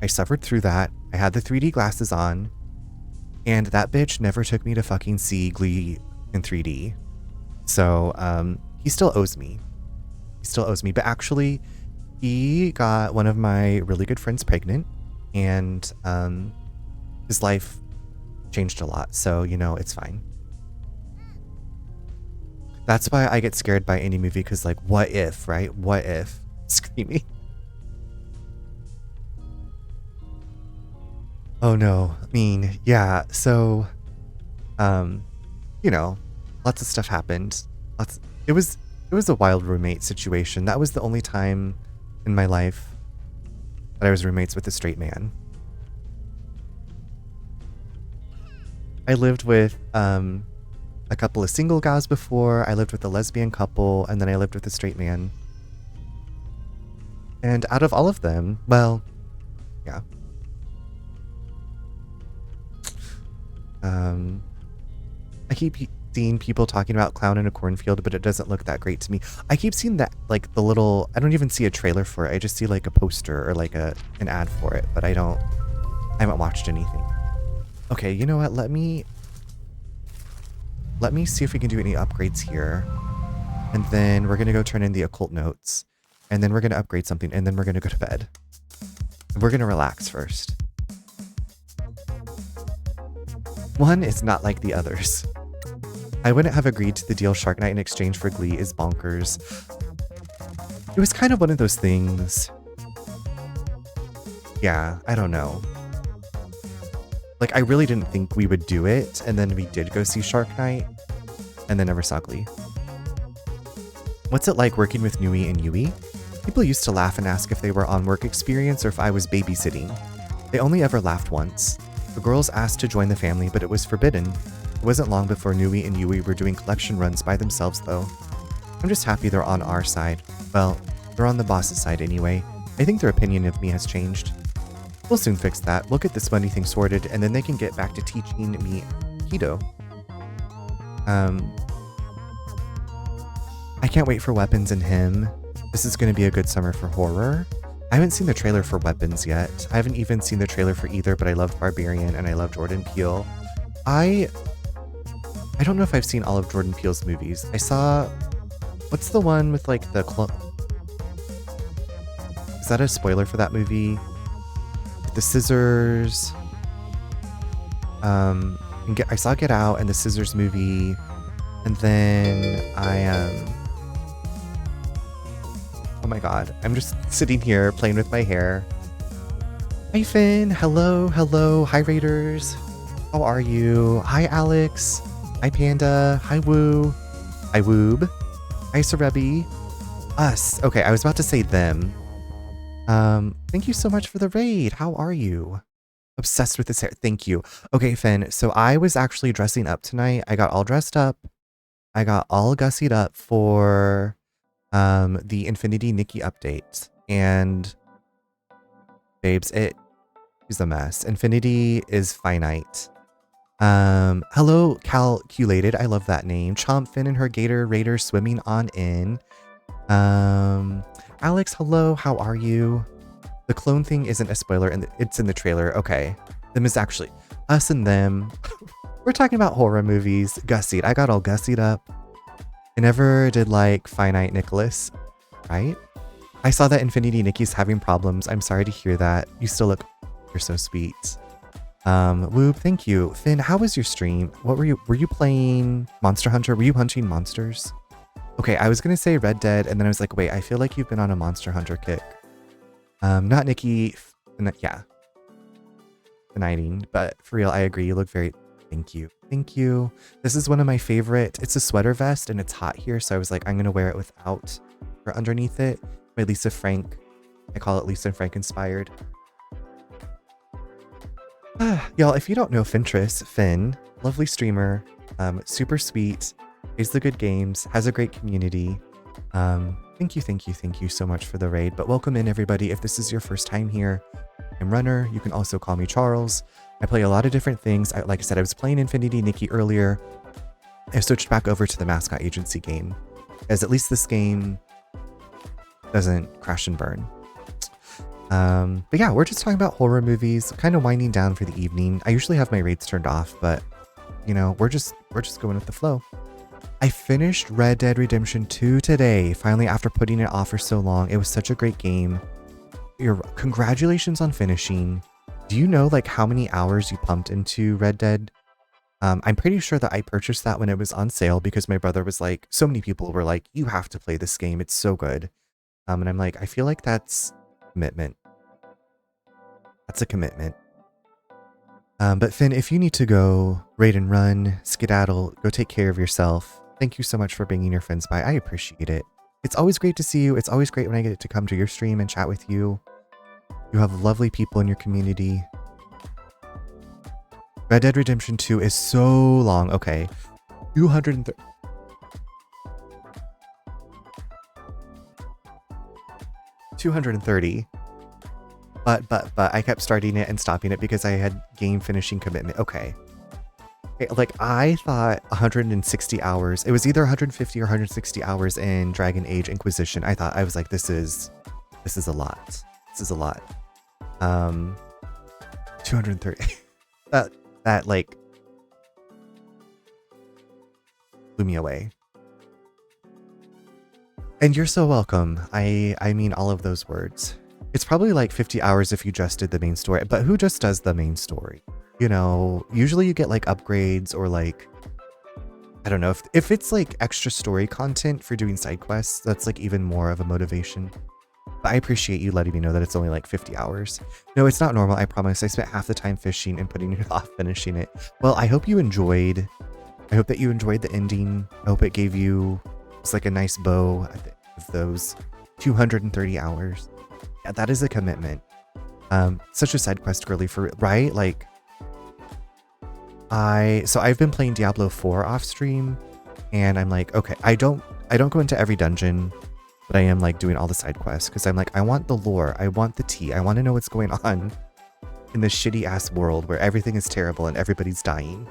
[SPEAKER 1] I suffered through that. I had the 3D glasses on. And that bitch never took me to fucking see Glee in 3D. So he still owes me. He still owes me. But actually, he got one of my really good friends pregnant. And his life changed a lot. So, you know, it's fine. That's why I get scared by any movie. Because, like, what if, right? What if? Screaming. Oh no, I mean, yeah, so you know, lots of stuff happened. It was a wild roommate situation. That was the only time in my life that I was roommates with a straight man. I lived with a couple of single guys before. I lived with a lesbian couple, and then I lived with a straight man. And out of all of them, well, yeah. I keep seeing people talking about Clown in a Cornfield, but it doesn't look that great to me. I keep seeing that, like, the little, I don't even see a trailer for it. I just see like a poster or like an ad for it, but I haven't watched anything. Okay, you know what? Let me see if we can do any upgrades here. And then we're going to go turn in the occult notes. And then we're going to upgrade something. And then we're going to go to bed. We're going to relax first. One is not like the others. I wouldn't have agreed to the deal Shark Night in exchange for Glee is bonkers. It was kind of one of those things. Yeah, I don't know. Like, I really didn't think we would do it, and then we did go see Shark Night, and then never saw Glee. What's it like working with Nui and Yui? People used to laugh and ask if they were on work experience or if I was babysitting. They only ever laughed once. The girls asked to join the family, but it was forbidden. It wasn't long before Nui and Yui were doing collection runs by themselves, though. I'm just happy they're on our side. Well, they're on the boss's side anyway. I think their opinion of me has changed. We'll soon fix that. We'll get this money thing sorted, and then they can get back to teaching me Keto. I can't wait for Weapons and Him. This is going to be a good summer for horror. I haven't seen the trailer for Weapons yet. I haven't even seen the trailer for either, but I loved Barbarian and I love Jordan Peele. I don't know if I've seen all of Jordan Peele's movies. I saw... What's the one with like the... Is that a spoiler for that movie? The scissors. I saw Get Out and the Scissors movie, and then oh my god, I'm just sitting here playing with my hair. Hi Finn, hello, hi Raiders, how are you? Hi Alex, hi Panda, hi Woo, hi Woob, hi Cerebi, us. Okay, I was about to say them. Thank you so much for the raid. How are you? Obsessed with this hair. Thank you. Okay, Finn. So I was actually dressing up tonight. I got all dressed up. I got all gussied up for the Infinity Nikki update. And babes, it is a mess. Infinity is finite. Hello, Calculated. I love that name. Chomp Finn and her Gator Raider swimming on in. Alex, hello, how are you? The clone thing isn't a spoiler, and it's in the trailer. Okay. Them is actually us and them. We're talking about horror movies. Gussied. I got all gussied up. I never did like Finite Nicholas, right? I saw that Infinity Nikki's having problems. I'm sorry to hear that. You still look... You're so sweet. Woob, thank you. Finn, how was your stream? What were you playing Monster Hunter? Were you hunting monsters? Okay, I was gonna say Red Dead, and then I was like, wait, I feel like you've been on a Monster Hunter kick. Not Nikki, yeah. Finiting, but for real, I agree. You look very, thank you. Thank you. This is one of my favorite. It's a sweater vest, and it's hot here, so I was like, I'm gonna wear it without or underneath it. My Lisa Frank, I call it Lisa Frank inspired. Y'all, if you don't know Fintress, Finn, lovely streamer, super sweet, plays the good games, has a great community. Thank you so much for the raid. But welcome in, everybody. If this is your first time here, I'm Runner. You can also call me Charles. I play a lot of different things. Like I said, I was playing Infinity Nikki earlier. I switched back over to the Mascot Agency game, as at least this game doesn't crash and burn. But yeah, we're just talking about horror movies, kind of winding down for the evening. I usually have my raids turned off, but you know, we're just going with the flow. I finished Red Dead Redemption 2 today, finally, after putting it off for so long. It was such a great game. Congratulations on finishing. Do you know like how many hours you pumped into Red Dead? I'm pretty sure that I purchased that when it was on sale because my brother was like, so many people were like, you have to play this game. It's so good. And I'm like, I feel like that's commitment. That's a commitment. But Finn, if you need to go raid and run, skedaddle, go take care of yourself. Thank you so much for bringing your friends by. I appreciate it. It's always great to see you. It's always great when I get to come to your stream and chat with you. You have lovely people in your community. Red Dead Redemption 2 is so long. Okay. 230. 230. But I kept starting it and stopping it because I had game finishing commitment. Okay. Like I thought 160 hours. It was either 150 or 160 hours in Dragon Age Inquisition. I was like, this is a lot. This is a lot. 230. that like blew me away. And you're so welcome. I mean all of those words. It's probably like 50 hours if you just did the main story, but who just does the main story? You know, usually you get like upgrades or like, I don't know, if it's like extra story content for doing side quests, that's like even more of a motivation. But I appreciate you letting me know that it's only like 50 hours. No, it's not normal, I promise. I spent half the time fishing and putting it off finishing it. Well, I hope you enjoyed. I hope that you enjoyed the ending. I hope it gave you just like a nice bow at the end of those 230 hours. Yeah, that is a commitment. Such a side quest girly for, right? Like, so I've been playing Diablo 4 off stream, and I'm like, okay, I don't go into every dungeon, but I am like doing all the side quests because I'm like, I want the lore, I want the tea, I want to know what's going on in this shitty ass world where everything is terrible and everybody's dying.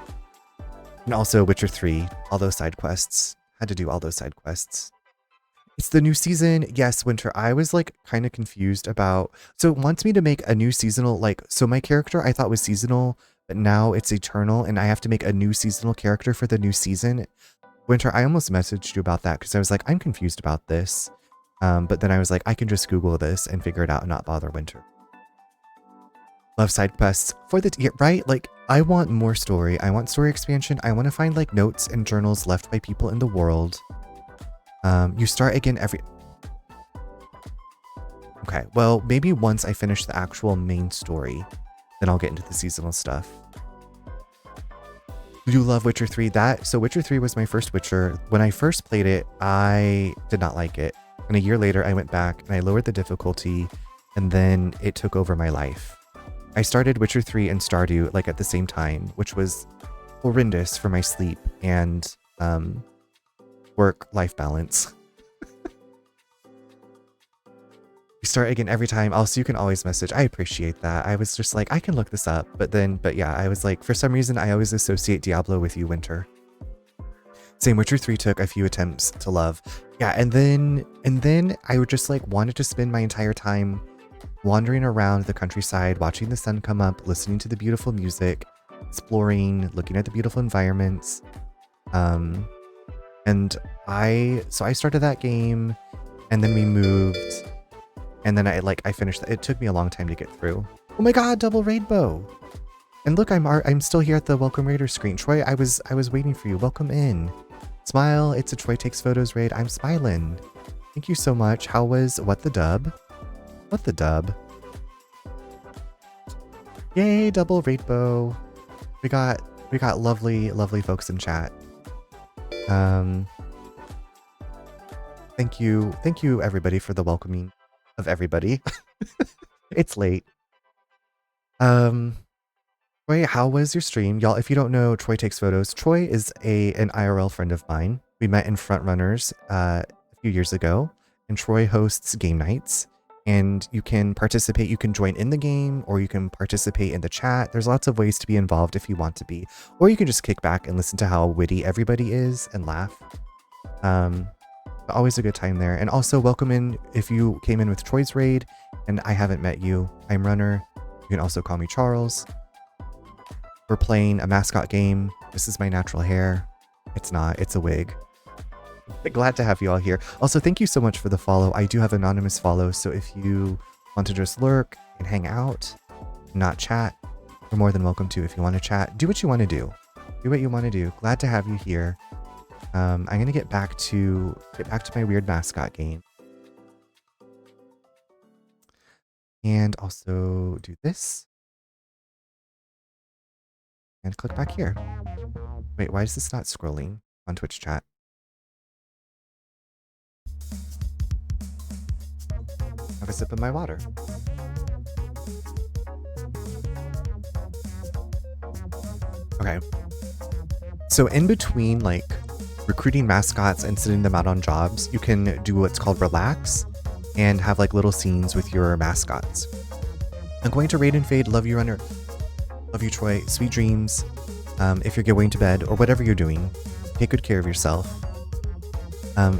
[SPEAKER 1] And also Witcher 3, all those side quests. Had to do all those side quests. It's the new season. Yes, Winter. I was like kind of confused about, so it wants me to make a new seasonal, like, so my character I thought was seasonal, but now it's eternal, and I have to make a new seasonal character for the new season. Winter, I almost messaged you about that because I was like, I'm confused about this. But then I was like, I can just Google this and figure it out and not bother Winter. Love side quests for the, yeah, right? Like, I want more story. I want story expansion. I want to find like notes and journals left by people in the world. You start again every... Okay, well, maybe once I finish the actual main story, then I'll get into the seasonal stuff. You love Witcher 3. So Witcher 3 was my first Witcher. When I first played it, I did not like it. And a year later, I went back and I lowered the difficulty, and then it took over my life. I started Witcher 3 and Stardew like at the same time, which was horrendous for my sleep and work-life balance. You start again every time. Also, you can always message. I appreciate that. I was just like, I can look this up. But yeah, I was like, for some reason, I always associate Diablo with you, Winter. Same, Witcher 3 took a few attempts to love. Yeah, and then I would just like wanted to spend my entire time wandering around the countryside, watching the sun come up, listening to the beautiful music, exploring, looking at the beautiful environments. And I started that game, and then we moved, and then I finished that. It took me a long time to get through. Oh my god, double rainbow! And look, I'm still here at the Welcome Raider screen. Troy, I was waiting for you. Welcome in. Smile, it's a Troy Takes Photos raid. I'm smiling. Thank you so much. How was What the Dub? What the Dub? Yay, double rainbow. We got lovely folks in chat. Thank you everybody for the welcoming of everybody. It's late. Troy, how was your stream? Y'all, if you don't know Troy Takes Photos, Troy is an IRL friend of mine. We met in Frontrunners a few years ago, and Troy hosts game nights, and you can participate. You can join in the game, or you can participate in the chat. There's lots of ways to be involved if you want to be, or you can just kick back and listen to how witty everybody is and laugh. Always a good time there. And also welcome in if you came in with Troy's raid and I haven't met you. I'm Runner. You can also call me Charles. We're playing a mascot game. This is my natural hair. It's not, it's a wig. Glad to have you all here. Also, thank you so much for the follow. I do have anonymous follows, so if you want to just lurk and hang out, not chat, you're more than welcome to. If you want to chat, do what you want to do. Do what you want to do. Glad to have you here. I'm gonna get back to my weird mascot game, and also do this, and click back here. Wait, why is this not scrolling on Twitch chat? Have a sip of my water. Okay. So in between like recruiting mascots and sending them out on jobs, you can do what's called relax and have like little scenes with your mascots. I'm going to raid and fade. Love you, Runner. Love you, Troy. Sweet dreams. If you're going to bed or whatever you're doing, take good care of yourself.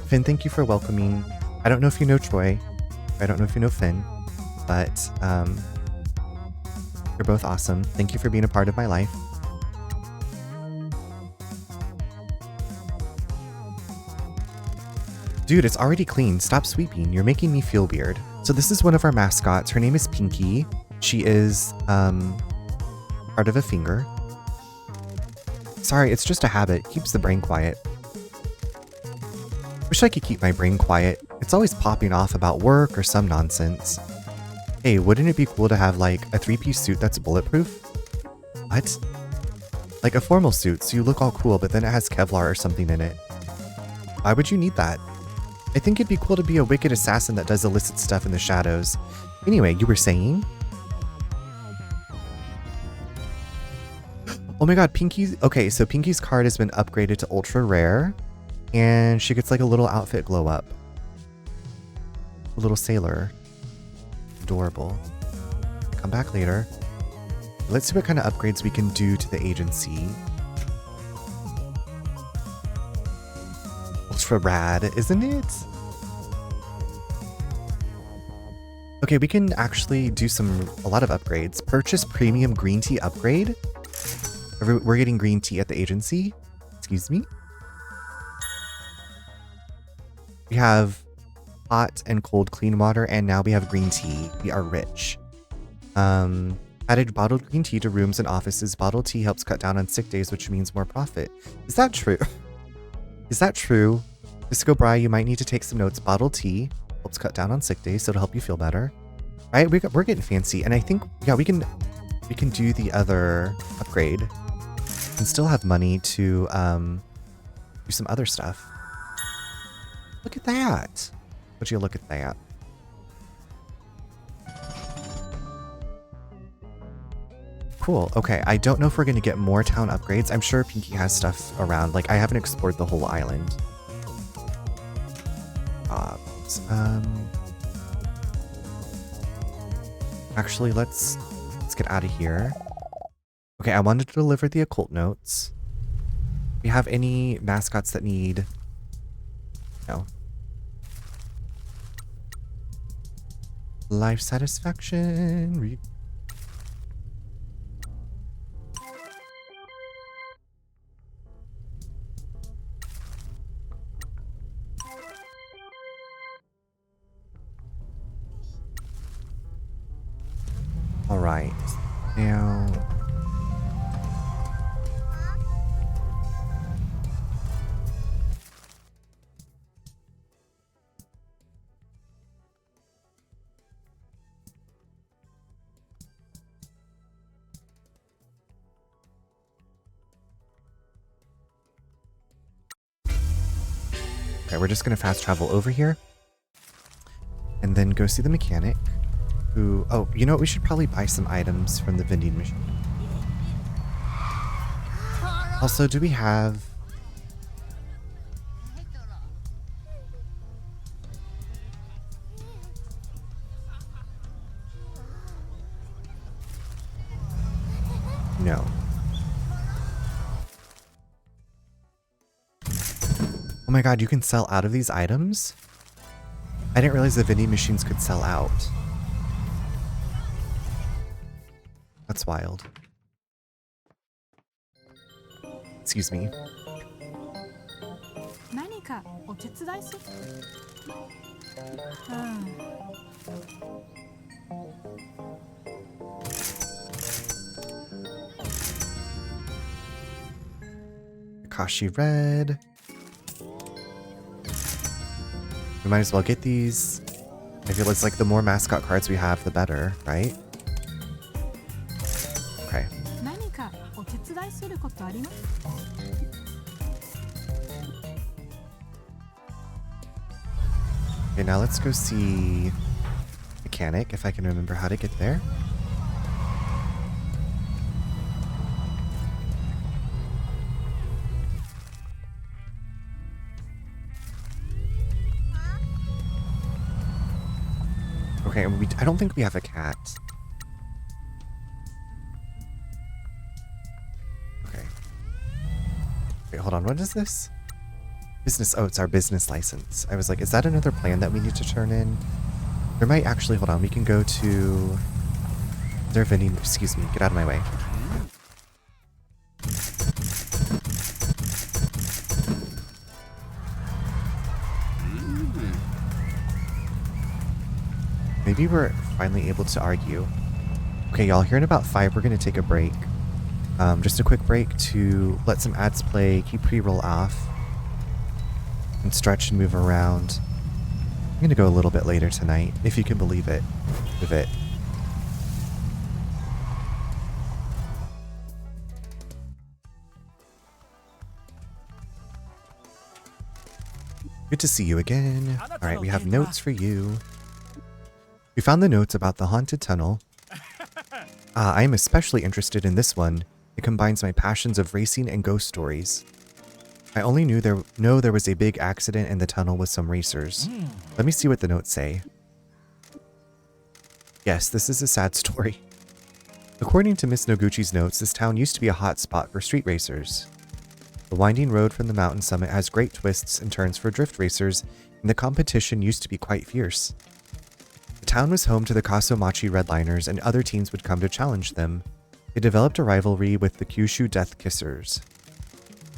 [SPEAKER 1] Finn, thank you for welcoming. I don't know if you know Troy. I don't know if you know Finn, but you're both awesome. Thank you for being a part of my life. Dude, it's already clean. Stop sweeping. You're making me feel weird. So this is one of our mascots. Her name is Pinky. She is part of a finger. Sorry, it's just a habit. Keeps the brain quiet. Wish I could keep my brain quiet. It's always popping off about work or some nonsense. Hey, wouldn't it be cool to have like a 3-piece suit that's bulletproof? What? Like a formal suit, so you look all cool, but then it has Kevlar or something in it. Why would you need that? I think it'd be cool to be a wicked assassin that does illicit stuff in the shadows. Anyway, you were saying? Oh my god, Pinky's... Okay, so Pinky's card has been upgraded to ultra rare. And she gets like a little outfit glow up. A little sailor. Adorable. Come back later. Let's see what kind of upgrades we can do to the agency. Ultra rad, isn't it? Okay, we can actually do a lot of upgrades. Purchase premium green tea upgrade. We're getting green tea at the agency. Excuse me. We have hot and cold clean water, and now we have green tea. We are rich. Added bottled green tea to rooms and offices. Bottled tea helps cut down on sick days, which means more profit. Is that true? Is that true? Disco Bry, you might need to take some notes. Bottled tea helps cut down on sick days, so it'll help you feel better. Right? We're getting fancy, and I think we can do the other upgrade and still have money to do some other stuff. Look at that. Would you look at that? Cool. Okay, I don't know if we're going to get more town upgrades. I'm sure Pinky has stuff around. Like, I haven't explored the whole island. Actually, let's get out of here. Okay, I wanted to deliver the occult notes. Do we have any mascots that need... No. Life satisfaction. All right. Now... Okay, we're just gonna fast travel over here and then go see the mechanic who, oh, you know what? We should probably buy some items from the vending machine. Also, do we have... No. Oh my god, you can sell out of these items? I didn't realize the vending machines could sell out. That's wild. Excuse me. Akashi Red. We might as well get these. I feel it's like the more mascot cards we have, the better, right? Okay. Okay, now let's go see mechanic, if I can remember how to get there. Okay, and I don't think we have a cat. Okay. Wait, hold on. What is this? Business. Oh, it's our business license. I was like, is that another plan that we need to turn in? There might actually, hold on. We can go to... Is there a vending... Excuse me. Get out of my way. Maybe we're finally able to argue. Okay, y'all, here in about 5, we're going to take a break. Just a quick break to let some ads play, keep pre-roll off, and stretch and move around. I'm going to go a little bit later tonight, if you can believe it. With it. Good to see you again. Alright, we have notes for you. We found the notes about the haunted tunnel. I am especially interested in this one. It combines my passions of racing and ghost stories. I only know there was a big accident in the tunnel with some racers. Let me see what the notes say. Yes, this is a sad story. According to Miss Noguchi's notes, this town used to be a hot spot for street racers. The winding road from the mountain summit has great twists and turns for drift racers, and the competition used to be quite fierce. The town was home to the Kaso-Machi redliners, and other teams would come to challenge them. They developed a rivalry with the Kyushu Death Kissers.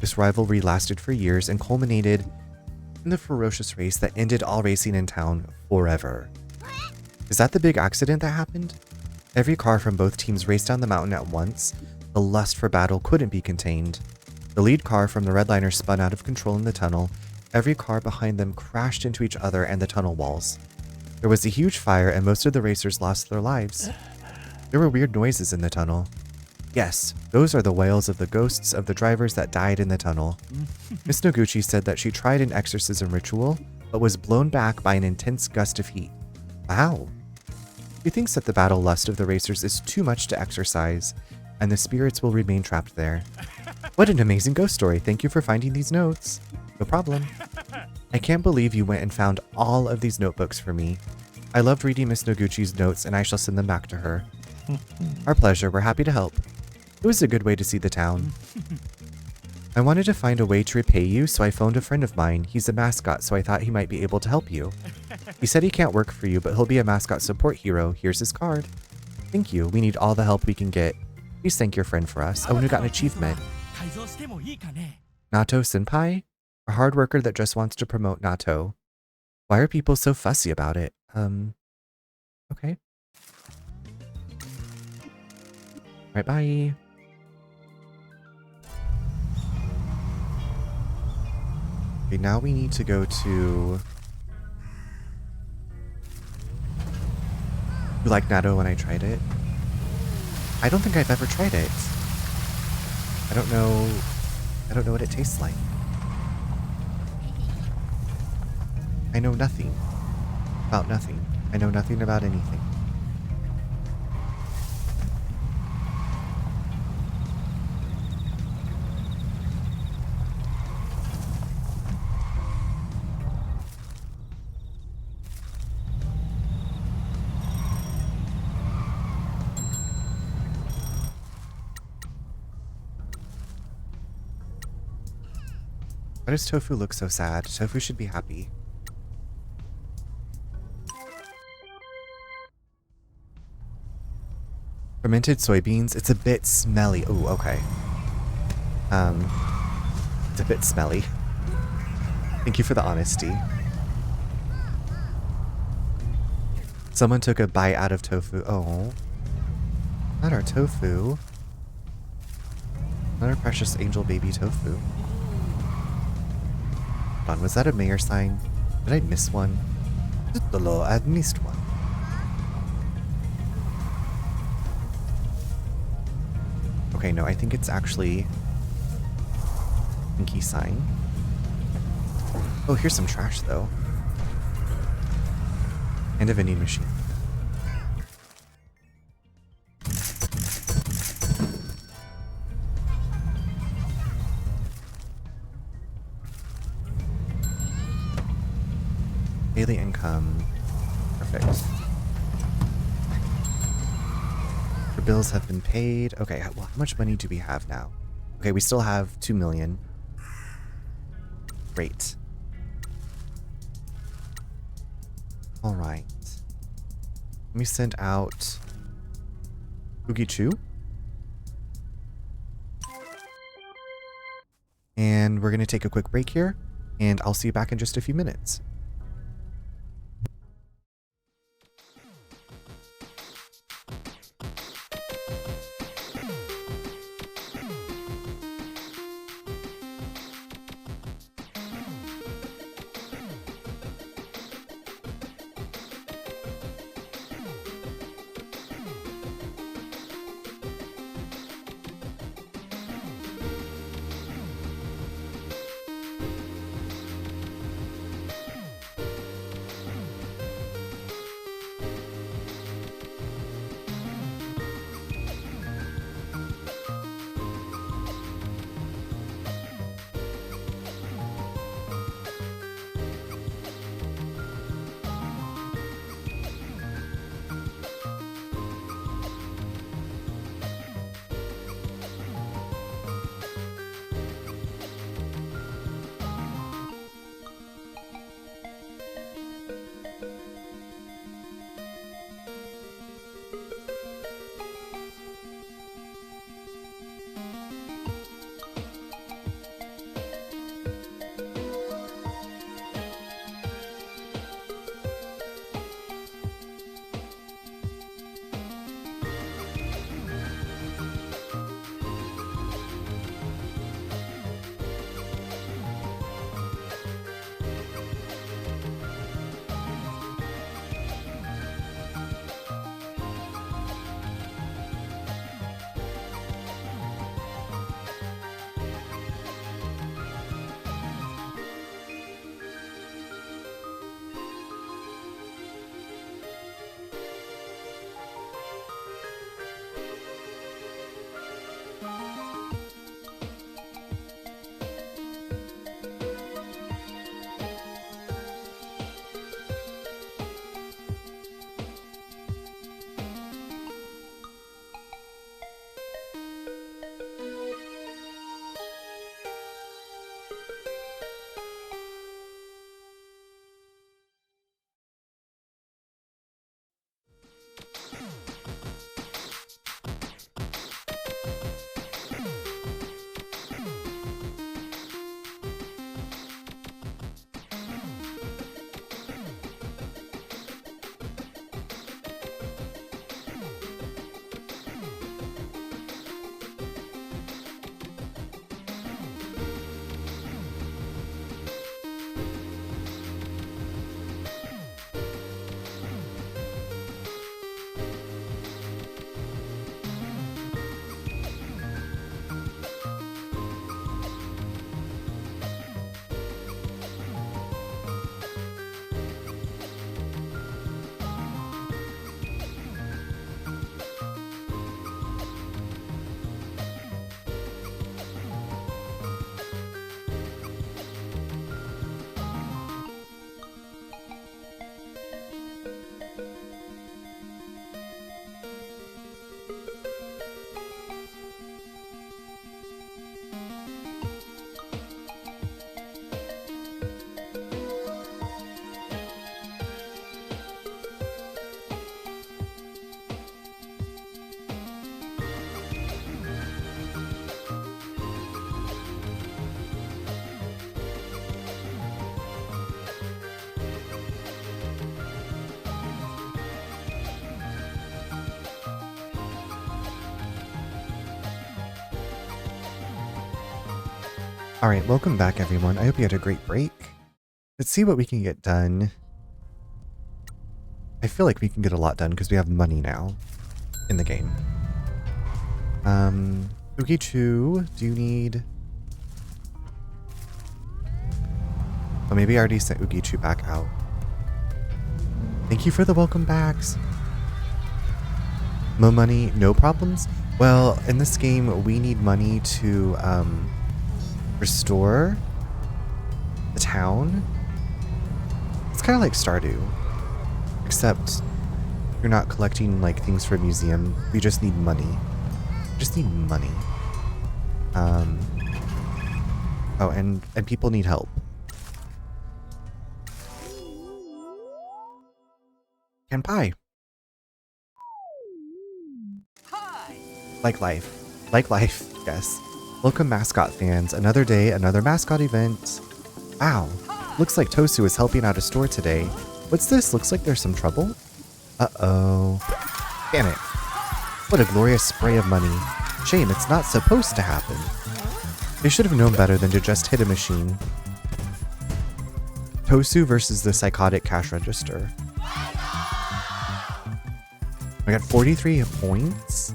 [SPEAKER 1] This rivalry lasted for years and culminated in the ferocious race that ended all racing in town forever. Is that the big accident that happened? Every car from both teams raced down the mountain at once. The lust for battle couldn't be contained. The lead car from the redliners spun out of control in the tunnel. Every car behind them crashed into each other and the tunnel walls. There was a huge fire and most of the racers lost their lives. There were weird noises in the tunnel. Yes, those are the wails of the ghosts of the drivers that died in the tunnel. Miss Noguchi said that she tried an exorcism ritual, but was blown back by an intense gust of heat. Wow. She thinks that the battle lust of the racers is too much to exorcise, and the spirits will remain trapped there. What an amazing ghost story. Thank you for finding these notes. No problem. I can't believe you went and found all of these notebooks for me. I loved reading Miss Noguchi's notes, and I shall send them back to her. Our pleasure. We're happy to help. It was a good way to see the town. I wanted to find a way to repay you, so I phoned a friend of mine. He's a mascot, so I thought he might be able to help you. He said he can't work for you, but he'll be a mascot support hero. Here's his card. Thank you. We need all the help we can get. Please thank your friend for us. Oh, and we got an achievement. Nato Senpai? A hard worker that just wants to promote Nato. Why are people so fussy about it? Okay. Right, bye. Okay, now we need to go to... You like natto when I tried it? I don't think I've ever tried it. I don't know what it tastes like. I know nothing about nothing. I know nothing about anything. Why does Tofu look so sad? Tofu should be happy. Fermented soybeans. It's a bit smelly. Oh, okay. It's a bit smelly. Thank you for the honesty. Someone took a bite out of tofu. Oh. Not our tofu. Not our precious angel baby tofu. Hold on, was that a mayor sign? Did I miss one? I missed one. Okay, no, I think it's actually Pinky sign. Oh, here's some trash though. And a vending machine. Daily income. Perfect. bills have been paid. Okay, well, how much money do we have now? Okay, we still have 2 million. Great. All right. Let me send out Ugichu. And we're going to take a quick break here, and I'll see you back in just a few minutes. Alright, welcome back everyone. I hope you had a great break. Let's see what we can get done. I feel like we can get a lot done because we have money now in the game. Ugichu, do you need... Oh, maybe I already sent Ugichu back out. Thank you for the welcome backs. Mo money, no problems? Well, in this game, we need money to restore the town. It's kind of like Stardew, except You're not collecting like things for a museum. We just need money. Just need money. Oh, and people need help. Can pie. Like life. Like life, yes. Welcome, Mascot fans. Another day, another Mascot event. Wow. Looks like Tosu is helping out a store today. What's this? Looks like there's some trouble. Uh-oh. Damn it. What a glorious spray of money. Shame, it's not supposed to happen. They should have known better than to just hit a machine. Tosu versus the psychotic cash register. I got 43 points.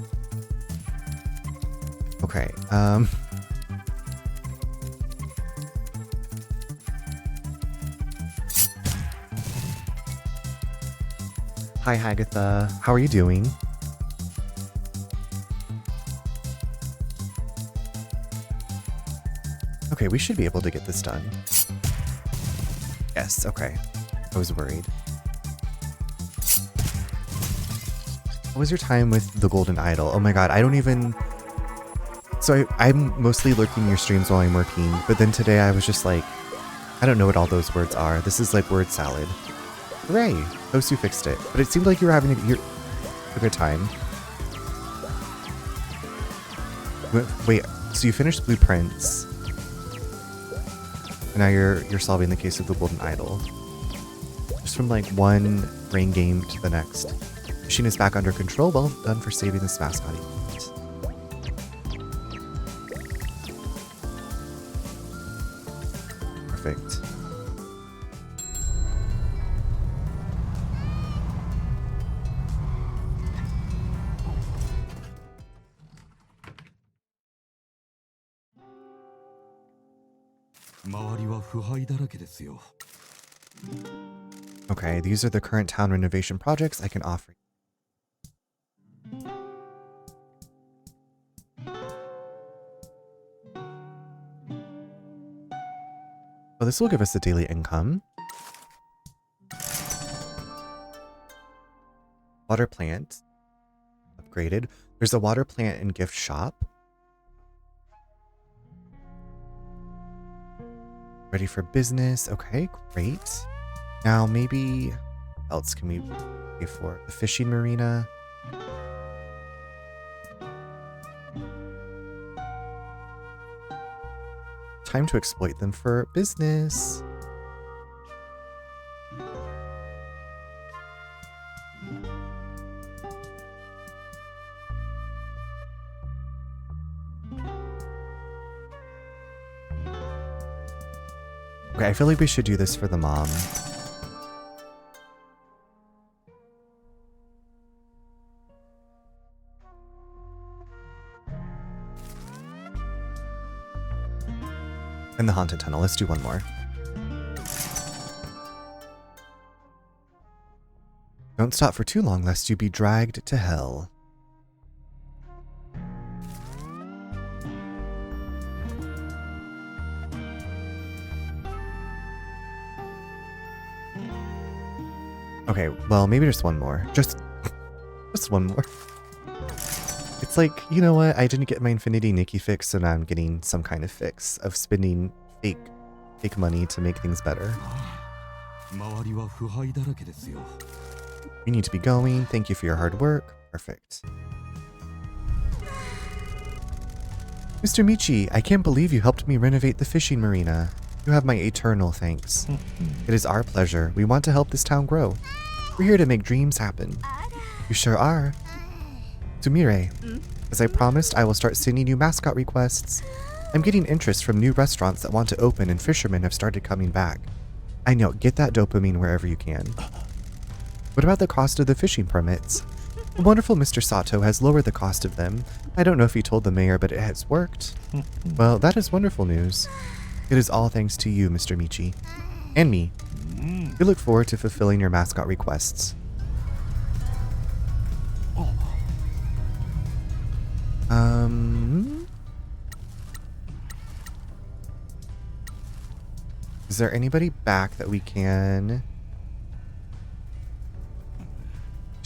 [SPEAKER 1] Okay, Hi, Hagatha. How are you doing? Okay, we should be able to get this done. Yes, okay. I was worried. What was your time with the Golden Idol? Oh my god, I don't even... So I'm mostly lurking your streams while I'm working, but then today I was just like, I don't know what all those words are. This is like word salad. Hooray! Tosu fixed it. But it seemed like you were having a good time. Wait, so you finished Blueprints. And now you're solving the case of the Golden Idol. Just from like one brain game to the next. Machine is back under control. Well done for saving this mascot event. Perfect. Okay, these are the current town renovation projects I can offer. Well, this will give us a daily income. Water plant. Upgraded. There's a water plant and gift shop. Ready for business. Okay, great. Now maybe... what else can we pay for? The fishing marina. Time to exploit them for business. Okay, I feel like we should do this for the mom. And the haunted tunnel. Let's do one more. Don't stop for too long lest you be dragged to hell. Okay, well, maybe just one more. Just one more. It's like, you know what? I didn't get my Infinity Nikki fix, so now I'm getting some kind of fix of spending fake money to make things better. You need to be going. Thank you for your hard work. Perfect. Mr. Michi, I can't believe you helped me renovate the fishing marina. You have my eternal thanks. It is our pleasure. We want to help this town grow. We're here to make dreams happen. You sure are. Sumire, as I promised, I will start sending you mascot requests. I'm getting interest from new restaurants that want to open, and fishermen have started coming back. I know, get that dopamine wherever you can. What about the cost of the fishing permits? The wonderful Mr. Sato has lowered the cost of them. I don't know if he told the mayor, but it has worked. Well, that is wonderful news. It is all thanks to you, Mr. Michi. And me. We look forward to fulfilling your mascot requests. Is there anybody back that we can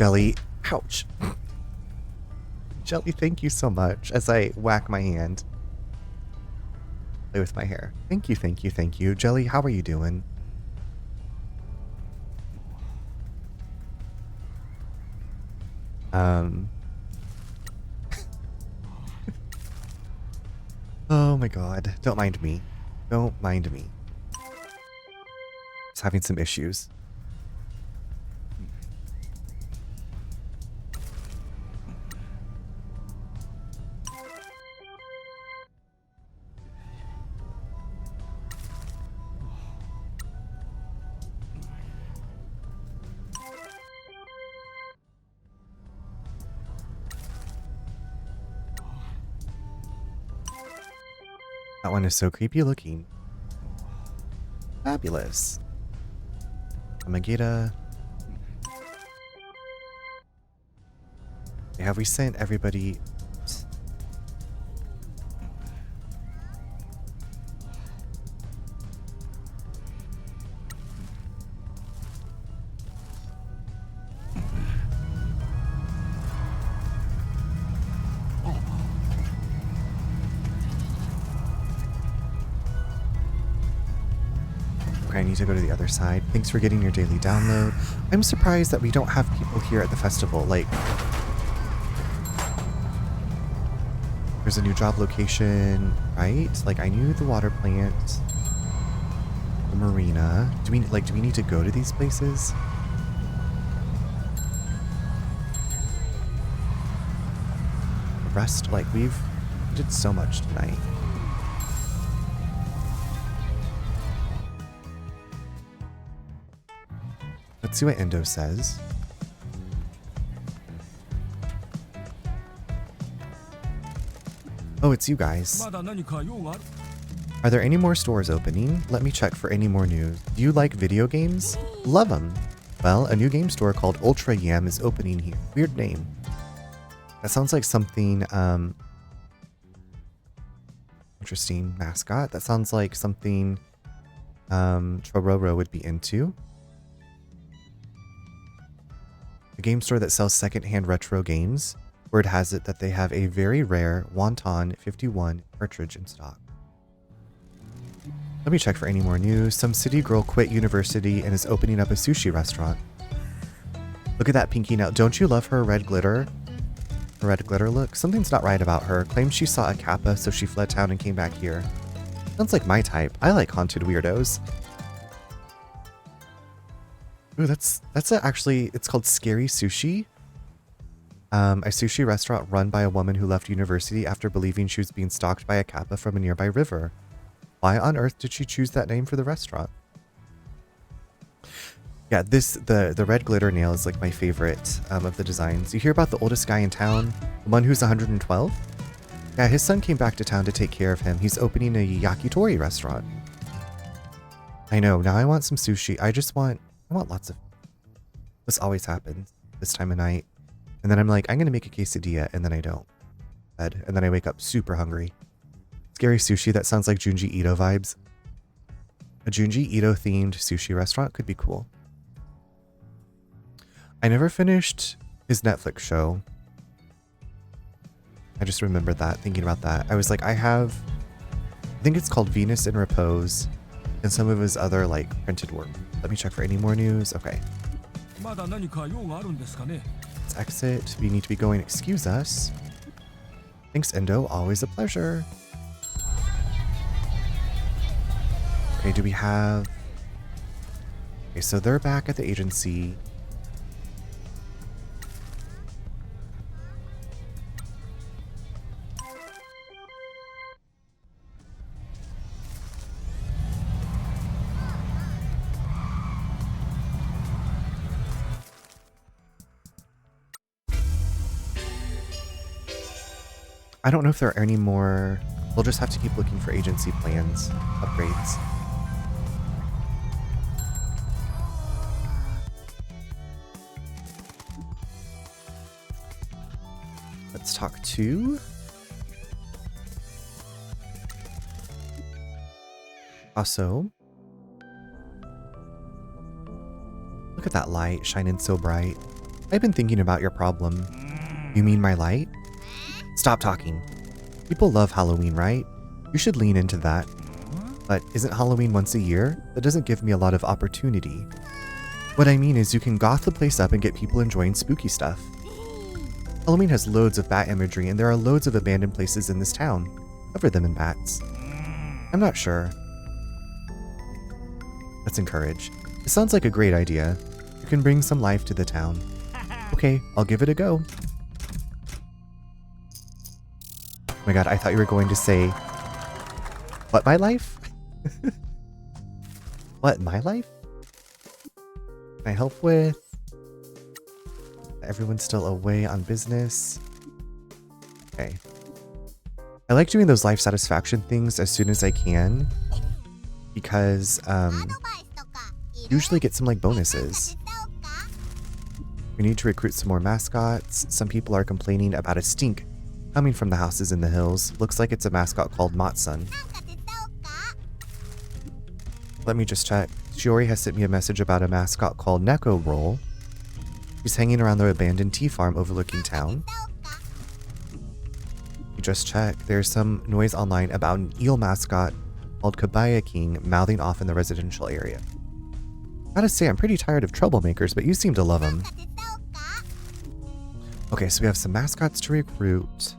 [SPEAKER 1] Jelly, ouch. Jelly, thank you so much as I whack my hand. Play with my hair. Thank you, thank you, thank you. Jelly, how are you doing? Oh my god. Don't mind me. Don't mind me. Just having some issues. That one is so creepy looking. Fabulous. Amagita. Have we sent everybody? I need to go to the other side. Thanks for getting your daily download. I'm surprised that we don't have people here at the festival. Like, there's a new job location, right? Like, I knew the water plant, the marina. Do we need to go to these places? The rest, like, we did so much tonight. Let's see what Endo says. Oh, it's you guys. Are there any more stores opening? Let me check for any more news. Do you like video games? Love them. Well, a new game store called Ultra Yam is opening here. Weird name. That sounds like something, interesting. Mascot. That sounds like something, Chororo would be into. A game store that sells secondhand retro games. Word has it that they have a very rare Wonton 51 cartridge in stock. Let me check for any more news. Some city girl quit university and is opening up a sushi restaurant. Look at that pinky nail. Don't you love her red glitter? Her red glitter look? Something's not right about her. Claims she saw a kappa, so she fled town and came back here. Sounds like my type. I like haunted weirdos. Ooh, actually, it's called Scary Sushi. A sushi restaurant run by a woman who left university after believing she was being stalked by a kappa from a nearby river. Why on earth did she choose that name for the restaurant? Yeah, the red glitter nail is like my favorite of the designs. You hear about the oldest guy in town? The one who's 112? Yeah, his son came back to town to take care of him. He's opening a yakitori restaurant. I know, now I want some sushi. I want lots of... This always happens this time of night. And then I'm like, I'm going to make a quesadilla, and then I don't. And then I wake up super hungry. Scary Sushi, that sounds like Junji Ito vibes. A Junji Ito themed sushi restaurant could be cool. I never finished his Netflix show. I just remembered that, thinking about that. I was like, I think it's called Venus in Repose, and some of his other like printed work. Let me check for any more news. Okay. Let's exit. We need to be going. Excuse us. Thanks, Endo. Always a pleasure. Okay, do we have... Okay, so they're back at the agency. I don't know if there are any more. We'll just have to keep looking for agency plans, upgrades. Let's talk to... Also, look at that light shining so bright. I've been thinking about your problem. You mean my light? Stop talking. People love Halloween, right? You should lean into that. But isn't Halloween once a year? That doesn't give me a lot of opportunity. What I mean is you can goth the place up and get people enjoying spooky stuff. Halloween has loads of bat imagery and there are loads of abandoned places in this town. Cover them in bats. I'm not sure. Let's encourage. It sounds like a great idea. You can bring some life to the town. Okay, I'll give it a go. Oh my god, I thought you were going to say... What, my life? What, my life? Can I help with? Everyone's still away on business. Okay. I like doing those life satisfaction things as soon as I can. Because, usually get some, like, bonuses. We need to recruit some more mascots. Some people are complaining about a stink coming from the houses in the hills. Looks like it's a mascot called Matsun. Let me just check. Shiori has sent me a message about a mascot called Neko Roll. He's hanging around the abandoned tea farm overlooking town. You just check. There's some noise online about an eel mascot called Kabaya King mouthing off in the residential area. Gotta say, I'm pretty tired of troublemakers, but you seem to love them. Okay, so we have some mascots to recruit.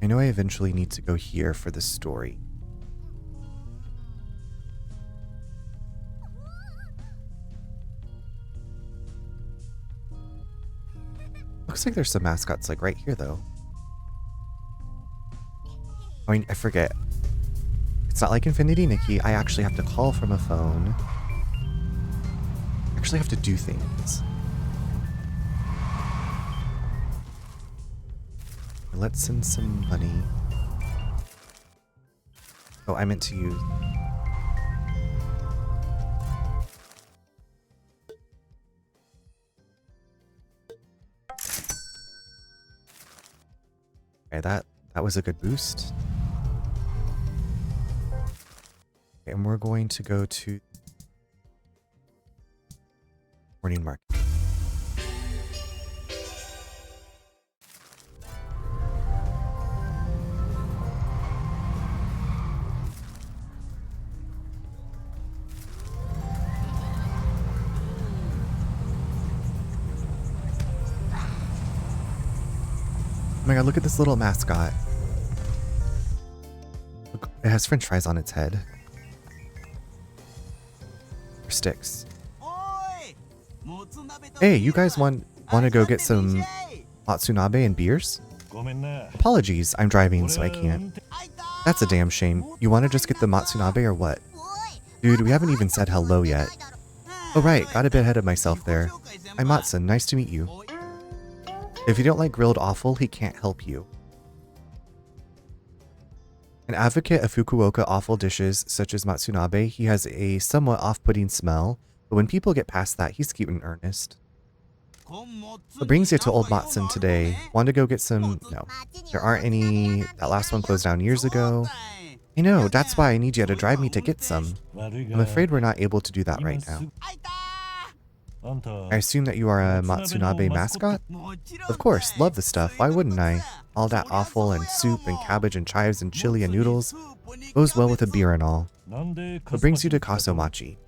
[SPEAKER 1] I know I eventually need to go here for the story. Looks like there's some mascots like right here though. I mean, I forget. It's not like Infinity Nikki. I actually have to call from a phone. I actually have to do things. Let's send some money. Oh, I meant to use... Okay, that was a good boost. Okay, and we're going to go to morning market. Oh my god, look at this little mascot. Look, it has french fries on its head. Or sticks. Hey, you guys want to go get some Matsunabe and beers? Apologies, I'm driving so I can't. That's a damn shame. You want to just get the Matsunabe or what? Dude, we haven't even said hello yet. Oh right, got a bit ahead of myself there. I'm Matsun, nice to meet you. If you don't like grilled offal, he can't help you. An advocate of Fukuoka offal dishes such as Matsunabe, he has a somewhat off-putting smell, but when people get past that, he's cute and earnest. What brings you to Old Matsun today? Want to go get some... No, there aren't any. That last one closed down years ago. I know, that's why I need you to drive me to get some. I'm afraid we're not able to do that right now. I assume that you are a Matsunabe mascot? Of course, love the stuff, why wouldn't I? All that offal and soup and cabbage and chives and chili and noodles goes well with a beer and all. What brings you to Kaso-Machi?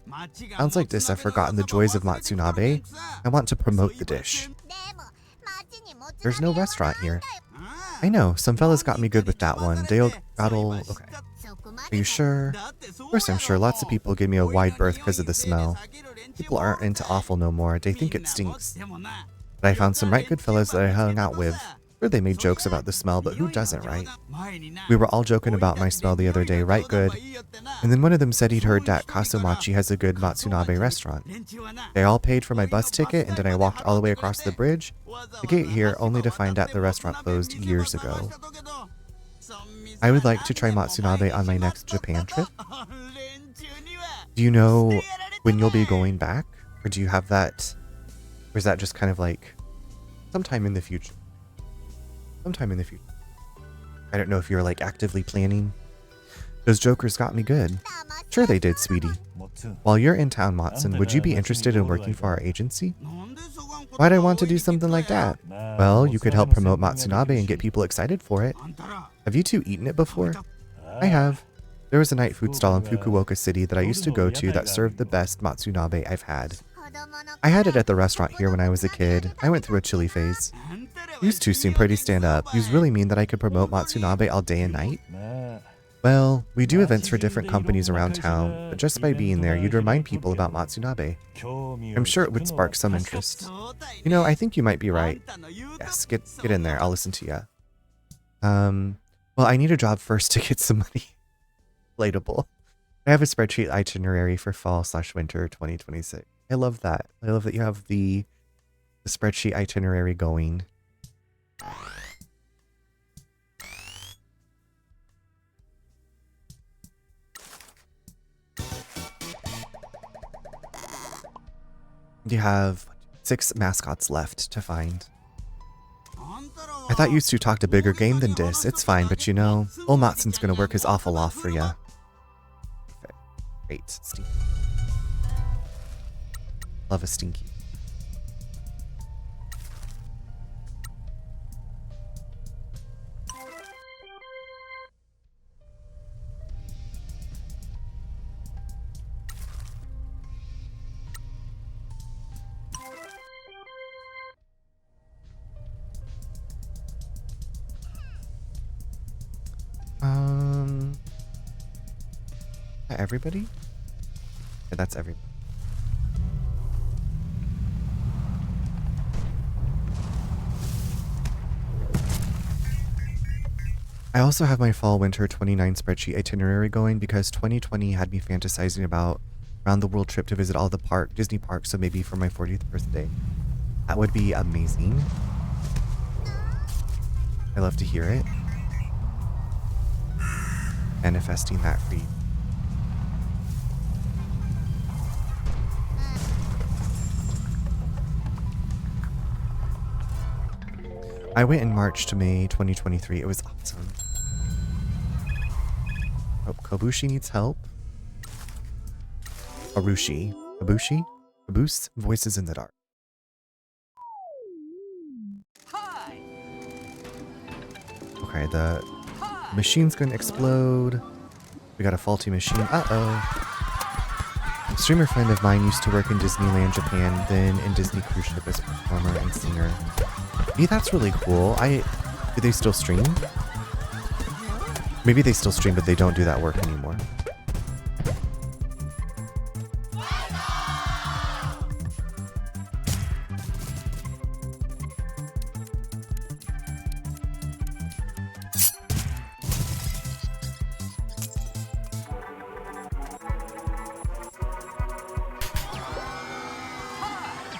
[SPEAKER 1] Sounds like this I've forgotten the joys of Matsunabe. I want to promote the dish. There's no restaurant here. I know, some fellas got me good with that one. Okay. Are you sure? Of course I'm sure, lots of people give me a wide berth because of the smell. People aren't into offal no more, they think it stinks. But I found some right good fellas that I hung out with. Sure, they made jokes about the smell, but who doesn't, right? We were all joking about my smell the other day, right good. And then one of them said he'd heard that Kaso-Machi has a good Matsunabe restaurant. They all paid for my bus ticket, and then I walked all the way across the bridge to get here, only to find out the restaurant closed years ago. I would like to try Matsunabe on my next Japan trip. Do you know when you'll be going back? Or do you have that? Or is that just kind of like sometime in the future? Sometime in the future. I don't know if you're like actively planning. Those jokers got me good. Sure they did, sweetie. While you're in town, Watson, would you be interested in working for our agency? Why'd I want to do something like that? Well, you could help promote Matsunabe and get people excited for it. Have you two eaten it before? I have. There was a night food stall in Fukuoka City that I used to go to that served the best Matsunabe I've had. I had it at the restaurant here when I was a kid. I went through a chili phase. Yous two seem pretty stand up. Yous really mean that I could promote Matsunabe all day and night? Well, we do events for different companies around town, but just by being there, you'd remind people about Matsunabe. I'm sure it would spark some interest. You know, I think you might be right. Yes, get in there. I'll listen to you. Well, I need a job first to get some money. Relatable. I have a spreadsheet itinerary for fall/winter 2026. I love that. I love that you have the spreadsheet itinerary going. You have 6 mascots left to find. I thought you two talked a bigger game than this. It's fine, but you know, old Matson's gonna work his awful off for ya. Okay. Great. Stinky. Love a stinky. Everybody? Yeah, that's everybody. I also have my fall/winter 29 spreadsheet itinerary going because 2020 had me fantasizing about around the world trip to visit all the Disney parks, so maybe for my 40th birthday. That would be amazing. I love to hear it. Manifesting that for you. I went in March to May 2023. It was awesome. Oh, Kobushi needs help. Arushi. Kabushi? Caboose? Voices in the dark. Okay, the machine's gonna explode. We got a faulty machine. Uh-oh. A streamer friend of mine used to work in Disneyland Japan, then in Disney cruise ship as a performer and singer. Maybe that's really cool. Do they still stream? Maybe they still stream, but they don't do that work anymore.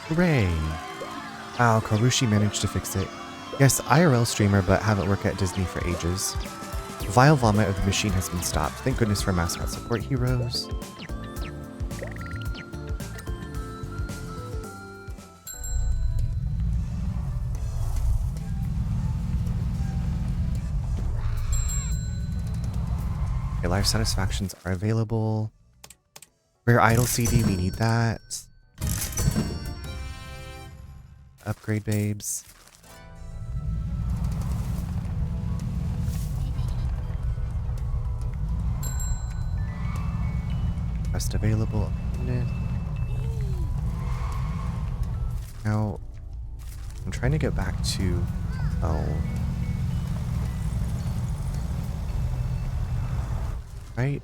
[SPEAKER 1] Hooray! Wow, Karushi managed to fix it. Yes, IRL streamer, but haven't worked at Disney for ages. Vile vomit of the machine has been stopped. Thank goodness for mascot support heroes. Okay, life satisfactions are available. Rare idol CD, we need that. Upgrade babes. Rest available. Now, I'm trying to get back to... Oh. Right?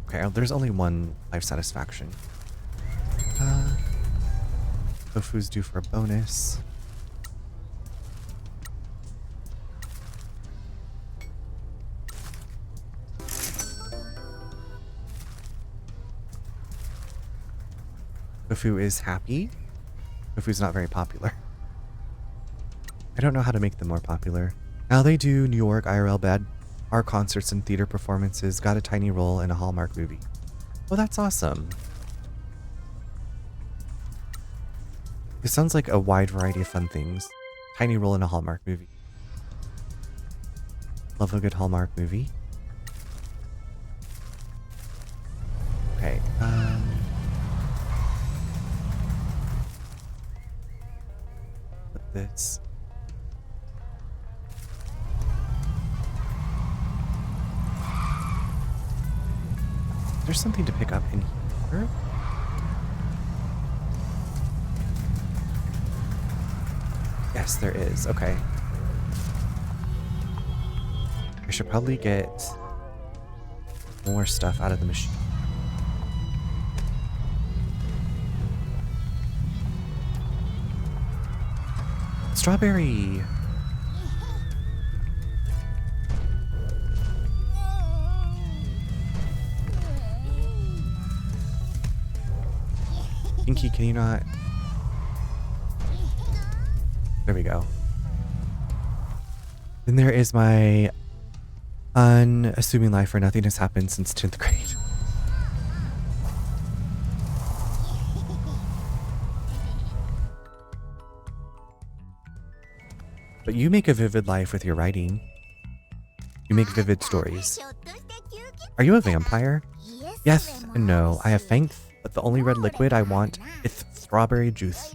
[SPEAKER 1] Okay, there's only one life satisfaction. Tofu's due for a bonus. Tofu is happy. Tofu's not very popular. I don't know how to make them more popular. Now they do New York IRL bad art concerts and theater performances. Got a tiny role in a Hallmark movie. Oh, that's awesome. It sounds like a wide variety of fun things. Tiny role in a Hallmark movie. Love a good Hallmark movie. this. There's something to pick up in here. Yes, there is. Okay. I should probably get more stuff out of the machine. Strawberry. Pinky, can you not? There we go. Then there is my unassuming life where nothing has happened since 10th grade. But you make a vivid life with your writing. You make vivid stories. Are you a vampire? Yes and no. I have fangs, but the only red liquid I want is strawberry juice.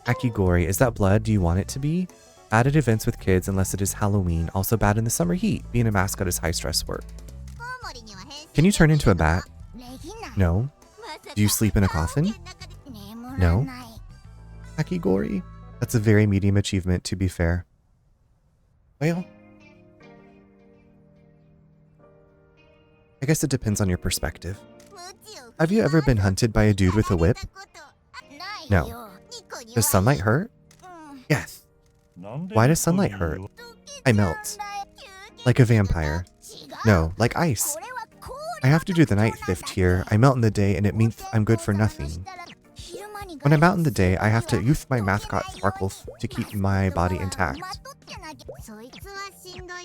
[SPEAKER 1] Akigori, is that blood? Do you want it to be? Bad at events with kids unless it is Halloween. Also bad in the summer heat. Being a mascot is high stress work. Can you turn into a bat? No. Do you sleep in a coffin? No. Akigori. That's a very medium achievement, to be fair. Well, I guess it depends on your perspective. Have you ever been hunted by a dude with a whip? No. Does sunlight hurt? Yes. Why does sunlight hurt? I melt. Like a vampire. No, like ice. I have to do the night shift here. I melt in the day and it means I'm good for nothing. When I'm out in the day, I have to use my mascot sparkles to keep my body intact.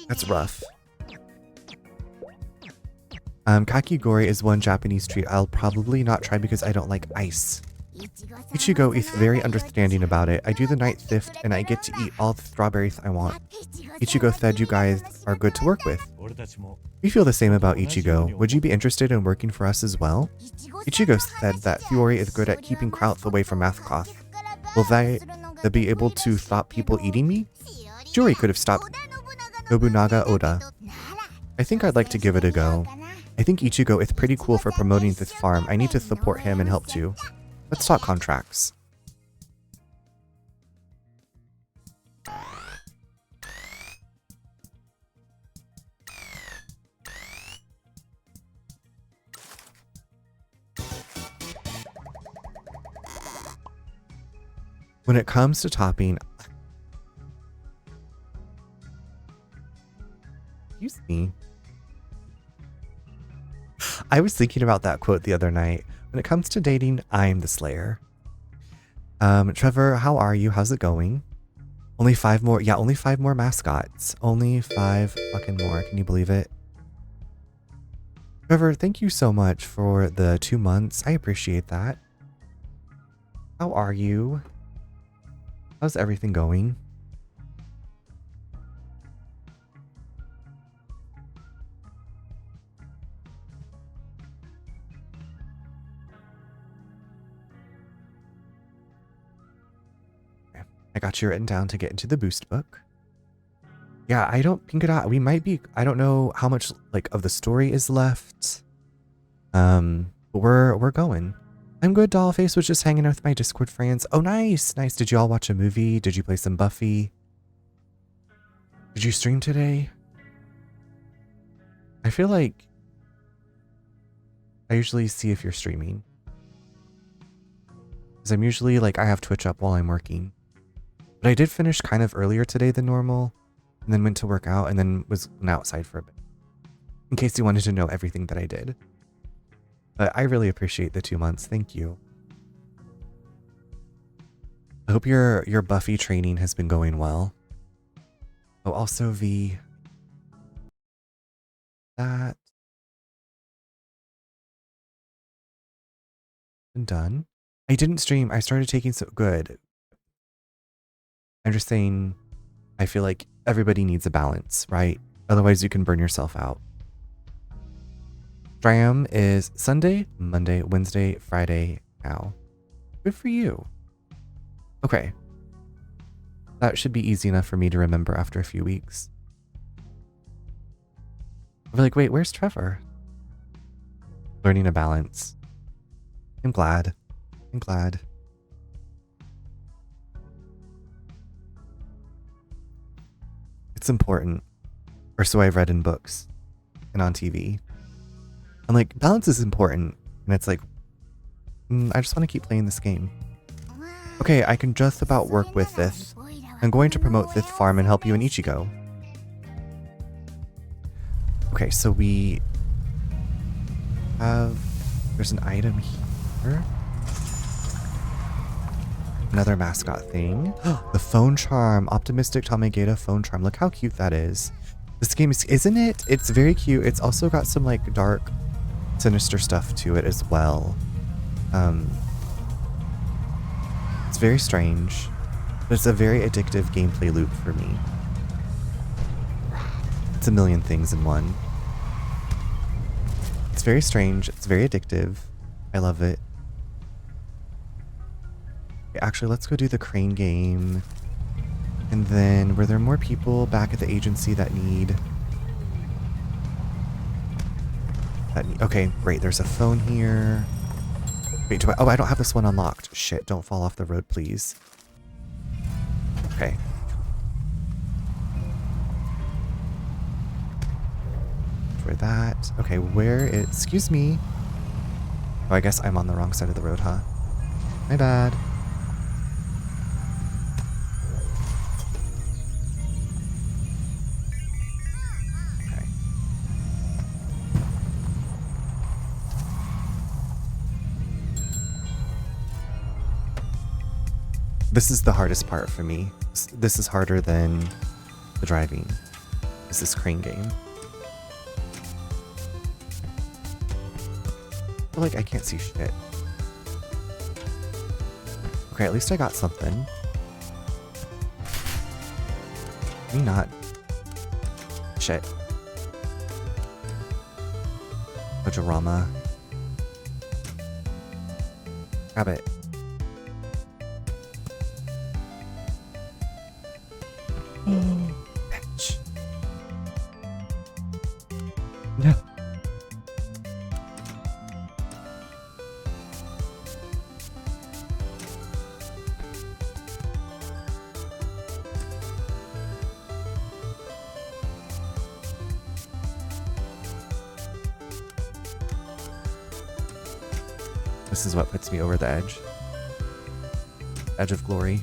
[SPEAKER 1] That's rough. Kakigori is one Japanese treat I'll probably not try because I don't like ice. Ichigo is very understanding about it. I do the night shift and I get to eat all the strawberries I want. Ichigo said you guys are good to work with. We feel the same about Ichigo. Would you be interested in working for us as well? Ichigo said that Fiori is good at keeping krauts away from mascots. Will they be able to stop people eating me? Fiori could have stopped Nobunaga Oda. I think I'd like to give it a go. I think Ichigo is pretty cool for promoting this farm. I need to support him and help too. Let's talk contracts. When it comes to topping, excuse me. I was thinking about that quote the other night. When it comes to dating, I'm the slayer. Trevor, how are you? How's it going? Only 5 more. Yeah, only 5 more mascots. Only 5 fucking more. Can you believe it? Trevor, thank you so much for the 2 months. I appreciate that. How are you? How's everything going? I got you written down to get into the boost book. Yeah, I don't think it. We might be. I don't know how much like of the story is left. But we're going. I'm good. Dollface was just hanging out with my Discord friends. Oh, nice, nice. Did you all watch a movie? Did you play some Buffy? Did you stream today? I feel like I usually see if you're streaming, because I'm usually like I have Twitch up while I'm working. But I did finish kind of earlier today than normal, and then went to work out, and then went outside for a bit. In case you wanted to know everything that I did. But I really appreciate the 2 months. Thank you. I hope your Buffy training has been going well. Oh, also that been done. I didn't stream. I started taking so good. I'm just saying, I feel like everybody needs a balance, right? Otherwise you can burn yourself out. Stram is Sunday, Monday, Wednesday, Friday now. Good for you. Okay. That should be easy enough for me to remember after a few weeks. We're like, wait, where's Trevor? Learning to balance. I'm glad. I'm glad. It's important. Or so I've read in books and on TV. I'm like, balance is important. And it's like, I just want to keep playing this game. Okay, I can just about work with this. I'm going to promote this farm and help you in Ichigo. Okay, so we have... There's an item here. Another mascot thing. The phone charm. Optimistic Tamegeta phone charm. Look how cute that is. This game is... Isn't it? It's very cute. It's also got some like dark, sinister stuff to it as well. It's very strange. But it's a very addictive gameplay loop for me. It's a million things in one. It's very strange. It's very addictive. I love it. Okay, actually, let's go do the crane game. And then, were there more people back at the agency that need... Okay, great. There's a phone here. Wait, oh, I don't have this one unlocked. Shit, don't fall off the road, please. Okay. For that. Okay, where is... Excuse me. Oh, I guess I'm on the wrong side of the road, huh? My bad. Okay. This is the hardest part for me. This is harder than the driving. Is this crane game. I feel like I can't see shit. Okay, at least I got something. Me not. Shit. Pajorama. Grab it. Bitch. No. This is what puts me over the edge. Edge of glory.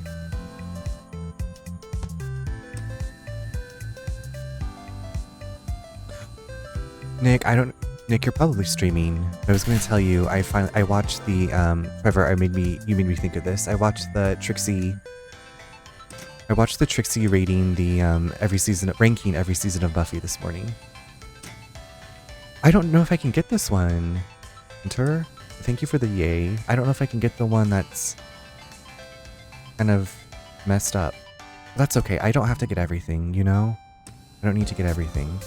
[SPEAKER 1] Nick, you're probably streaming. I was going to tell you, I watched the, Trevor, you made me think of this. I watched the Trixie rating the, ranking every season of Buffy this morning. I don't know if I can get this one. Enter. Thank you for the yay. I don't know if I can get the one that's kind of messed up. That's okay. I don't have to get everything, you know? I don't need to get everything.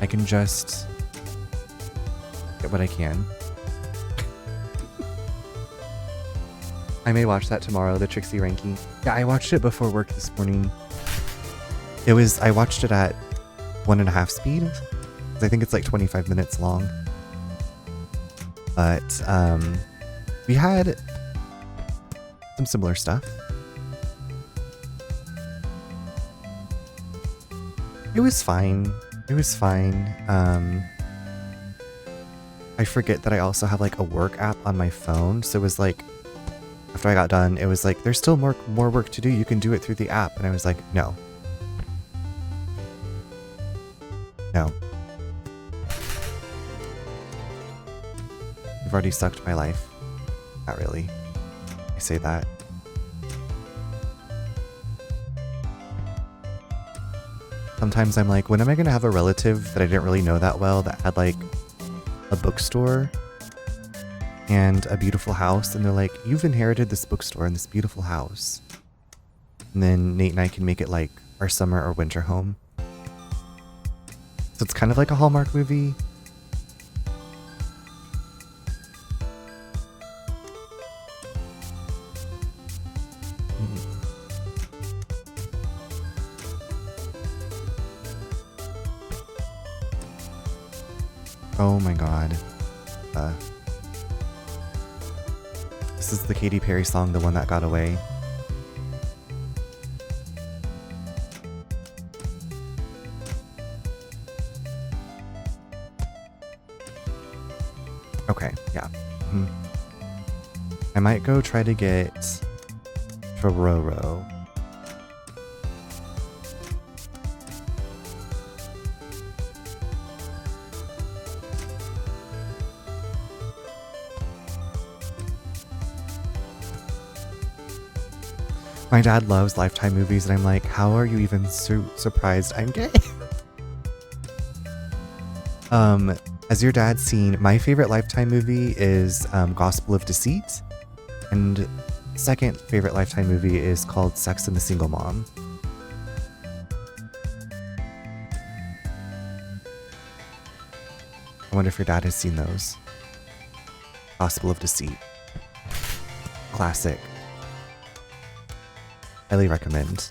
[SPEAKER 1] I can just get what I can. I may watch that tomorrow, the Trixie ranking. Yeah, I watched it before work this morning. I watched it at 1.5 speed. I think it's like 25 minutes long. But we had some similar stuff. It was fine. It was fine. I forget that I also have like a work app on my phone. So it was like, after I got done, it was like, there's still more work to do. You can do it through the app. And I was like, no. No. You've already sucked my life. Not really. I say that. Sometimes I'm like, when am I going to have a relative that I didn't really know that well that had like a bookstore and a beautiful house? And they're like, you've inherited this bookstore and this beautiful house. And then Nate and I can make it like our summer or winter home. So it's kind of like a Hallmark movie. Oh my god. This is the Katy Perry song, The One That Got Away. Okay, yeah. I might go try to get Tororo. My dad loves Lifetime movies, and I'm like, how are you even so surprised I'm gay? Has your dad seen, my favorite Lifetime movie is Gospel of Deceit, and second favorite Lifetime movie is called Sex and the Single Mom. I wonder if your dad has seen those. Gospel of Deceit. Classic. Highly recommend.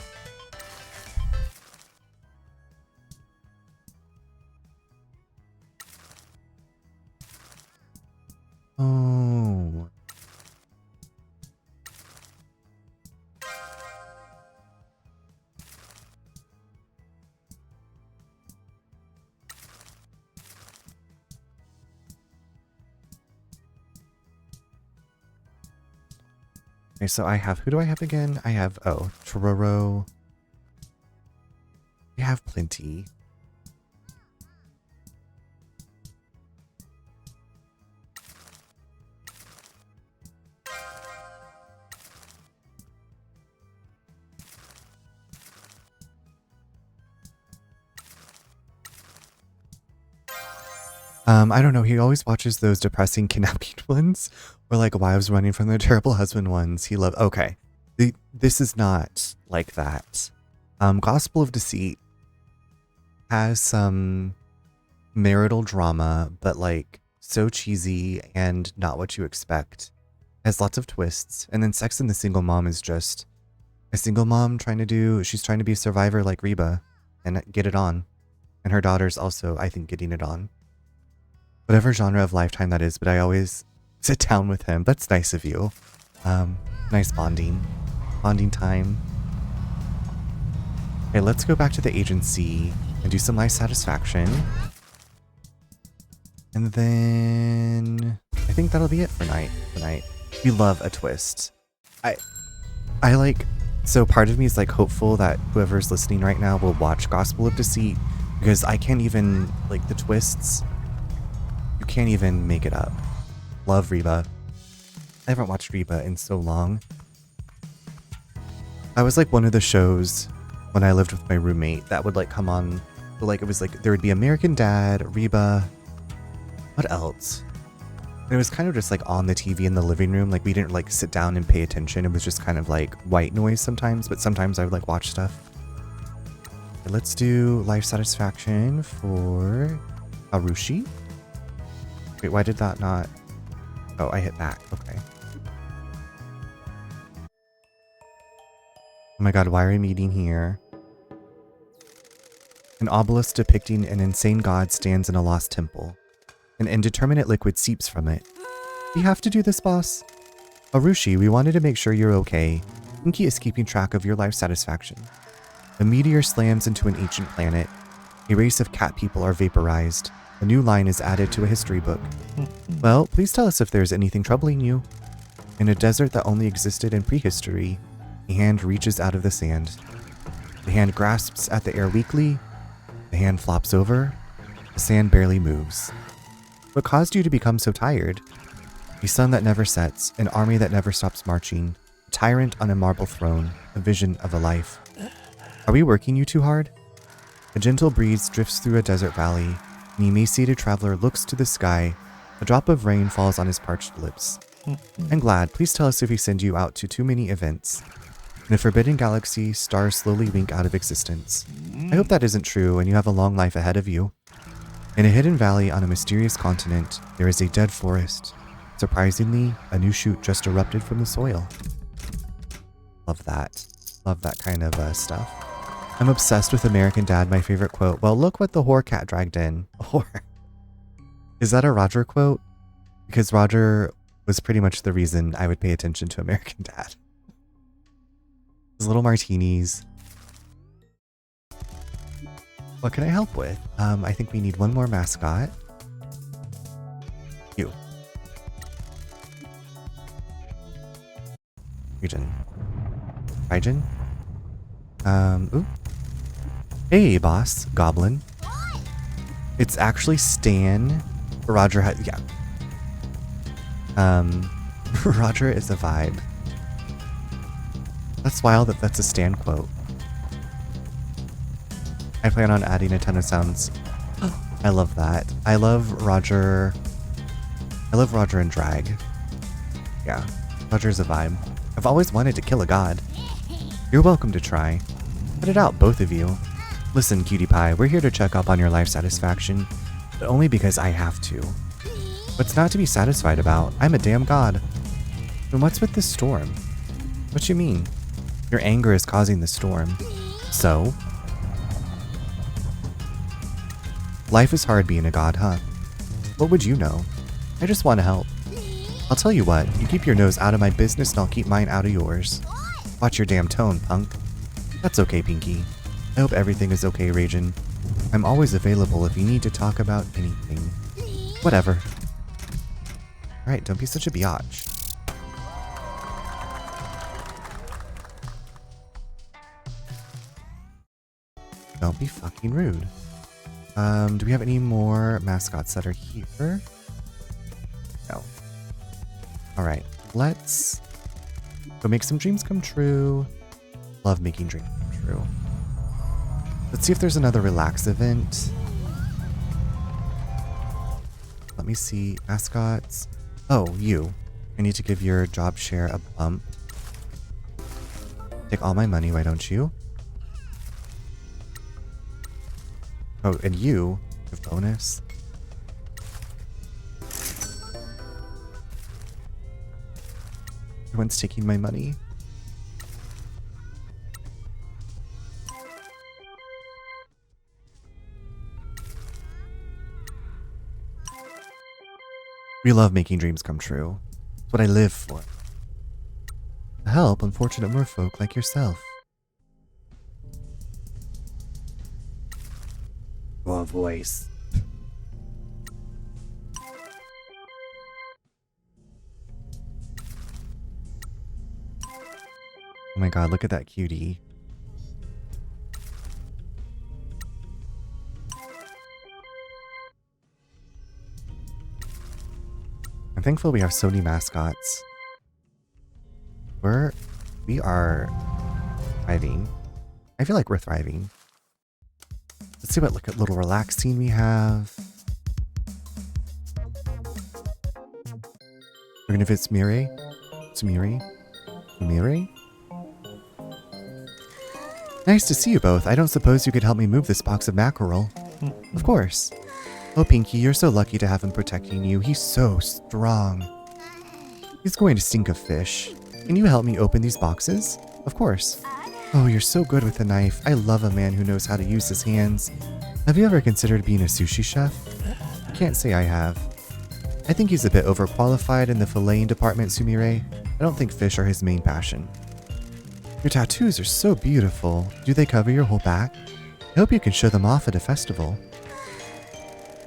[SPEAKER 1] Oh. Okay, so I have, who do I have again? I have, oh, Tororo. We have plenty. I don't know, he always watches those depressing kidnapping ones, or like wives running from their terrible husband ones. He loves, okay. This is not like that. Gospel of Deceit has some marital drama, but like so cheesy and not what you expect. Has lots of twists. And then Sex and the Single Mom is just a single mom she's trying to be a survivor like Reba and get it on. And her daughter's also, I think, getting it on. Whatever genre of Lifetime that is, but I always sit down with him. That's nice of you. Nice bonding time. Okay, let's go back to the agency and do some life satisfaction. And then I think that'll be it for tonight. We love a twist. I like, so part of me is like hopeful that whoever's listening right now will watch Gospel of Deceit, because I can't even, like, the twists, you can't even make it up. Love Reba. I haven't watched Reba in so long. I was like one of the shows when I lived with my roommate that would like come on. So like it was like there would be American Dad, Reba. What else? And it was kind of just like on the TV in the living room. Like we didn't like sit down and pay attention. It was just kind of like white noise sometimes, but sometimes I would like watch stuff. Okay, let's do life satisfaction for Harushi. Wait, why did that not? Oh, I hit back. Okay. Oh my god, why are we meeting here? An obelisk depicting an insane god stands in a lost temple. An indeterminate liquid seeps from it. We have to do this, boss. Harushi, we wanted to make sure you're okay. Inky is keeping track of your life satisfaction. A meteor slams into an ancient planet. A race of cat people are vaporized. A new line is added to a history book. Well, please tell us if there's anything troubling you. In a desert that only existed in prehistory, a hand reaches out of the sand. The hand grasps at the air weakly. The hand flops over. The sand barely moves. What caused you to become so tired? A sun that never sets, an army that never stops marching, a tyrant on a marble throne, a vision of a life. Are we working you too hard? A gentle breeze drifts through a desert valley. An emaciated traveler looks to the sky. A drop of rain falls on his parched lips. I'm glad. Please tell us if we send you out to too many events. In a forbidden galaxy, stars slowly wink out of existence. I hope that isn't true and you have a long life ahead of you. In a hidden valley on a mysterious continent, there is a dead forest. Surprisingly, a new shoot just erupted from the soil. Love that. Love that kind of stuff. I'm obsessed with American Dad, my favorite quote. Well, look what the whore cat dragged in. Whore. Is that a Roger quote? Because Roger was pretty much the reason I would pay attention to American Dad. His little martinis. What can I help with? I think we need one more mascot. You. Region. Raijin? Ooh. Hey, boss. Goblin. It's actually Stan. Roger has, yeah. Roger is a vibe. That's wild that that's a Stan quote. I plan on adding a ton of sounds. I love that. I love Roger and drag. Yeah, Roger's a vibe. I've always wanted to kill a god. You're welcome to try. Cut it out, both of you. Listen, cutie pie, we're here to check up on your life satisfaction, but only because I have to. What's not to be satisfied about? I'm a damn god. Then what's with this storm? What you mean? Your anger is causing the storm. So? Life is hard being a god, huh? What would you know? I just want to help. I'll tell you what, you keep your nose out of my business and I'll keep mine out of yours. Watch your damn tone, punk. That's okay, Pinky. I hope everything is okay, Raijin. I'm always available if you need to talk about anything. Whatever. Alright, don't be such a biatch. Don't be fucking rude. Do we have any more mascots that are here? No. Alright, let's go make some dreams come true. Love making dreams come true. Let's see if there's another relax event. Let me see. Mascots. Oh, you. I need to give your job share a bump. Take all my money, why don't you? Oh, and you have bonus. Everyone's taking my money. We love making dreams come true. It's what I live for. To help unfortunate merfolk like yourself. Your voice. Oh my god, look at that cutie. I'm thankful we have so many mascots. We are thriving. I feel like we're thriving. Let's see what little relax scene we have. We're gonna visit Sumire. Nice to see you both. I don't suppose you could help me move this box of mackerel. Of course. Oh, Pinky, you're so lucky to have him protecting you. He's so strong. He's going to stink of fish. Can you help me open these boxes? Of course. Oh, you're so good with a knife. I love a man who knows how to use his hands. Have you ever considered being a sushi chef? Can't say I have. I think he's a bit overqualified in the filleting department, Sumire. I don't think fish are his main passion. Your tattoos are so beautiful. Do they cover your whole back? I hope you can show them off at a festival.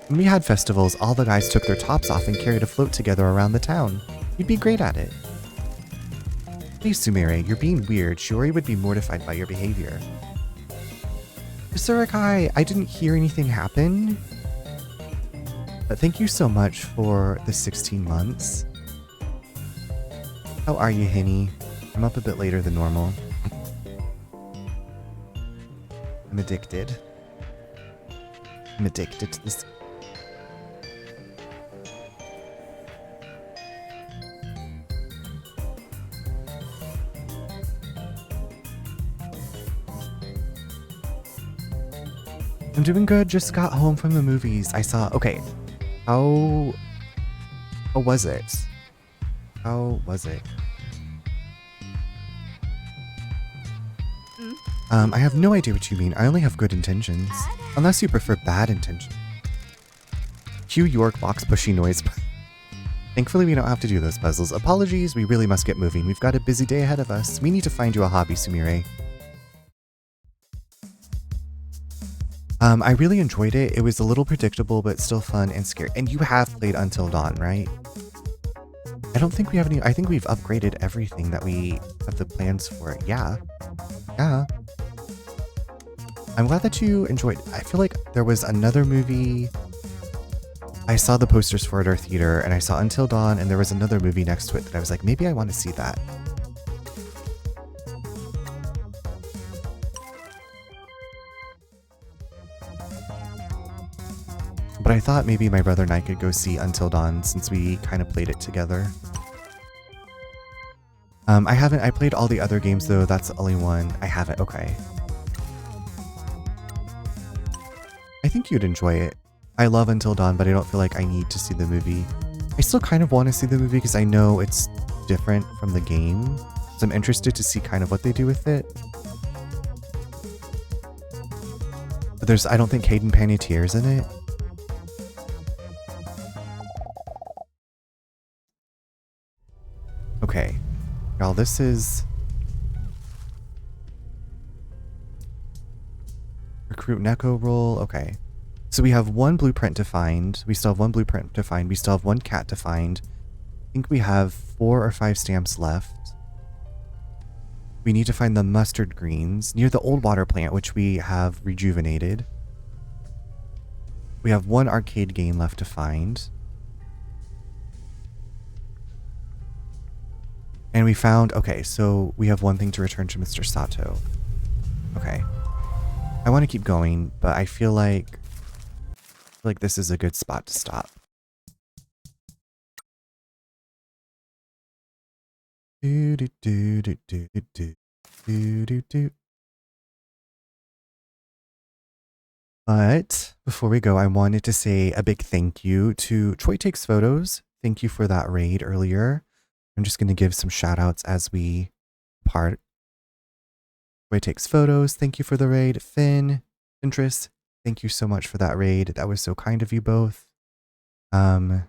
[SPEAKER 1] When we had festivals, all the guys took their tops off and carried a float together around the town. You'd be great at it. Hey Sumire, you're being weird. Shiori would be mortified by your behavior. Surikai, I didn't hear anything happen. But thank you so much for the 16 months. How are you, Henny? I'm up a bit later than normal. I'm addicted. I'm addicted to this. I'm doing good. Just got home from the movies. I saw. Okay. How was it? How was it? I have no idea what you mean. I only have good intentions. Unless you prefer bad intentions. Cue York box pushy noise. Thankfully, we don't have to do those puzzles. Apologies, we really must get moving. We've got a busy day ahead of us. We need to find you a hobby, Sumire. I really enjoyed it. It was a little predictable, but still fun and scary. And you have played Until Dawn, right? I don't think we have any... I think we've upgraded everything that we have the plans for. Yeah. Yeah. I'm glad that you enjoyed. I feel like there was another movie... I saw the posters for it at our theater, and I saw Until Dawn, and there was another movie next to it that I was like, maybe I want to see that. But I thought maybe my brother and I could go see Until Dawn since we kind of played it together. I played all the other games though, that's the only one I haven't. Okay. I think you'd enjoy it. I love Until Dawn, but I don't feel like I need to see the movie. I still kind of want to see the movie because I know it's different from the game. So I'm interested to see kind of what they do with it. But I don't think Hayden Panettiere's in it. Okay. Y'all, this is... Recruit Neko role. Okay. So we have one blueprint to find. We still have one blueprint to find. We still have one cat to find. I think we have 4 or 5 stamps left. We need to find the mustard greens near the old water plant, which we have rejuvenated. We have one arcade game left to find. And we found... Okay, so we have one thing to return to Mr. Sato. Okay. I want to keep going, but I feel like this is a good spot to stop. Do do do do do do do do do. But before we go, I wanted to say a big thank you to Troy Takes Photos. Thank you for that raid earlier. I'm just going to give some shout outs as we part. Troy Takes Photos, thank you for the raid. Finn, Pinterest, thank you so much for that raid. That was so kind of you both. Mrs.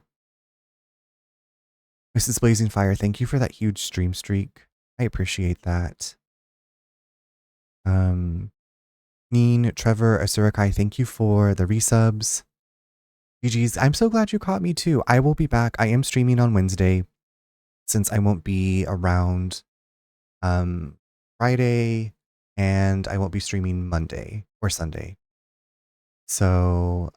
[SPEAKER 1] Blazing Fire, thank you for that huge stream streak. I appreciate that. Neen, Trevor, Asurakai, thank you for the resubs. GG's, I'm so glad you caught me too. I will be back. I am streaming on Wednesday since I won't be around Friday, and I won't be streaming Monday or Sunday. So,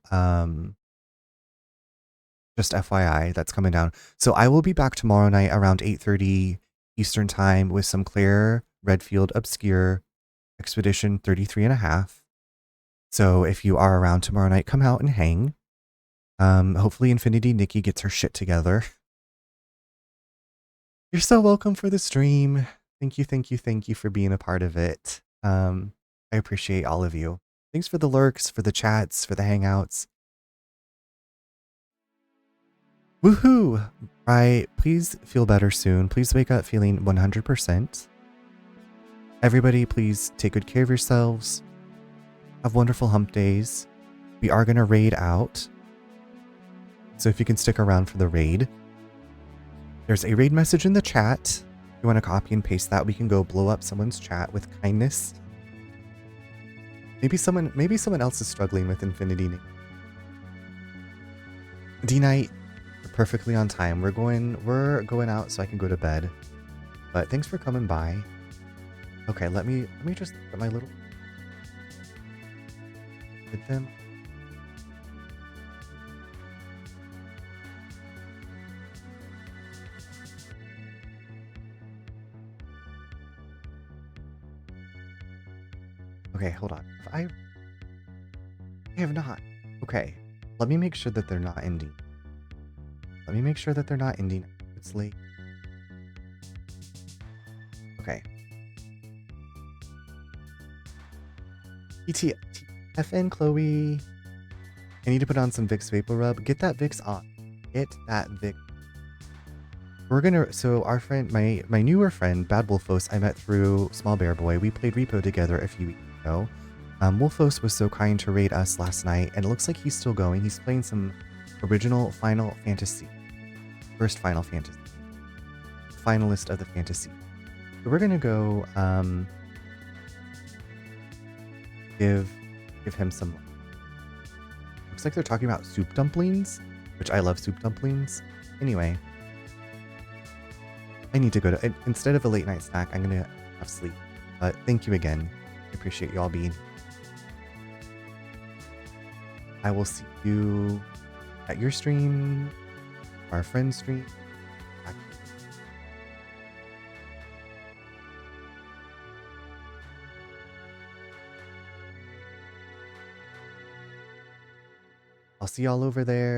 [SPEAKER 1] just FYI, that's coming down. So I will be back tomorrow night around 8:30 Eastern time with some Claire Redfield Obscure Expedition 33.5. So if you are around tomorrow night, come out and hang. Hopefully Infinity Nikki gets her shit together. You're so welcome for the stream. Thank you, thank you, thank you for being a part of it. I appreciate all of you. Thanks for the lurks, for the chats, for the hangouts. Woohoo! Right, please feel better soon. Please wake up feeling 100%. Everybody, please take good care of yourselves. Have wonderful hump days. We are going to raid out. So if you can stick around for the raid. There's a raid message in the chat. If you want to copy and paste that, we can go blow up someone's chat with kindness. Maybe someone else is struggling with Infinity. D-Night, we're perfectly on time. We're going out so I can go to bed. But thanks for coming by. Okay, let me just put my little hit them. Okay, hold on. I have not. Okay, let me make sure that they're not ending. Let me make sure that they're not ending. It's late. Okay. TFN Chloe. I need to put on some Vicks Vapor Rub. Get that Vicks on. Get that Vicks. So our friend, my newer friend, Bad Wolfos, I met through Small Bear Boy. We played Repo together a few weeks ago. Wolfos was so kind to raid us last night, and it looks like he's still going. He's playing some Original Final Fantasy. First Final Fantasy. Finalist of the fantasy. So we're gonna go give him some. Looks like they're talking about soup dumplings, which I love soup dumplings. Anyway, I need to go to, instead of a late night snack, I'm gonna have sleep. But thank you again. I appreciate you all being here. I will see you at your stream, our friend's stream. I'll see y'all over there.